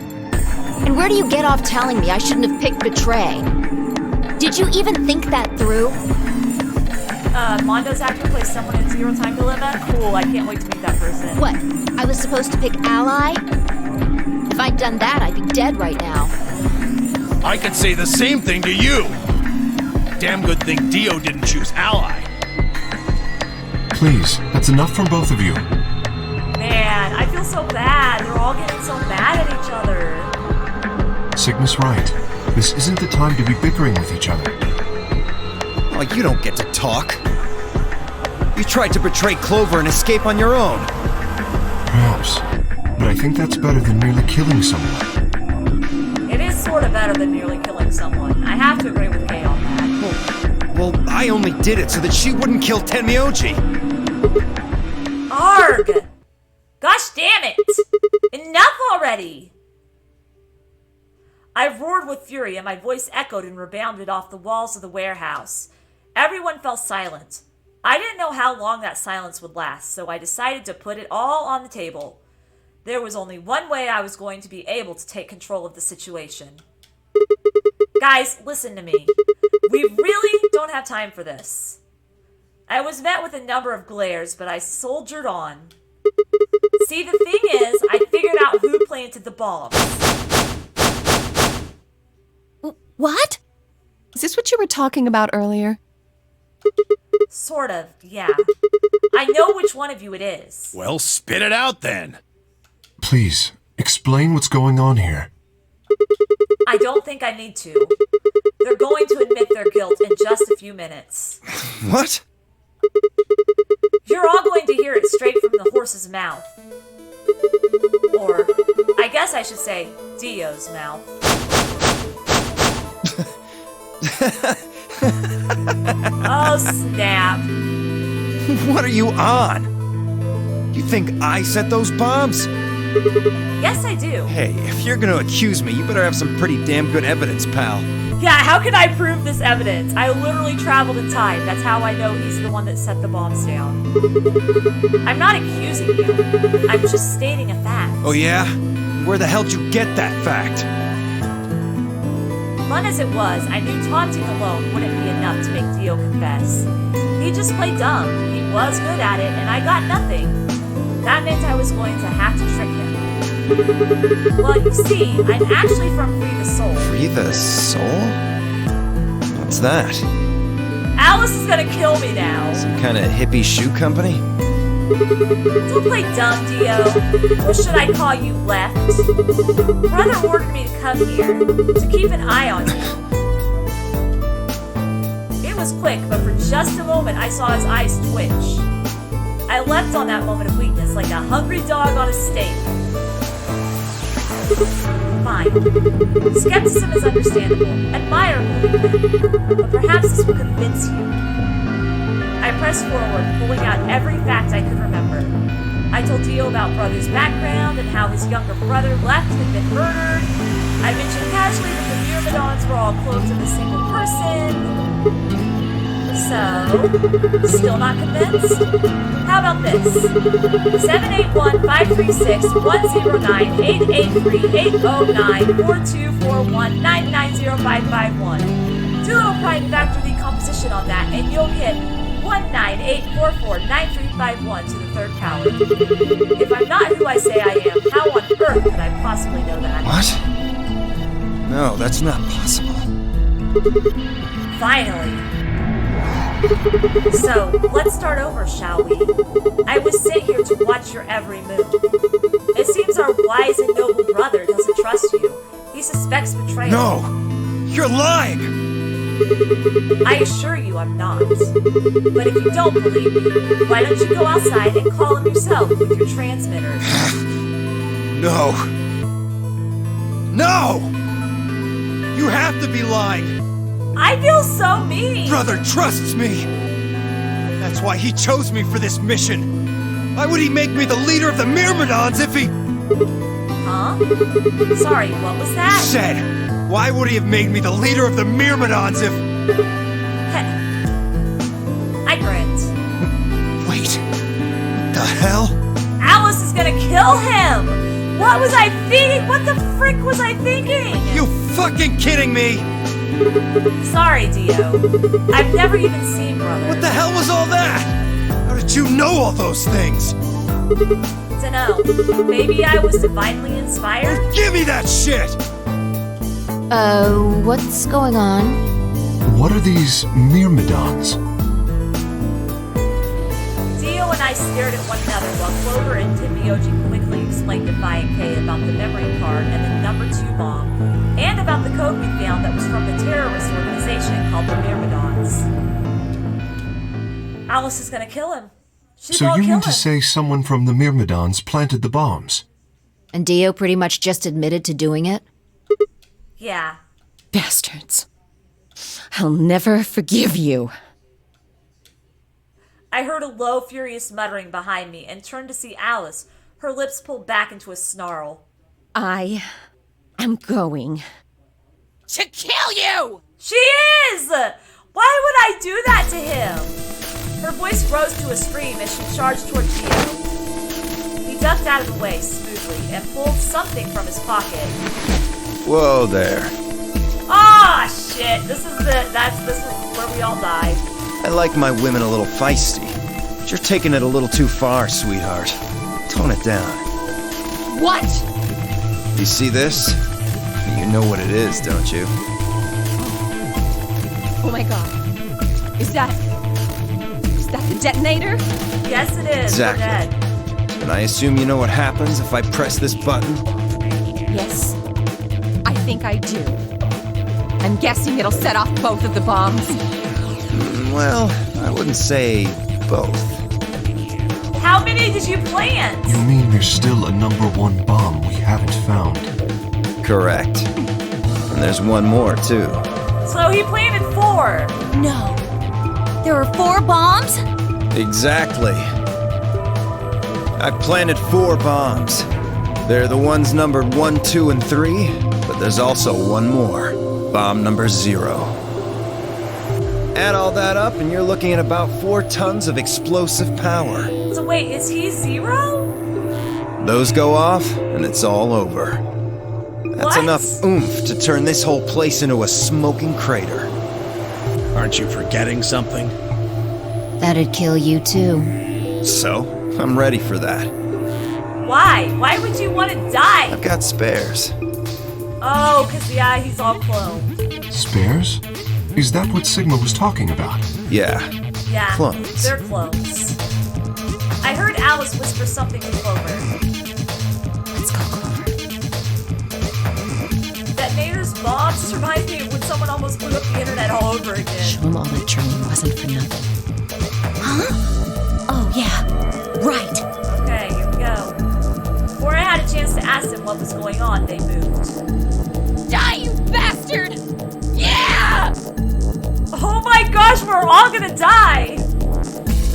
And where do you get off telling me I shouldn't have picked Betray? Did you even think that through? Mondo's actor plays someone in Zero Time Dilemma? Cool, I can't wait to meet that person. What? I was supposed to pick Ally? If I'd done that, I'd be dead right now. I could say the same thing to you. Damn good thing Dio didn't choose Ally. Please, that's enough from both of you. Man, I feel so bad. They're all getting so mad at each other. Cygnus right. This isn't the time to be bickering with each other. Oh, you don't get to talk. You tried to betray Clover and escape on your own. Perhaps. But I think that's better than merely killing someone. It is sort of better than merely killing someone. I have to agree with Kay on that. Well, I only did it so that she wouldn't kill Tenmyoji. Arg! Gosh damn it! Enough already! I roared with fury and my voice echoed and rebounded off the walls of the warehouse. Everyone fell silent. I didn't know how long that silence would last, so I decided to put it all on the table. There was only one way I was going to be able to take control of the situation. Guys, listen to me. We really don't have time for this. I was met with a number of glares, but I soldiered on. See, the thing is, I figured out who planted the bomb. What? Is this what you were talking about earlier? Sort of, yeah. I know which one of you it is. Well, spit it out then. Please, explain what's going on here. I don't think I need to. They're going to admit their guilt in just a few minutes. What? You're all going to hear it straight from the horse's mouth. Or, I guess I should say, Dio's mouth. Oh, snap. What are you on? You think I set those bombs? Yes, I do. Hey, if you're gonna accuse me, you better have some pretty damn good evidence, pal. Yeah, how can I prove this evidence? I literally traveled in time. That's how I know he's the one that set the bombs down. I'm not accusing you. I'm just stating a fact. Oh yeah? Where the hell'd you get that fact? Fun as it was, I knew taunting alone wouldn't be enough to make Dio confess. He just played dumb. He was good at it, and I got nothing. That meant I was going to have to trick him. Well, you see, I'm actually from Free the Soul. Free the Soul? What's that? Alice is gonna kill me now. Some kind of hippie shoe company? Don't play dumb, Dio. Or should I call you Left? Brother ordered me to come here, to keep an eye on you. It was quick, but for just a moment I saw his eyes twitch. I leapt on that moment of weakness like a hungry dog on a steak. Fine. Skepticism is understandable, admirable even, but perhaps this will convince you. I pressed forward, pulling out every fact I could remember. I told Dio about Brother's background and how his younger brother Left had been murdered. I mentioned casually that the Myrmidons were all clones of a single person. So, still not convinced? How about this? 781-536-109-883-809-4241-990551. Do a little prime factor decomposition on that and you'll get 198449351 to the third power. If I'm not who I say I am, how on earth could I possibly know that? What? No, that's not possible. Finally. So, let's start over, shall we? I was sent here to watch your every move. It seems our wise and noble brother doesn't trust you. He suspects betrayal. No! You're lying! I assure you I'm not. But if you don't believe me, why don't you go outside and call him yourself with your transmitter? No! No! You have to be lying! I feel so mean! Brother trusts me! That's why he chose me for this mission! Why would he make me the leader of the Myrmidons if he... Huh? Sorry, what was that? Said, why would he have made me the leader of the Myrmidons if... I grant. Wait. The hell? Alice is gonna kill him! What was I thinking? What the frick was I thinking? You fucking kidding me? Sorry, Dio. I've never even seen Brother. What the hell was all that? How did you know all those things? Dunno. Maybe I was divinely inspired? Give me that shit! What's going on? What are these Myrmidons? Dio and I stared at one another while Clover and Timbioji quickly explained to Vi and Kay about the memory card and the number 2 bomb, and about the code we found that was from the terrorist organization called the Myrmidons. Alice is gonna kill him. So you mean to say someone from the Myrmidons planted the bombs? And Dio pretty much just admitted to doing it? Yeah. Bastards. I'll never forgive you. I heard a low, furious muttering behind me and turned to see Alice, her lips pulled back into a snarl. I am going to kill you! She is! Why would I do that to him? Her voice rose to a scream as she charged toward Dio. He ducked out of the way smoothly and pulled something from his pocket. Whoa there. Ah, shit! This is where we all die. I like my women a little feisty, but you're taking it a little too far, sweetheart. Tone it down. What? You see this? You know what it is, don't you? Oh my god. Is that that the detonator? Yes, it is. Exactly. We're dead. And I assume you know what happens if I press this button? Yes. I think I do. I'm guessing it'll set off both of the bombs. Well, I wouldn't say both. How many did you plant? You mean there's still a number 1 bomb we haven't found? Correct. And there's one more, too. So he planted 4. No. There are 4 bombs? Exactly. I've planted 4 bombs. They're the ones numbered 1, 2, and 3, but there's also one more. Bomb number 0. Add all that up, and you're looking at about 4 tons of explosive power. So wait, is he 0? Those go off, and it's all over. That's What? enough oomph to turn this whole place into a smoking crater. Aren't you forgetting something? That'd kill you too. So, I'm ready for that. Why? Why would you want to die? I've got spares. Oh, because he's all cloned. Spares? Is that what Sigma was talking about? Yeah. Yeah, Clones. they're clones. I heard Alice whisper something to Clover. Let's go, Clover. Detonator's bombs just reminds me of when someone almost blew up the internet all over again. Show him all that training wasn't for nothing. Huh? Oh, yeah. Right. Okay, here we go. Before I had a chance to ask them what was going on, they moved. Die, you bastard! Yeah! Oh my gosh, we're all gonna die!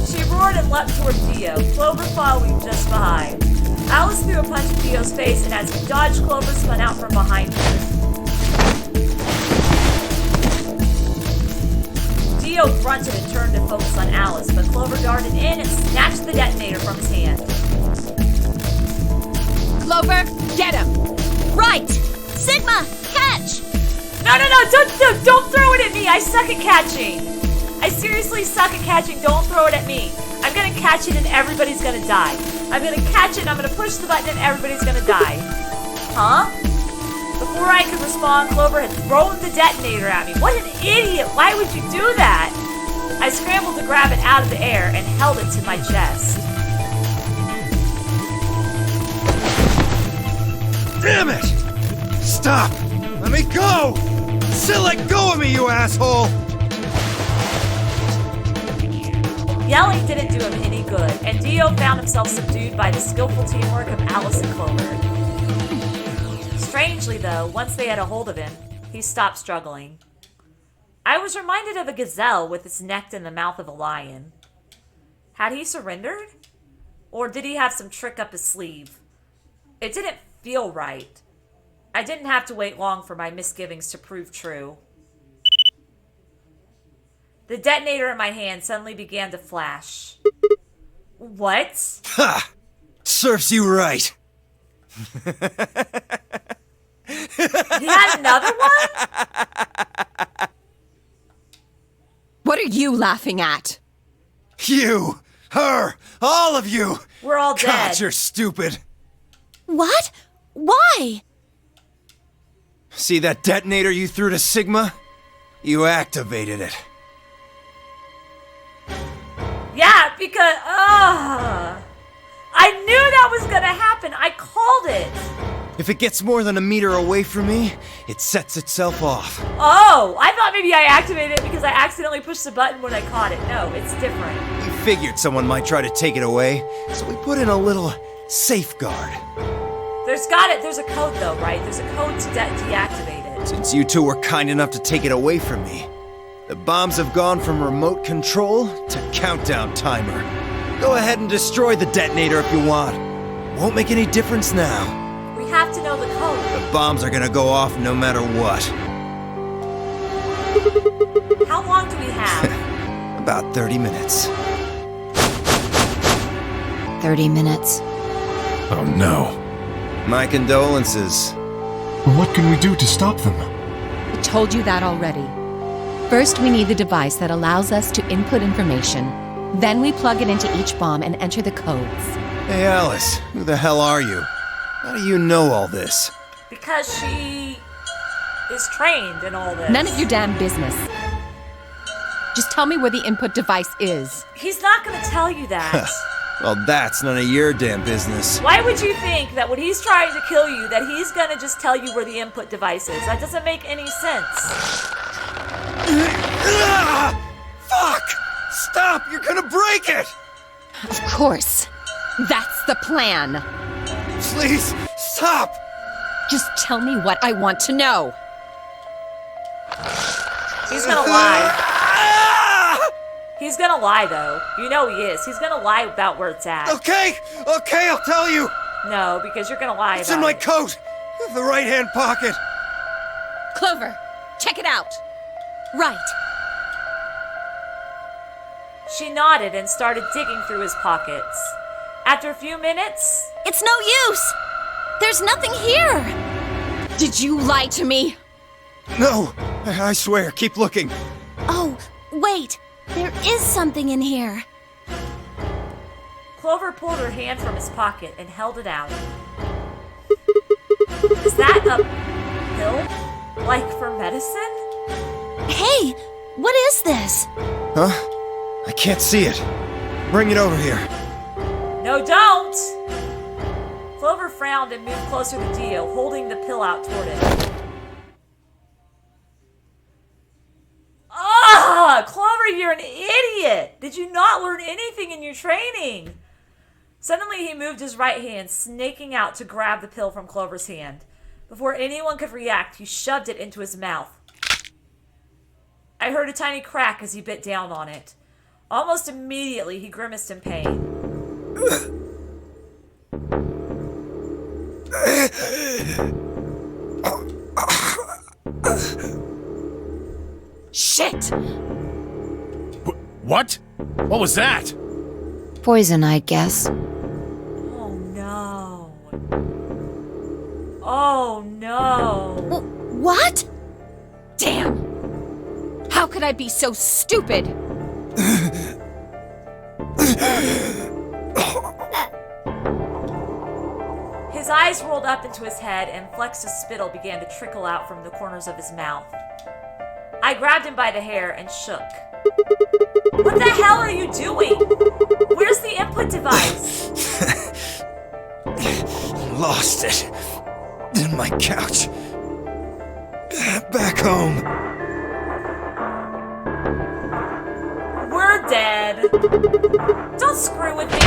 She roared and leapt toward Dio, Clover following just behind. Alice threw a punch in Dio's face, and as he dodged, Clover spun out from behind her. Dio grunted and turned to focus on Alice, but Clover darted in and snatched the detonator from his hand. Clover, get him! Right! Sigma, catch! No, don't throw it at me! I suck at catching! I seriously suck at catching, don't throw it at me! I'm gonna catch it and everybody's gonna die. I'm gonna catch it and I'm gonna push the button and everybody's gonna die. Huh? Before I could respond, Clover had thrown the detonator at me. What an idiot! Why would you do that? I scrambled to grab it out of the air and held it to my chest. Damn it! Stop! Let me go! Still let go of me, you asshole! Yelling didn't do him any good, and Dio found himself subdued by the skillful teamwork of Alice and Clover. Strangely, though, once they had a hold of him, he stopped struggling. I was reminded of a gazelle with its neck in the mouth of a lion. Had he surrendered? Or did he have some trick up his sleeve? It didn't feel right. I didn't have to wait long for my misgivings to prove true. The detonator in my hand suddenly began to flash. What? Ha! Serves you right. He had another one? What are you laughing at? You! Her! All of you! We're all God, dead. you're stupid. What? Why? See that detonator you threw to Sigma? You activated it. Yeah, because... I knew that was gonna happen. I called it. If it gets more than a meter away from me, it sets itself off. Oh, I thought maybe I activated it because I accidentally pushed the button when I caught it. No, it's different. We figured someone might try to take it away, so we put in a little safeguard. There's a code though, right? There's a code to deactivate it. Since you two were kind enough to take it away from me, the bombs have gone from remote control to countdown timer. Go ahead and destroy the detonator if you want. Won't make any difference now. We have to know the code. The bombs are gonna go off no matter what. How long do we have? About 30 minutes. 30 minutes. Oh no. My condolences. What can we do to stop them? I told you that already. First, we need the device that allows us to input information. Then we plug it into each bomb and enter the codes. Hey Alice, who the hell are you? How do you know all this? Because she is trained in all this. None of your damn business. Just tell me where the input device is. He's not gonna tell you that. Well, that's none of your damn business. Why would you think that when he's trying to kill you, that he's gonna just tell you where the input device is? That doesn't make any sense. Fuck! Stop! You're gonna break it! Of course. That's the plan. Please, stop! Just tell me what I want to know. He's gonna lie. He's gonna lie, though. You know he is. He's gonna lie about where it's at. Okay, I'll tell you. No, because you're gonna lie It's about in my it. coat, the right-hand pocket. Clover, check it out. Right. She nodded and started digging through his pockets. After a few minutes... It's no use! There's nothing here! Did you lie to me? No, I swear, keep looking. Oh, wait. There is something in here. Clover pulled her hand from his pocket and held it out. Is that a pill? Like for medicine? Hey, what is this? Huh? I can't see it. Bring it over here. No, don't! Clover frowned and moved closer to Dio, holding the pill out toward him. Ah! Clover, you're an idiot! Did you not learn anything in your training? Suddenly, he moved his right hand, snaking out to grab the pill from Clover's hand. Before anyone could react, he shoved it into his mouth. I heard a tiny crack as he bit down on it. Almost immediately, he grimaced in pain. Shit! What? What was that? Poison, I guess. Oh no. Oh no. What? Damn! How could I be so stupid? His eyes rolled up into his head and flecks of spittle began to trickle out from the corners of his mouth. I grabbed him by the hair and shook. What the hell are you doing? Where's the input device? Lost it. In my couch. Back home. We're dead. Don't screw with me.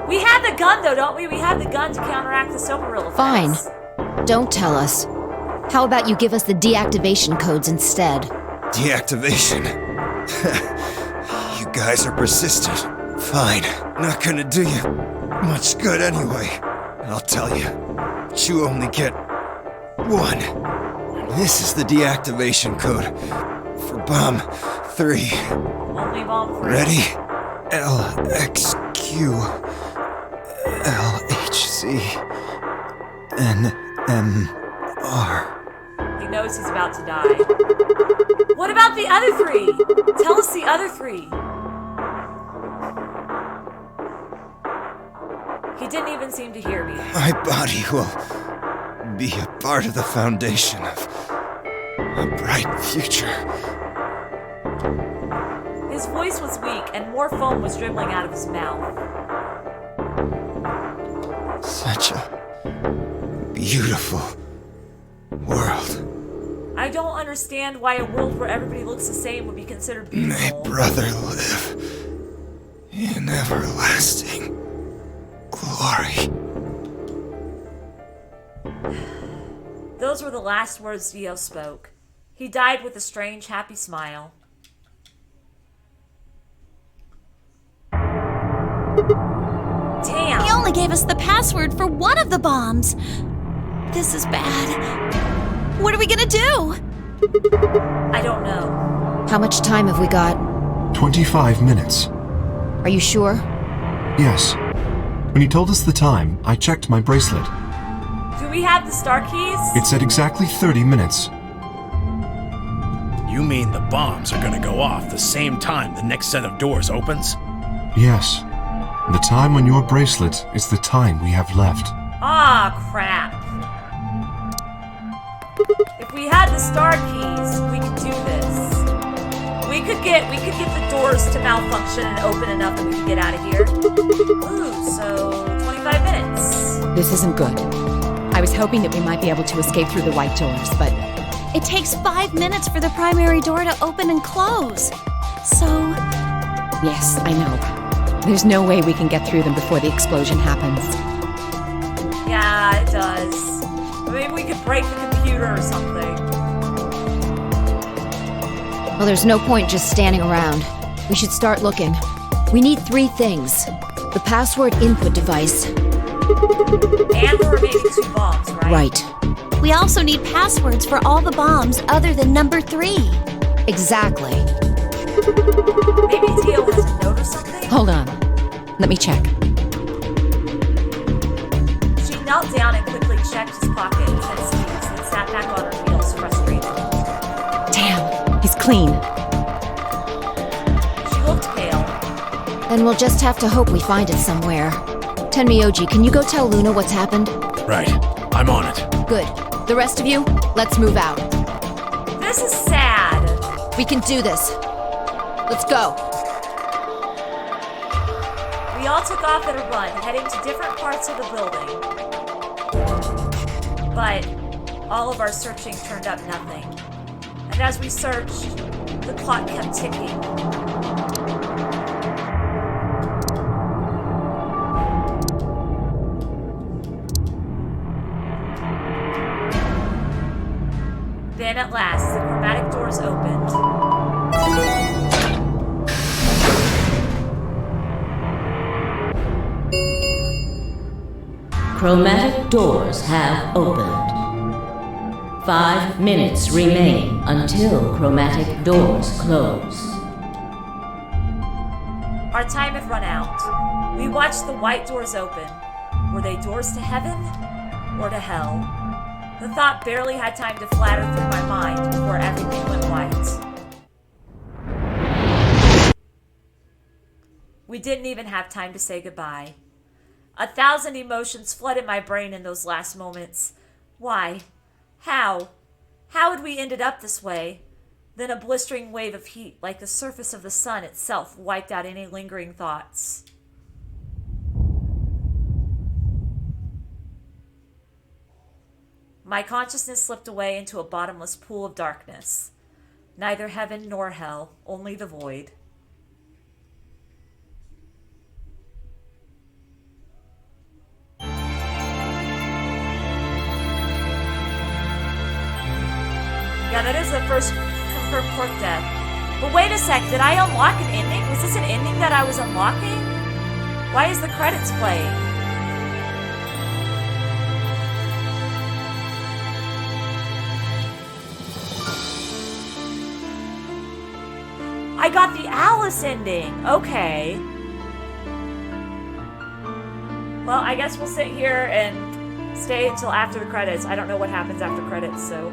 We had the gun though, don't we? We had the gun to counteract the Soparilla Fine. effects. Don't tell us. How about you give us the deactivation codes instead? Deactivation? You guys are persistent. Fine. Not gonna do you much good anyway. I'll tell you. But you only get one. This is the deactivation code for Bomb 3. Only Bomb 3. Ready? LXQ LHC NMR. He knows he's about to die. What about the other 3? Tell us the other 3. He didn't even seem to hear me. My body will be a part of the foundation of a bright future. His voice was weak and more foam was dribbling out of his mouth. Such a beautiful world. I don't understand why a world where everybody looks the same would be considered May beautiful. brother live in everlasting glory. Those were the last words Dio spoke. He died with a strange, happy smile. Damn! He only gave us the password for one of the bombs. This is bad. What are we gonna do? I don't know. How much time have we got? 25 minutes. Are you sure? Yes. When he told us the time, I checked my bracelet. Do we have the star keys? It said exactly 30 minutes. You mean the bombs are gonna go off the same time the next set of doors opens? Yes. The time on your bracelet is the time we have left. Ah, crap. If we had the star keys, we could do this. We could get the doors to malfunction and open enough that we could get out of here. Ooh, so 25 minutes. This isn't good. I was hoping that we might be able to escape through the white doors, but... It takes 5 minutes for the primary door to open and close. So... Yes, I know. There's no way we can get through them before the explosion happens. Yeah, it does. Maybe we could break the computer or something. Well, there's no point just standing around. We should start looking. We need 3 things. The password input device. And the remaining 2 bombs, right? Right. we also need passwords for all the bombs other than number 3. Exactly. Maybe Dio has a note or something? Hold on. Let me check. She knelt down and quickly checked his pockets and sleeves, then sat back on her heels, frustrated. Damn, he's clean. She looked pale. Then we'll just have to hope we find it somewhere. Tenmyoji, can you go tell Luna what's happened? Right. I'm on it. Good. The rest of you, let's move out. This is sad. We can do this. Let's go. We all took off at a run, heading to different parts of the building. But all of our searching turned up nothing. And as we searched, the clock kept ticking. Then at last, the chromatic doors opened. Chromatic doors have opened. 5 minutes remain until chromatic doors close. Our time had run out. We watched the white doors open. Were they doors to heaven or to hell? The thought barely had time to flatter through my mind before everything went white. We didn't even have time to say goodbye. 1,000 emotions flooded my brain in those last moments. Why? How? How had we ended up this way? Then a blistering wave of heat, like the surface of the sun itself, wiped out any lingering thoughts. My consciousness slipped away into a bottomless pool of darkness. Neither heaven nor hell, only the void. Yeah, that is the first confirmed corp death. But wait a sec, did I unlock an ending? Was this an ending that I was unlocking? Why is the credits playing? I got the Alice ending. Okay. Well, I guess we'll sit here and stay until after the credits. I don't know what happens after credits, so...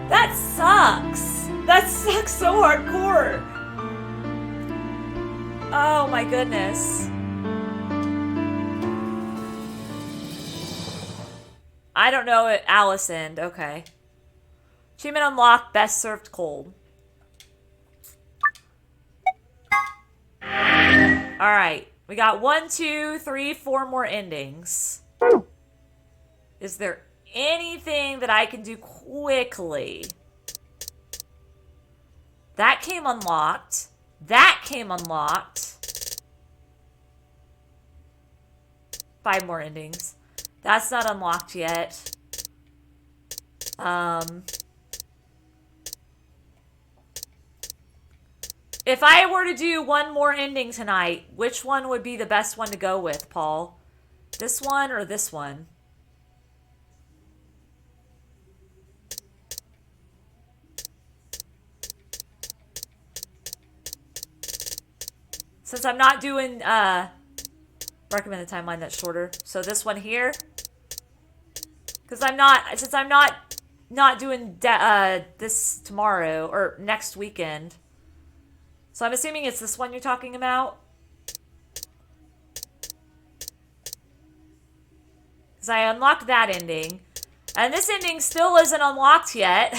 That sucks! That sucks so hardcore! Oh my goodness. I don't know it. Alice end. Okay. Achievement unlocked. Best served cold. Alright. We got 1, 2, 3, 4 more endings. Is there anything that I can do quickly? That came unlocked. That came unlocked. 5 more endings. That's not unlocked yet. If I were to do one more ending tonight, which one would be the best one to go with, Paul? This one or this one? Since I'm not doing, recommend a timeline that's shorter. So this one here. Because since I'm not doing this tomorrow or next weekend. So I'm assuming it's this one you're talking about. Because I unlocked that ending. And this ending still isn't unlocked yet.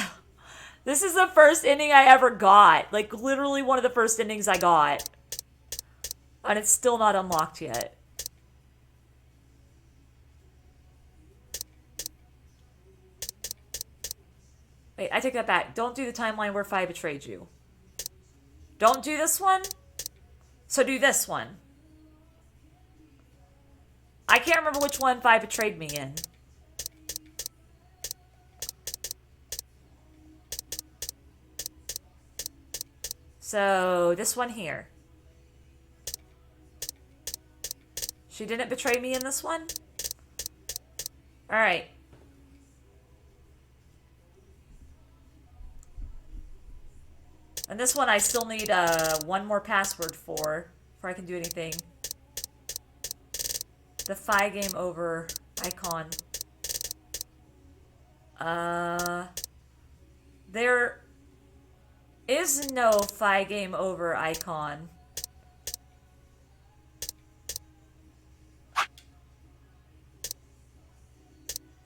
This is the first ending I ever got. Like, literally one of the first endings I got. And it's still not unlocked yet. Wait, I take that back. Don't do the timeline where Fi betrayed you. Don't do this one. So do this one. I can't remember which one Fi betrayed me in. So, this one here. She didn't betray me in this one? Alright. And this one I still need one more password for before I can do anything. The Fi game over icon. There is no Fi game over icon.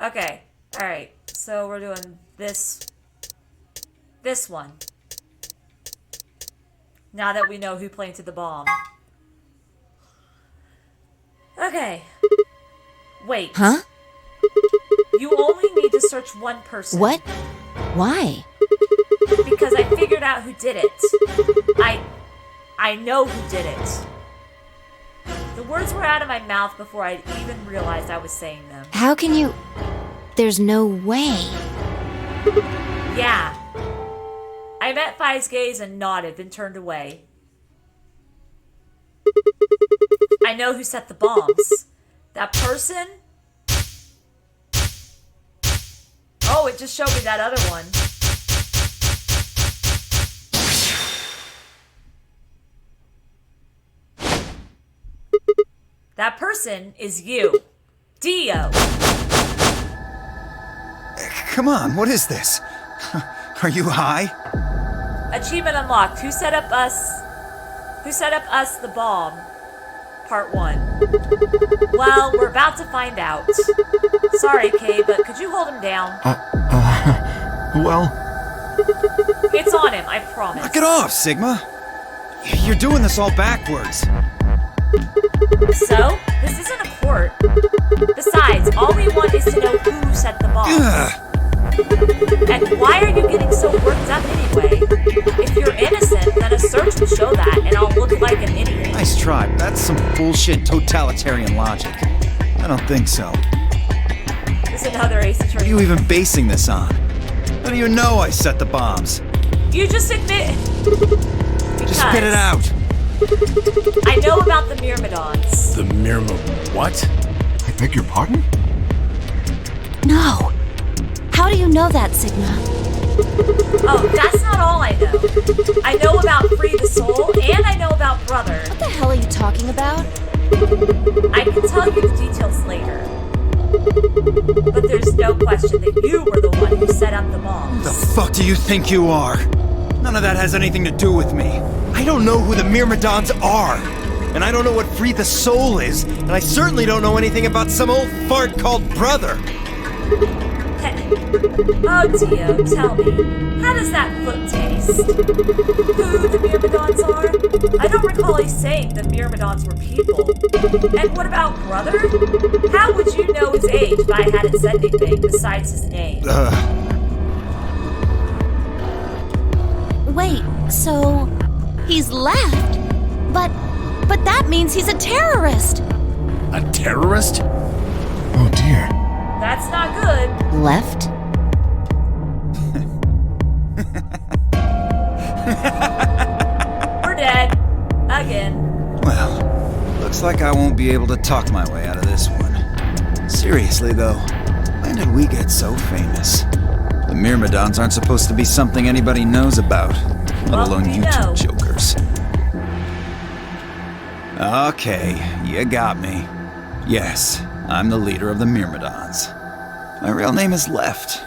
Okay, alright. So we're doing this one. Now that we know who planted the bomb. Okay. Wait. Huh? You only need to search one person. What? Why? Because I figured out who did it. I know who did it. The words were out of my mouth before I even realized I was saying them. How can you... There's no way. Yeah. I met Fi's gaze and nodded, then turned away. I know who set the bombs. That person? Oh, it just showed me that other one. That person is you. Dio. Come on, what is this? Are you high? Achievement unlocked. Who set up us the bomb? Part 1. Well, we're about to find out. Sorry, Kay, but could you hold him down? Well... It's on him, I promise. Knock it off, Sigma. You're doing this all backwards. So? This isn't a court. Besides, all we want is to know who set the bomb. And why are you getting so worked up anyway? If you're innocent, then a search will show that, and I'll look like an idiot. Nice try, but that's some bullshit totalitarian logic. I don't think so. There's another Ace Attorney. What are you even basing this on? How do you know I set the bombs? You just admit... Just spit it out. I know about the Myrmidons. The what? I beg your pardon? No. How do you know that, Sigma? Oh, that's not all I know. I know about Free the Soul, and I know about Brother. What the hell are you talking about? I can tell you the details later. But there's no question that you were the one who set up the bombs. Who the fuck do you think you are? None of that has anything to do with me. I don't know who the Myrmidons are. And I don't know what Free the Soul is. And I certainly don't know anything about some old fart called Brother. Oh, Dio, tell me, how does that foot taste? Who the Myrmidons are? I don't recall you saying the Myrmidons were people. And what about Brother? How would you know his age if I hadn't said anything besides his name? Wait, so he's left? But that means he's a terrorist! A terrorist? Oh dear. That's not good. Left? We're dead. Again. Well, looks like I won't be able to talk my way out of this one. Seriously, though, when did we get so famous? The Myrmidons aren't supposed to be something anybody knows about, let alone you two jokers. Okay, you got me. Yes, I'm the leader of the Myrmidons. My real name is Left.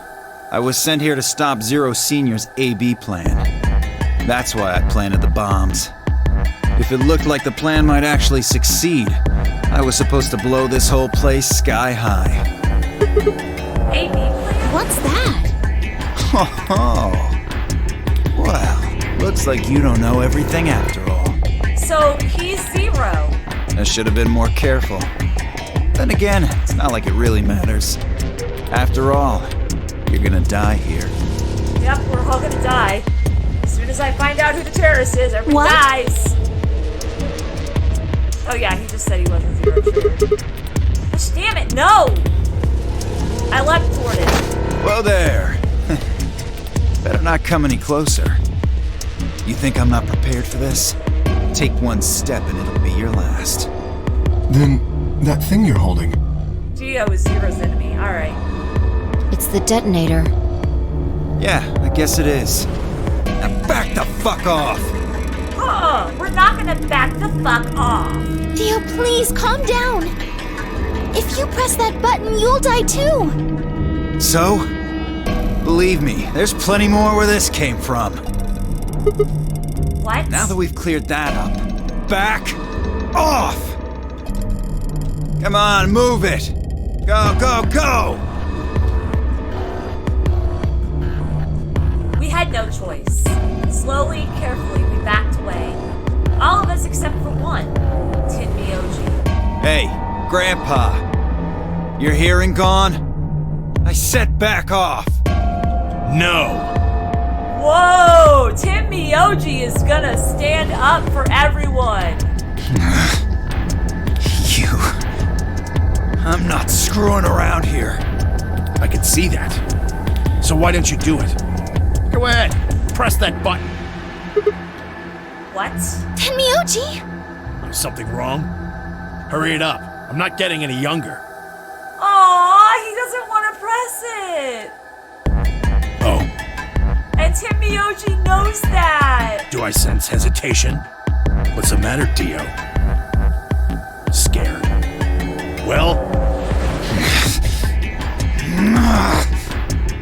I was sent here to stop Zero Senior's AB plan. That's why I planted the bombs. If it looked like the plan might actually succeed, I was supposed to blow this whole place sky high. A B plan? What's that? Oh. Well, looks like you don't know everything after all. So he's Zero. I should have been more careful. Then again, it's not like it really matters. After all, you're gonna die here. Yep, we're all gonna die. As soon as I find out who the terrorist is, everyone What? dies. Oh yeah, he just said he wasn't Zero. Gosh, damn it, no! I leapt toward it. Whoa there. Better not come any closer. You think I'm not prepared for this? Take one step and it'll be your last. Then, that thing you're holding. Geo is Zero's enemy, alright. It's the detonator. Yeah, I guess it is. Now back the fuck off! We're not gonna back the fuck off. Dio, please calm down. If you press that button, you'll die too. So? Believe me, there's plenty more where this came from. What? Now that we've cleared that up, back off! Come on, move it! Go, go, go! We had no choice. Slowly, carefully, we backed away. All of us except for one, Tin Myoji. Hey, Grandpa. Your hearing gone? I said back off! No! Whoa! Tin Myoji is gonna stand up for everyone. You... I'm not screwing around here. I can see that. So why don't you do it? Go ahead, press that button. What? Tenmyoji! Is something wrong? Hurry it up. I'm not getting any younger. Aw, he doesn't want to press it. Oh, And Tin Myoji knows that. do I sense hesitation? What's the matter, Dio? Scared. Well,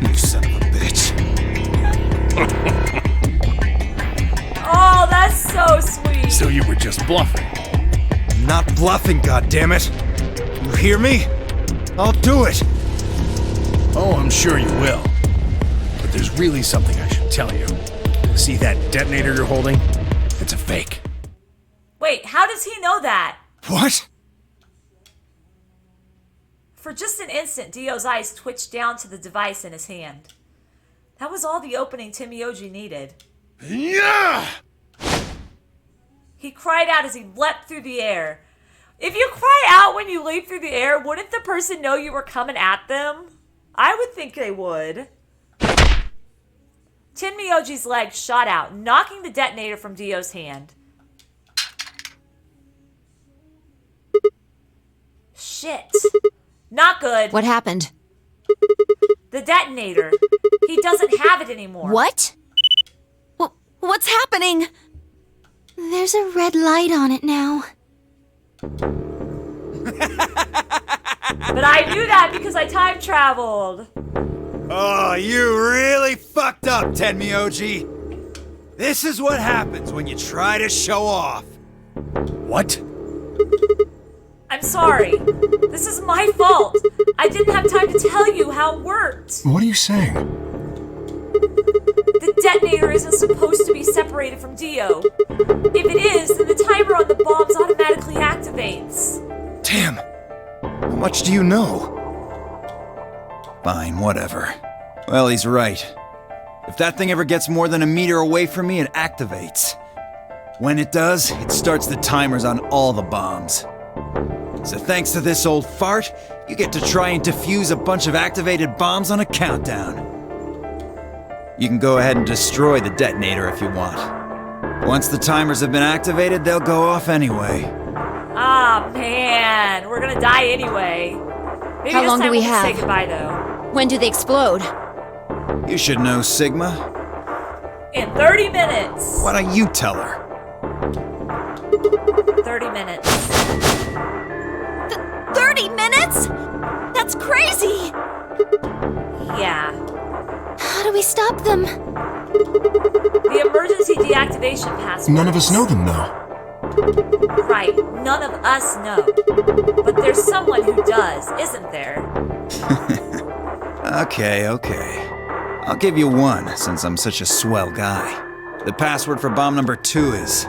You son of a bitch. Oh, that's so sweet. so you were just bluffing. I'm not bluffing, goddammit. You hear me? I'll do it. Oh, I'm sure you will. But there's really something I should tell you. See that detonator you're holding? It's a fake. Wait, how does he know that? What? For just an instant, Dio's eyes twitched down to the device in his hand. That was all the opening Tin Myoji needed. Yeah! He cried out as he leapt through the air. If you cry out when you leap through the air, wouldn't the person know you were coming at them? I would think they would. Tin Myoji's leg shot out, knocking the detonator from Dio's hand. Shit. Not good. What happened? The detonator. He doesn't have it anymore. What? What's happening? There's a red light on it now. But I knew that because I time traveled. Oh, you really fucked up, Tenmyoji. This is what happens when you try to show off. What? I'm sorry. This is my fault. I didn't have time to tell you how it worked. What are you saying? The detonator isn't supposed to be separated from Dio. If it is, then the timer on the bombs automatically activates. Damn. How much do you know? Fine, whatever. Well, he's right. If that thing ever gets more than a meter away from me, it activates. When it does, it starts the timers on all the bombs. So thanks to this old fart, you get to try and defuse a bunch of activated bombs on a countdown. You can go ahead and destroy the detonator if you want. Once the timers have been activated, they'll go off anyway. Ah, man. We're gonna die anyway. Maybe How this long time do we we'll just have? say goodbye, though. When do they explode? You should know, Sigma. In 30 minutes. Why don't you tell her? 30 minutes. 30 minutes? That's crazy! Yeah. How do we stop them? The emergency deactivation password. None of us know them, though. Right, none of us know. But there's someone who does, isn't there? Okay. I'll give you one, since I'm such a swell guy. The password for bomb number 2 is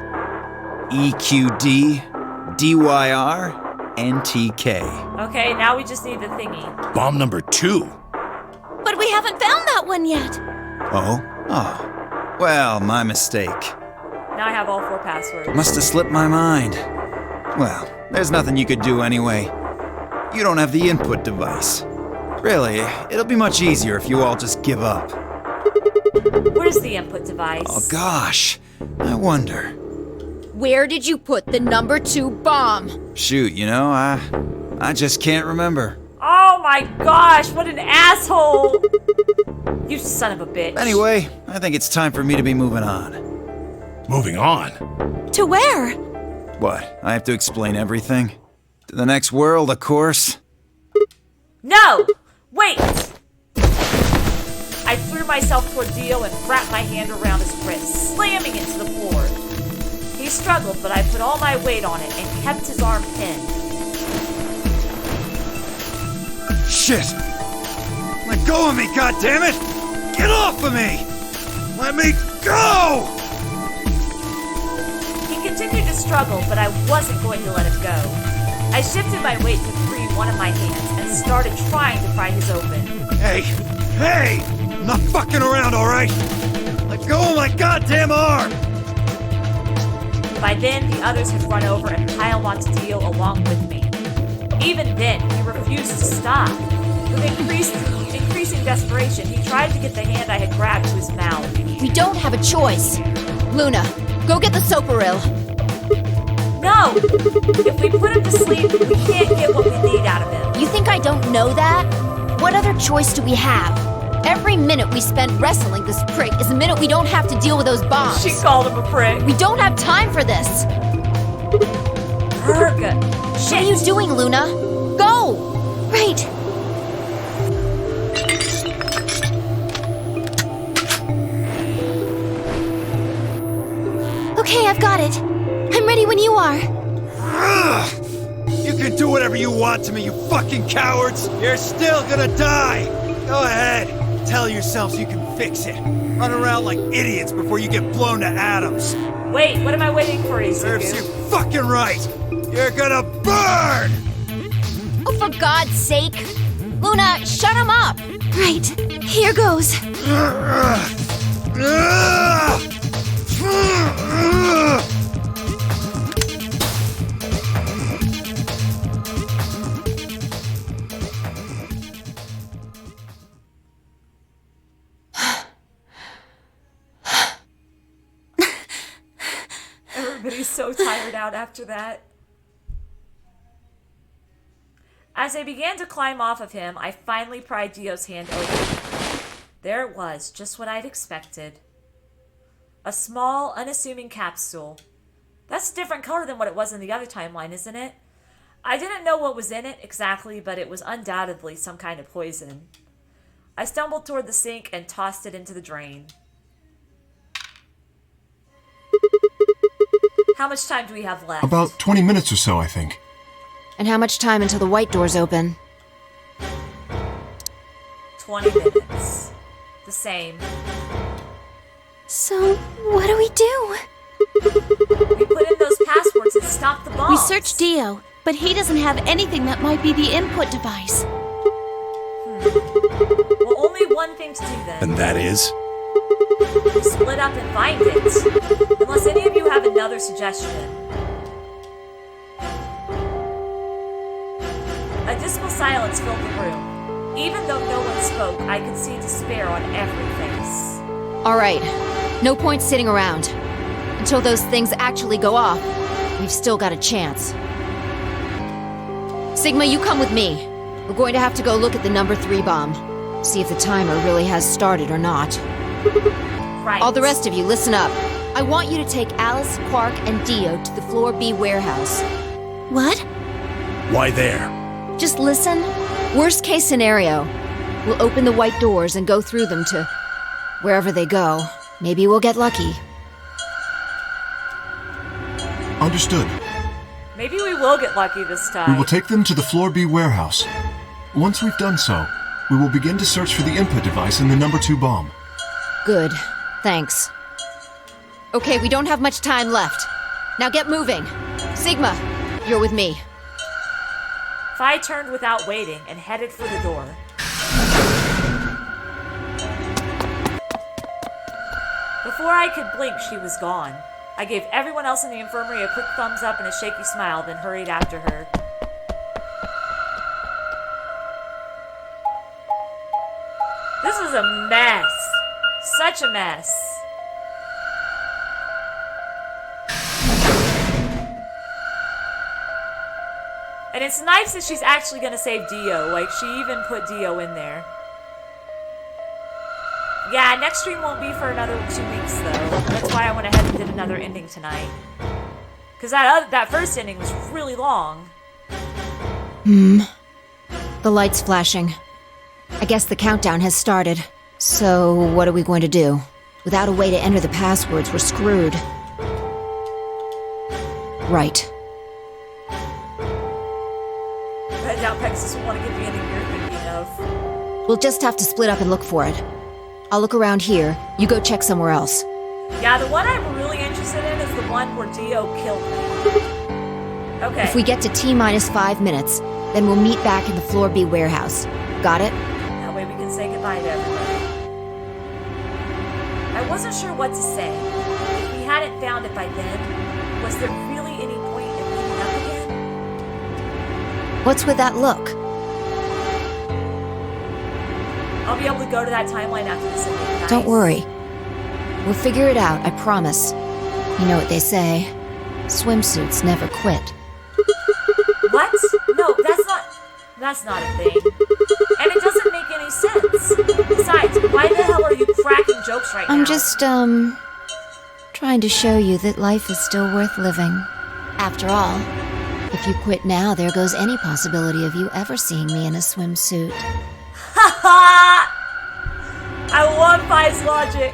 EQDDYRNTK. Okay, now we just need the thingy. Bomb number 2. But we haven't found that one yet. Oh. Well, my mistake. Now I have all 4 passwords. Must have slipped my mind. Well, there's nothing you could do anyway. You don't have the input device. Really, it'll be much easier if you all just give up. Where's the input device? Oh gosh, I wonder. Where did you put the number 2 bomb? Shoot, I just can't remember. Oh my gosh, what an asshole! You son of a bitch. Anyway, I think it's time for me to be moving on. Moving on? To where? What, I have to explain everything? To the next world, of course. No! Wait! I threw myself toward Dio and wrapped my hand around his wrist, slamming it to the floor. He struggled, but I put all my weight on it and kept his arm pinned. Shit! Let go of me, goddammit! Get off of me! Let me go! He continued to struggle, but I wasn't going to let him go. I shifted my weight to free one of my hands and started trying to pry his open. Hey! I'm not fucking around, alright? Let go of my goddamn arm! By then, the others had run over and piled onto Dio along with me. Even then, he refused to stop. With increasing desperation, he tried to get the hand I had grabbed to his mouth. We don't have a choice. Luna, go get the soparil. No! If we put him to sleep, we can't get what we need out of him. You think I don't know that? What other choice do we have? Every minute we spent wrestling this prick is a minute we don't have to deal with those bombs. She called him a prick. We don't have time for this. Urga. What are you doing, Luna? Go! Right. Okay, I've got it. I'm ready when you are. You can do whatever you want to me, you fucking cowards! You're still gonna die! Go ahead, tell yourselves you can fix it. Run around like idiots before you get blown to atoms. Wait, what am I waiting for, Serves you Izuku? fucking right! You're gonna burn! Oh, for God's sake! Luna, shut him up! Right. Here goes. Everybody's so tired out after that. As I began to climb off of him, I finally pried Dio's hand open. There it was, just what I'd expected. A small, unassuming capsule. That's a different color than what it was in the other timeline, isn't it? I didn't know what was in it exactly, but it was undoubtedly some kind of poison. I stumbled toward the sink and tossed it into the drain. How much time do we have left? About 20 minutes or so, I think. And how much time until the white doors open? 20 minutes. The same. So, what do we do? We put in those passwords and stopped the bombs. We searched Dio, but he doesn't have anything that might be the input device. Well, only one thing to do then. And that is? We split up and find it. Unless any of you have another suggestion. A dismal silence filled the room. Even though no one spoke, I could see despair on every face. All right, no point sitting around. Until those things actually go off, we've still got a chance. Sigma, you come with me. We're going to have to go look at the number 3 bomb. See if the timer really has started or not. Right. All the rest of you, listen up. I want you to take Alice, Quark, and Dio to the Floor B warehouse. What? Why there? Just listen. Worst case scenario, we'll open the white doors and go through them to wherever they go. Maybe we'll get lucky. Understood. Maybe we will get lucky this time. We will take them to the Floor B warehouse. Once we've done so, we will begin to search for the input device in the number 2 bomb. Good. Thanks. Okay, we don't have much time left. Now get moving. Sigma, you're with me. Phi turned without waiting and headed for the door. Before I could blink, she was gone. I gave everyone else in the infirmary a quick thumbs up and a shaky smile, then hurried after her. This is a mess. Such a mess. And it's nice that she's actually gonna save Dio. Like, she even put Dio in there. Yeah, next stream won't be for another 2 weeks, though. That's why I went ahead and did another ending tonight. Because that first ending was really long. The light's flashing. I guess the countdown has started. So, what are we going to do? Without a way to enter the passwords, we're screwed. Right. I doubt Pegasus will want to get the ending you're thinking of. We'll just have to split up and look for it. I'll look around here. You go check somewhere else. Yeah, the one I'm really interested in is the one where Dio killed me. Okay. If we get to T-minus 5 minutes, then we'll meet back in the Floor B warehouse. Got it? That way we can say goodbye to everybody. I wasn't sure what to say. If we hadn't found it by then, was there really any point in meeting up again? What's with that look? I'll be able to go to that timeline after this ending. Nice. Don't worry. We'll figure it out, I promise. You know what they say. Swimsuits never quit. What? No, that's not a thing. And it doesn't make any sense. Besides, why the hell are you cracking jokes right now? I'm just, trying to show you that life is still worth living. After all, if you quit now, there goes any possibility of you ever seeing me in a swimsuit. Ha ha! I love Phi's logic.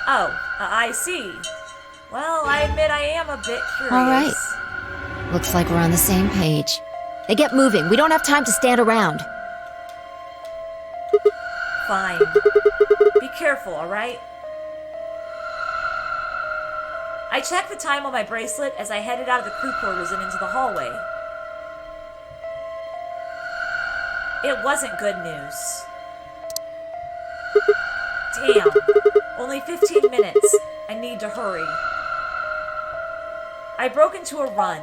Oh, I see. Well, I admit I am a bit curious. All right. Looks like we're on the same page. Now get moving. We don't have time to stand around. Fine. Be careful, all right? I checked the time on my bracelet as I headed out of the crew quarters and into the hallway. It wasn't good news. Damn. Only 15 minutes. I need to hurry. I broke into a run.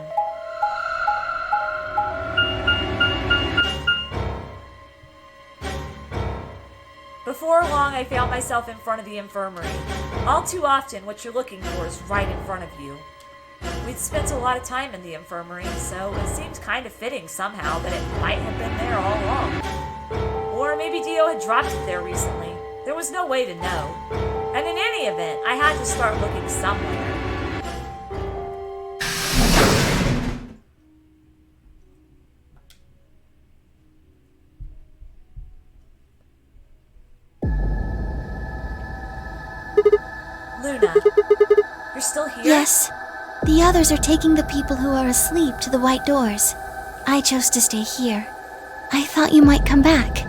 Before long, I found myself in front of the infirmary. All too often, what you're looking for is right in front of you. We'd spent a lot of time in the infirmary, so it seemed kind of fitting somehow that it might have been there all along. Or maybe Dio had dropped it there recently. There was no way to know. And in any event, I had to start looking somewhere. Luna, you're still here? Yes. The others are taking the people who are asleep to the white doors. I chose to stay here. I thought you might come back.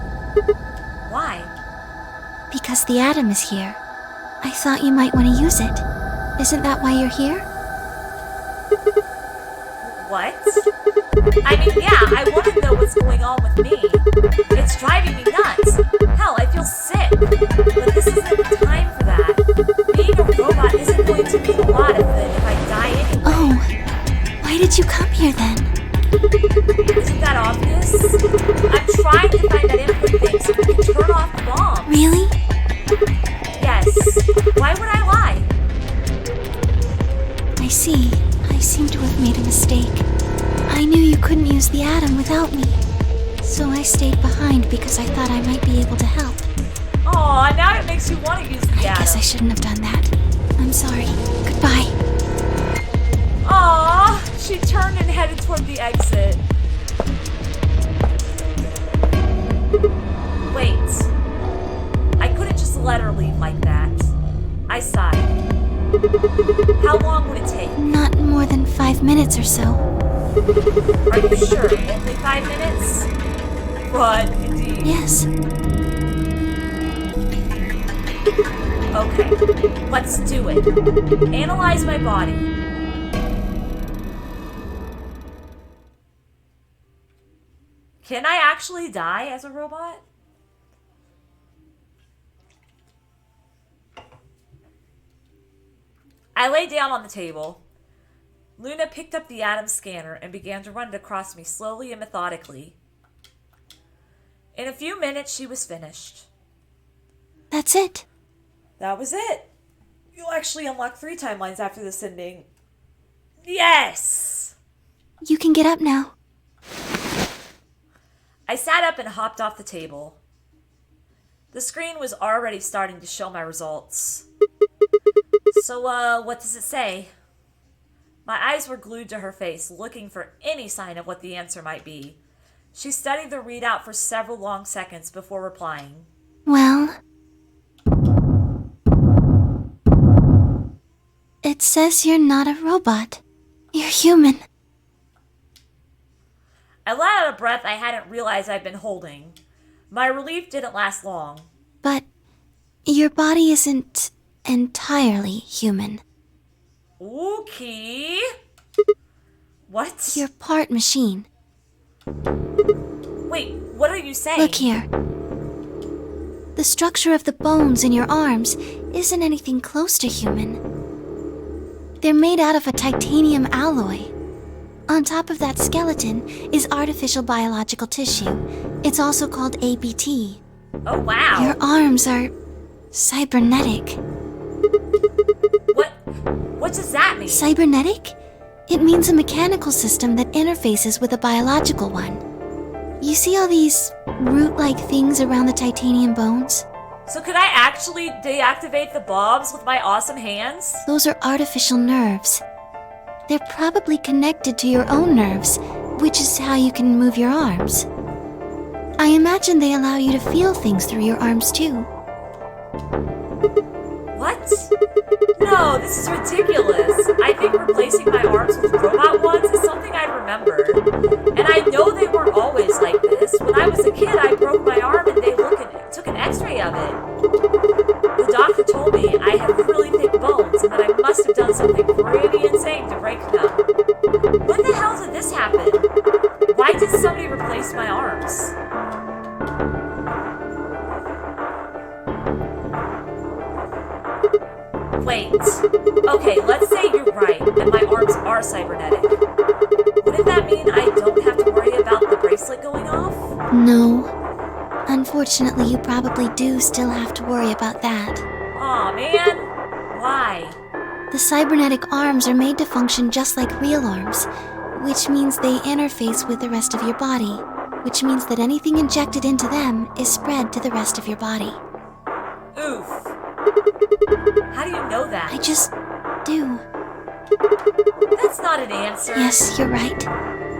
Why? Because the atom is here. I thought you might want to use it. Isn't that why you're here? What? I mean, yeah, I want to know what's going on with me. It's driving me nuts. Hell, I feel sick. But this isn't the time for that. Being a robot isn't going to mean a lot if I die anyway. Oh, why did you come here then? Isn't that obvious? I'm trying to find that input thing so we can turn off the bomb. Really? Yes. Why would I lie? I see. I seem to have made a mistake. I knew you couldn't use the atom without me. So I stayed behind because I thought I might be able to help. Aw, now it makes you want to use the atom. I guess I shouldn't have done that. I'm sorry. Goodbye. Aw, she turned and headed toward the exit. Wait. I couldn't just let her leave like that. I sighed. How long would it take? Not more than 5 minutes or so. Are you sure? Only 5 minutes? But indeed. Yes. Okay, let's do it. Analyze my body. Can I actually die as a robot? I lay down on the table. Luna picked up the Atom scanner and began to run it across me slowly and methodically. In a few minutes, she was finished. That's it. That was it. You'll actually unlock 3 timelines after this ending. Yes! You can get up now. I sat up and hopped off the table. The screen was already starting to show my results. So, what does it say? My eyes were glued to her face, looking for any sign of what the answer might be. She studied the readout for several long seconds before replying. Well, it says you're not a robot. You're human. I let out a breath I hadn't realized I'd been holding. My relief didn't last long. But your body isn't entirely human. Okay. What? You're part machine. Wait, what are you saying? Look here. The structure of the bones in your arms isn't anything close to human. They're made out of a titanium alloy. On top of that skeleton is artificial biological tissue. It's also called ABT. Oh, wow. Your arms are cybernetic. What does that mean? Cybernetic? It means a mechanical system that interfaces with a biological one. You see all these root-like things around the titanium bones? So could I actually deactivate the bombs with my awesome hands? Those are artificial nerves. They're probably connected to your own nerves, which is how you can move your arms. I imagine they allow you to feel things through your arms too. What? No, this is ridiculous. I think replacing my arms with robot ones is something I remember. And I know they weren't always like this. When I was a kid, I broke my arm and they took an x-ray of it. The doctor told me I have really thick bones and that I must have done something pretty insane to break them. When the hell did this happen? Why did somebody replace my arms? Wait. Okay, let's say you're right, and my arms are cybernetic. Wouldn't that mean I don't have to worry about the bracelet going off? No. Unfortunately, you probably do still have to worry about that. Aw, man. Why? The cybernetic arms are made to function just like real arms, which means they interface with the rest of your body, which means that anything injected into them is spread to the rest of your body. Oof. How do you know that? I just do. That's not an answer. Yes, you're right.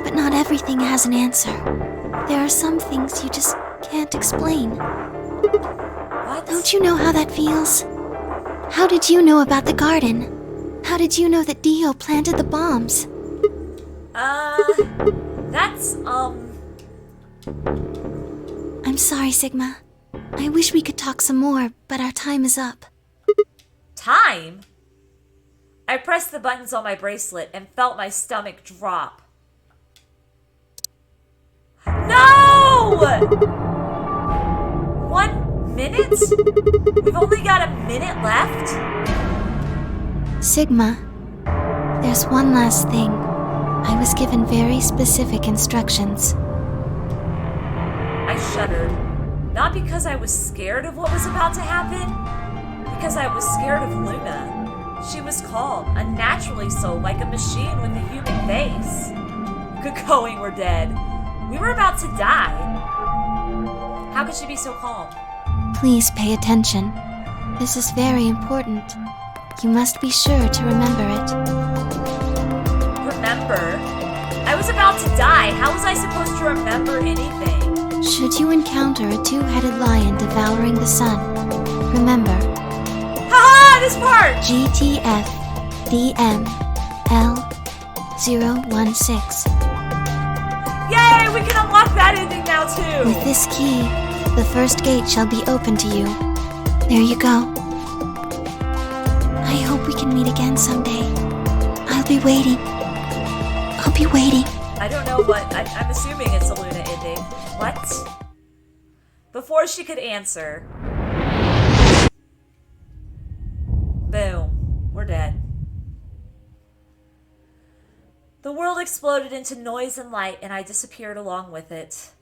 But not everything has an answer. There are some things you just can't explain. What? Don't you know how that feels? How did you know about the garden? How did you know that Dio planted the bombs? That's, I'm sorry, Sigma. I wish we could talk some more, but our time is up. Time? I pressed the buttons on my bracelet and felt my stomach drop. No! 1 minute? We've only got a minute left? Sigma, there's one last thing. I was given very specific instructions. I shuddered. Not because I was scared of what was about to happen, because I was scared of Luna. She was calm, unnaturally so, like a machine with a human face. Good going, we're dead. We were about to die. How could she be so calm? Please pay attention. This is very important. You must be sure to remember it. Remember? I was about to die. How was I supposed to remember anything? Should you encounter a two-headed lion devouring the sun, remember. Haha, this part! GTF, DM, L, 016. Yay! We can unlock that ending now, too! With this key, the first gate shall be open to you. There you go. I hope we can meet again someday. I'll be waiting. I'll be waiting. I don't know what... I'm assuming it's a Luna ending. What? Before she could answer... Boom. We're dead. The world exploded into noise and light, and I disappeared along with it.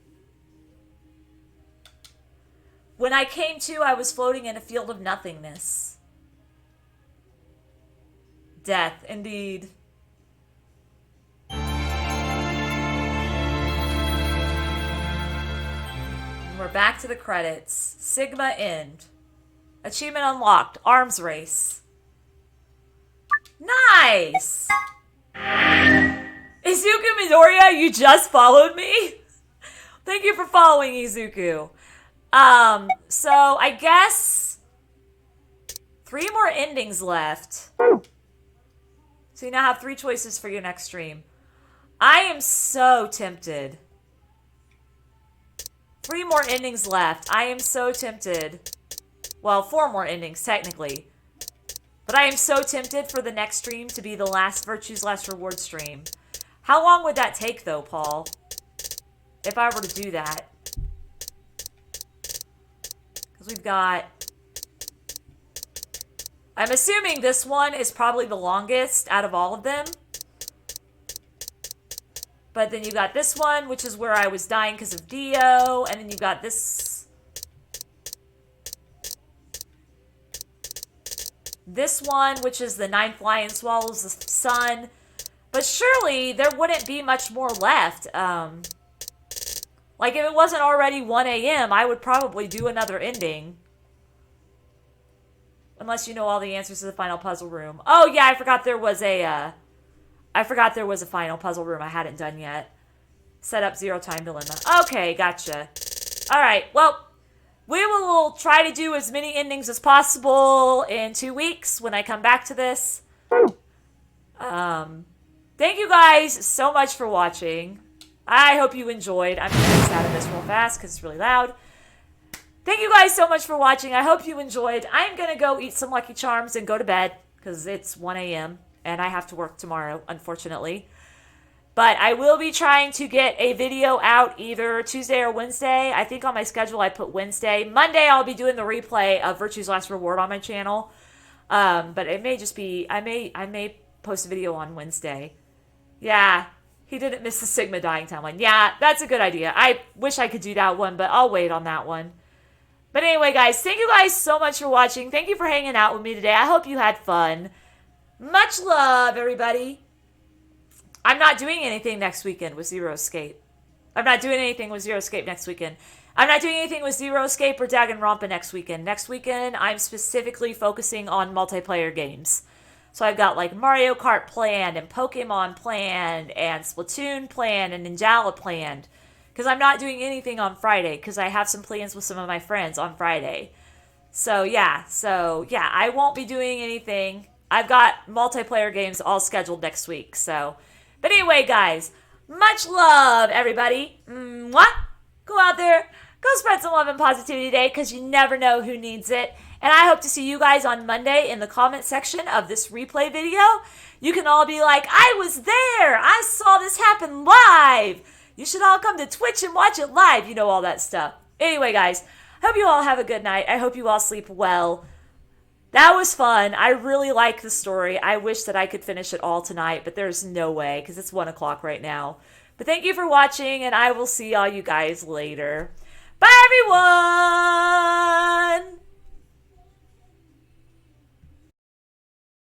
When I came to, I was floating in a field of nothingness. Death, indeed. We're back to the credits. Sigma end. Achievement unlocked. Arms race. Nice! Izuku Midoriya, you just followed me? Thank you for following, Izuku. So I guess 3 more endings left. So you now have 3 choices for your next stream. I am so tempted. 3 more endings left. I am so tempted. Well, 4 more endings, technically. But I am so tempted for the next stream to be the last Virtue's Last Reward stream. How long would that take, though, Paul? If I were to do that. Because we've got... I'm assuming this one is probably the longest out of all of them. But then you got this one, which is where I was dying because of Dio. And then you got this... This one, which is the 9th lion swallows the sun. But surely there wouldn't be much more left. Like if it wasn't already 1 a.m., I would probably do another ending. Unless you know all the answers to the final puzzle room. Oh yeah, I forgot there was a final puzzle room I hadn't done yet. Set up 0 time dilemma. Okay, gotcha. Alright, well... We will try to do as many endings as possible in 2 weeks when I come back to this. Thank you guys so much for watching. I hope you enjoyed. I'm going to get out of this real fast because it's really loud. Thank you guys so much for watching. I hope you enjoyed. I'm going to go eat some Lucky Charms and go to bed because it's 1 a.m. and I have to work tomorrow, unfortunately. But I will be trying to get a video out either Tuesday or Wednesday. I think on my schedule I put Wednesday. Monday I'll be doing the replay of Virtue's Last Reward on my channel. But it may just be, I may post a video on Wednesday. Yeah, he didn't miss the Sigma dying timeline. Yeah, that's a good idea. I wish I could do that one, but I'll wait on that one. But anyway, guys, thank you guys so much for watching. Thank you for hanging out with me today. I hope you had fun. Much love, everybody. I'm not doing anything next weekend with Zero Escape. I'm not doing anything with Zero Escape next weekend. I'm not doing anything with Zero Escape or Danganronpa next weekend. Next weekend, I'm specifically focusing on multiplayer games. So I've got like Mario Kart planned and Pokemon planned and Splatoon planned and Ninjala planned. Because I'm not doing anything on Friday because I have some plans with some of my friends on Friday. So yeah, I won't be doing anything. I've got multiplayer games all scheduled next week, so... But anyway, guys, much love, everybody. Mwah! Go out there, go spread some love and positivity today, because you never know who needs it. And I hope to see you guys on Monday in the comment section of this replay video. You can all be like, I was there. I saw this happen live. You should all come to Twitch and watch it live. You know, all that stuff. Anyway, guys, hope you all have a good night. I hope you all sleep well. That was fun. I really like the story. I wish that I could finish it all tonight, but there's no way because it's 1 o'clock right now. But thank you for watching, and I will see all you guys later. Bye, everyone!